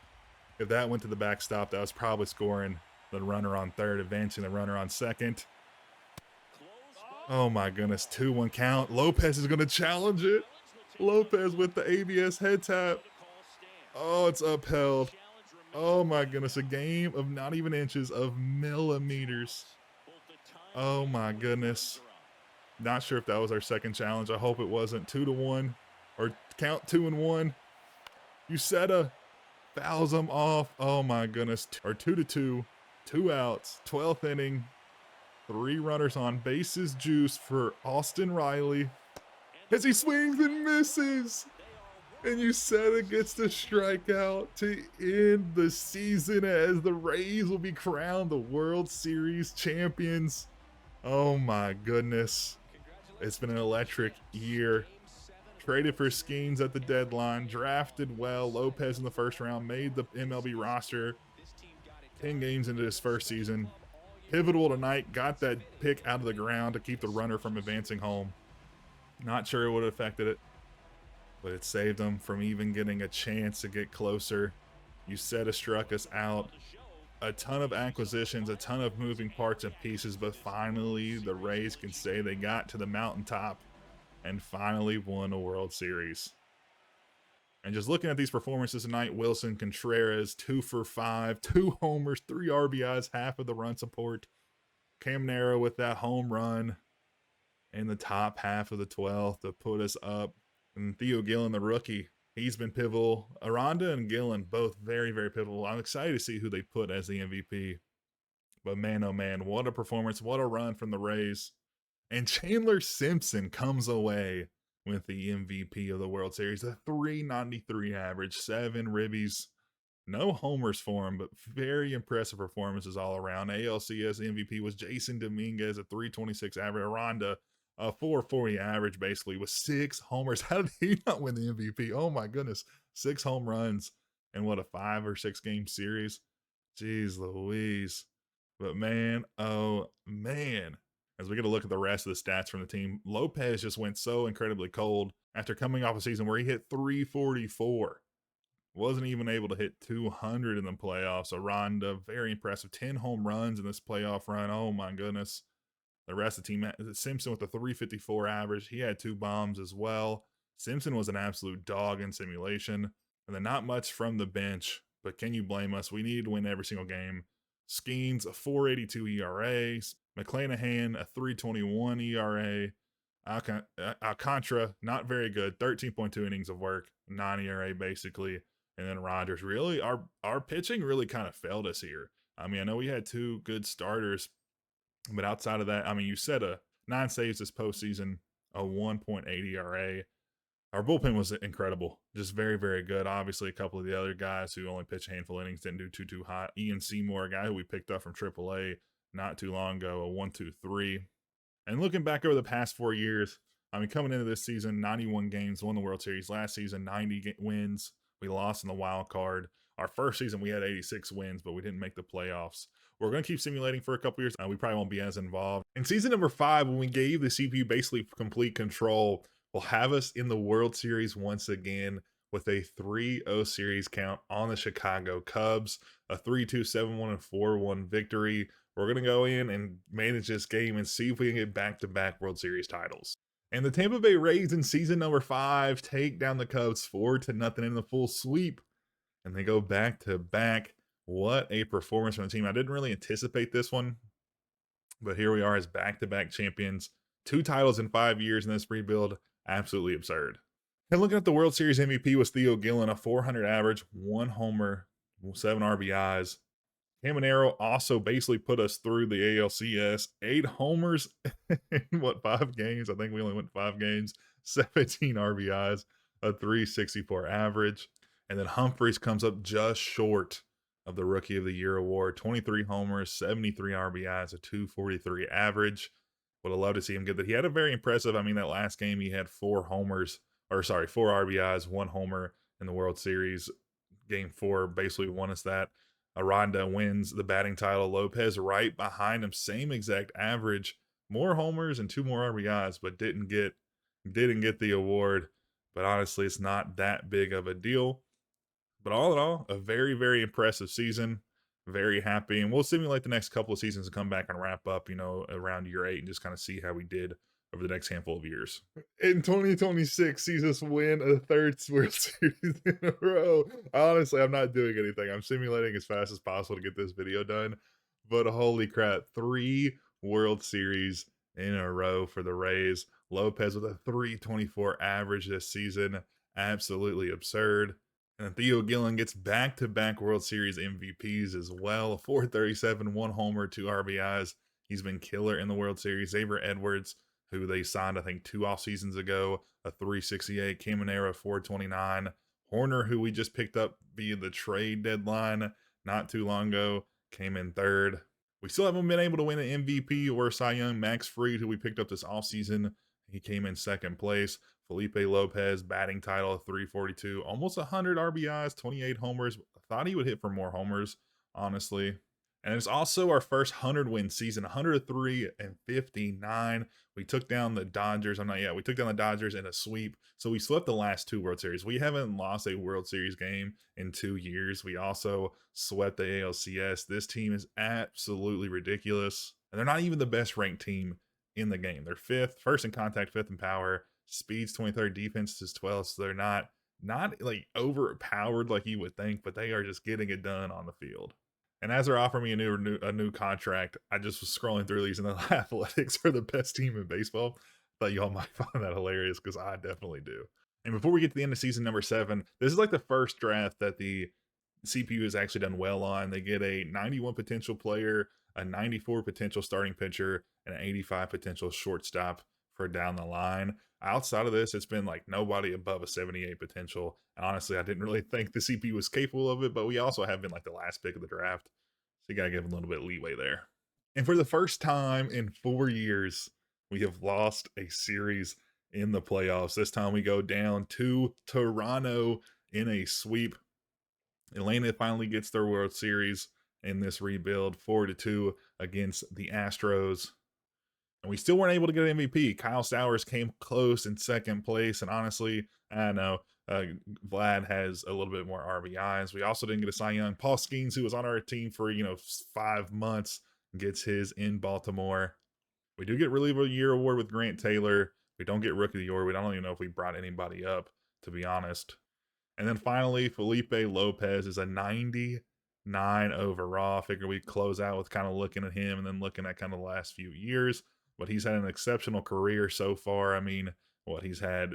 If that went to the backstop, that was probably scoring the runner on third, advancing the runner on second. Oh my goodness, 2-1 count. Lopez is going to challenge it. Lopez with the ABS head tap. Oh, it's upheld. Oh my goodness, a game of not even inches, of millimeters. Oh my goodness. Not sure if that was our second challenge. I hope it wasn't. 2-1, or count 2-1. Uceta fouls him off. Oh my goodness. Or 2-2, 2 outs, 12th inning, 3 runners on, bases juice for Austin Riley as he swings and misses. And Uceta gets the strikeout to end the season as the Rays will be crowned the World Series champions. Oh my goodness. It's been an electric year. Traded for Skeens at the deadline, drafted well. Lopez in the first round, made the MLB roster 10 games into his first season. Pivotal tonight, got that pick out of the ground to keep the runner from advancing home. Not sure it would have affected it, but it saved them from even getting a chance to get closer. Uceta struck us out. A ton of acquisitions, a ton of moving parts and pieces, but finally the Rays can say they got to the mountaintop and finally won a World Series. And just looking at these performances tonight, Wilson Contreras, 2 for 5, 2 homers, 3 RBIs, half of the run support. Cam Nero with that home run in the top half of the 12th to put us up. And Theo Gillen, the rookie, he's been pivotal. Aranda and Gillen, both very, very pivotal. I'm excited to see who they put as the MVP. But man, oh man, what a performance. What a run from the Rays. And Chandler Simpson comes away with the MVP of the World Series. A 393 average, 7 ribbies. No homers for him, but very impressive performances all around. ALCS MVP was Jason Dominguez, a 326 average. Aranda, a 440 average, basically, with 6 homers. How did he not win the MVP? Oh my goodness. 6 home runs in what, a 5 or 6 game series? Jeez Louise. But man, oh man. As we get a look at the rest of the stats from the team, Lopez just went so incredibly cold after coming off a season where he hit 344. Wasn't even able to hit 200 in the playoffs. Aranda, very impressive. 10 home runs in this playoff run. Oh my goodness. The rest of the team, Simpson with a 354 average. He had 2 bombs as well. Simpson was an absolute dog in simulation. And then not much from the bench, but can you blame us? We needed to win every single game. Skeens, a 482 ERA. McClanahan, a 321 ERA. Alcantara, not very good. 13.2 innings of work, 9 ERA basically. And then Rogers, really, our pitching really kind of failed us here. I mean, I know we had 2 good starters, but outside of that, I mean, you said a 9 saves this postseason, a 1.8 ERA. Our bullpen was incredible, just very, very good. Obviously, a couple of the other guys who only pitched a handful of innings didn't do too hot. Ian Seymour, a guy who we picked up from AAA not too long ago, a 1.23. And looking back over the past 4 years, I mean, coming into this season, 91 games, won the World Series. Last season, 90 wins. We lost in the wild card. Our first season, we had 86 wins, but we didn't make the playoffs. We're going to keep simulating for a couple years. We probably won't be as involved. In season number 5, when we gave the CPU basically complete control, will have us in the World Series once again with a 3-0 series count on the Chicago Cubs, a 3-2, 7-1, and 4-1 victory. We're going to go in and manage this game and see if we can get back-to-back World Series titles. And the Tampa Bay Rays in season number 5 take down the Cubs 4-0 in the full sweep. And they go back-to-back. What a performance from the team. I didn't really anticipate this one, but here we are as back-to-back champions. 2 titles in 5 years in this rebuild. Absolutely absurd. And looking at the World Series MVP was Theo Gillen, a 400 average, 1 homer, 7 RBIs. Caminero also basically put us through the ALCS. 8 homers in 5 games? I think we only went 5 games. 17 RBIs, a 364 average. And then Humphreys comes up just short of the Rookie of the Year award. 23 homers, 73 RBIs, a 243 average. Would have loved to see him get that. He had a very impressive, I mean, that last game he had 4 homers or sorry, 4 RBIs, 1 homer in the World Series. Game 4 basically won us that. Aranda wins the batting title. Lopez right behind him, same exact average, more homers and 2 more RBIs, but didn't get the award. But honestly, it's not that big of a deal. But all in all, a very, very impressive season. Very happy. And we'll simulate the next couple of seasons and come back and wrap up, around year 8 and just kind of see how we did over the next handful of years. In 2026, sees us win a third World Series in a row. Honestly, I'm not doing anything. I'm simulating as fast as possible to get this video done. But holy crap, 3 World Series in a row for the Rays. Lopez with a 324 average this season. Absolutely absurd. And Theo Gillen gets back-to-back World Series MVPs as well. 437, 1 homer, 2 RBIs. He's been killer in the World Series. Xavier Edwards, who they signed, I think, 2 off seasons ago, a 368. Caminero, 429. Horner, who we just picked up via the trade deadline not too long ago, came in 3rd. We still haven't been able to win an MVP or Cy Young. Max Fried, who we picked up this offseason, he came in 2nd place. Felipe Lopez, batting title of 342, almost 100 RBIs, 28 homers. I thought he would hit for more homers, honestly. And it's also our first 100-win season, 103 and 59. We took down the Dodgers. We took down the Dodgers in a sweep. So we swept the last 2 World Series. We haven't lost a World Series game in 2 years. We also swept the ALCS. This team is absolutely ridiculous. And they're not even the best ranked team in the game. They're 5th, first in contact, 5th in power. Speed's 23rd, defense is 12th. So they're not like overpowered like you would think, but they are just getting it done on the field. And as they're offering me a new contract, I just was scrolling through these, and the Athletics are the best team in baseball. Thought y'all might find that hilarious because I definitely do. And before we get to the end of season number 7, this is like the first draft that the CPU has actually done well on. They get a 91 potential player, a 94 potential starting pitcher, and an 85 potential shortstop for down the line. Outside of this, it's been like nobody above a 78 potential. And honestly, I didn't really think the CPU was capable of it, but we also have been like the last pick of the draft. So you got to give a little bit of leeway there. And for the first time in 4 years, we have lost a series in the playoffs. This time we go down to Toronto in a sweep. Atlanta finally gets their World Series in this rebuild, 4-2 against the Astros. And we still weren't able to get an MVP. Kyle Stowers came close in 2nd place. And honestly, I know Vlad has a little bit more RBIs. We also didn't get a Cy Young. Paul Skeens, who was on our team for 5 months, gets his in Baltimore. We do get Reliever of the Year award with Grant Taylor. We don't get Rookie of the Year. We don't even know if we brought anybody up, to be honest. And then finally, Felipe Lopez is a 99 overall. I figure we close out with kind of looking at him and then looking at kind of the last few years. But he's had an exceptional career so far. I mean, he's had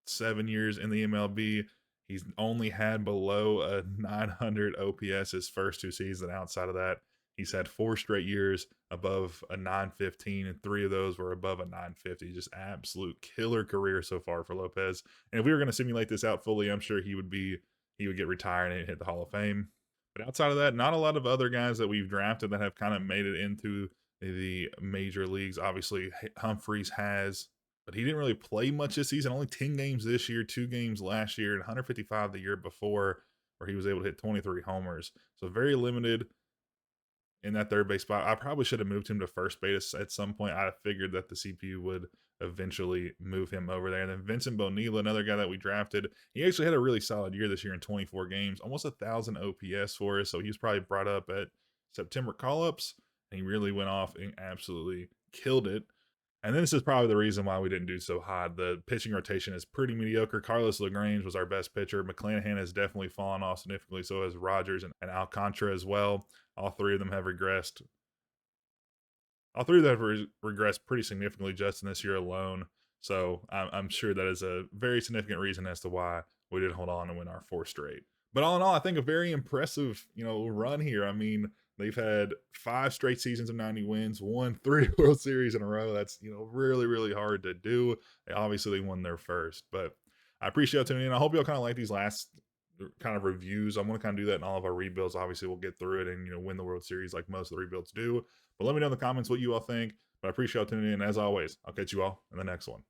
7 years in the MLB. He's only had below a 900 OPS his first 2 seasons. Outside of that, he's had 4 straight years above a 915, and 3 of those were above a 950. Just absolute killer career so far for Lopez. And if we were going to simulate this out fully, I'm sure he would get retired and hit the Hall of Fame. But outside of that, not a lot of other guys that we've drafted that have kind of made it into the major leagues. Obviously, Humphreys has, but he didn't really play much this season. Only 10 games this year, 2 games last year, and 155 the year before, where he was able to hit 23 homers. So very limited in that 3rd base spot. I probably should have moved him to first base at some point. I figured that the CPU would eventually move him over there. And then Vincent Bonilla, another guy that we drafted, he actually had a really solid year this year in 24 games, almost 1,000 OPS for us. So he was probably brought up at September call-ups. He really went off and absolutely killed it. And this is probably the reason why we didn't do so hot. The pitching rotation is pretty mediocre. Carlos LaGrange was our best pitcher. McClanahan has definitely fallen off significantly. So has Rogers and Alcantara as well. All 3 of them have regressed. All 3 of them have regressed pretty significantly just in this year alone. So I'm sure that is a very significant reason as to why we didn't hold on and win our 4 straight. But all in all, I think a very impressive, run here. I mean, they've had 5 straight seasons of 90 wins, won 3 World Series in a row. That's, really, really hard to do. They won their first. But I appreciate y'all tuning in. I hope y'all kind of like these last kind of reviews. I'm going to kind of do that in all of our rebuilds. Obviously, we'll get through it and, win the World Series like most of the rebuilds do. But let me know in the comments what you all think. But I appreciate y'all tuning in. As always, I'll catch you all in the next one.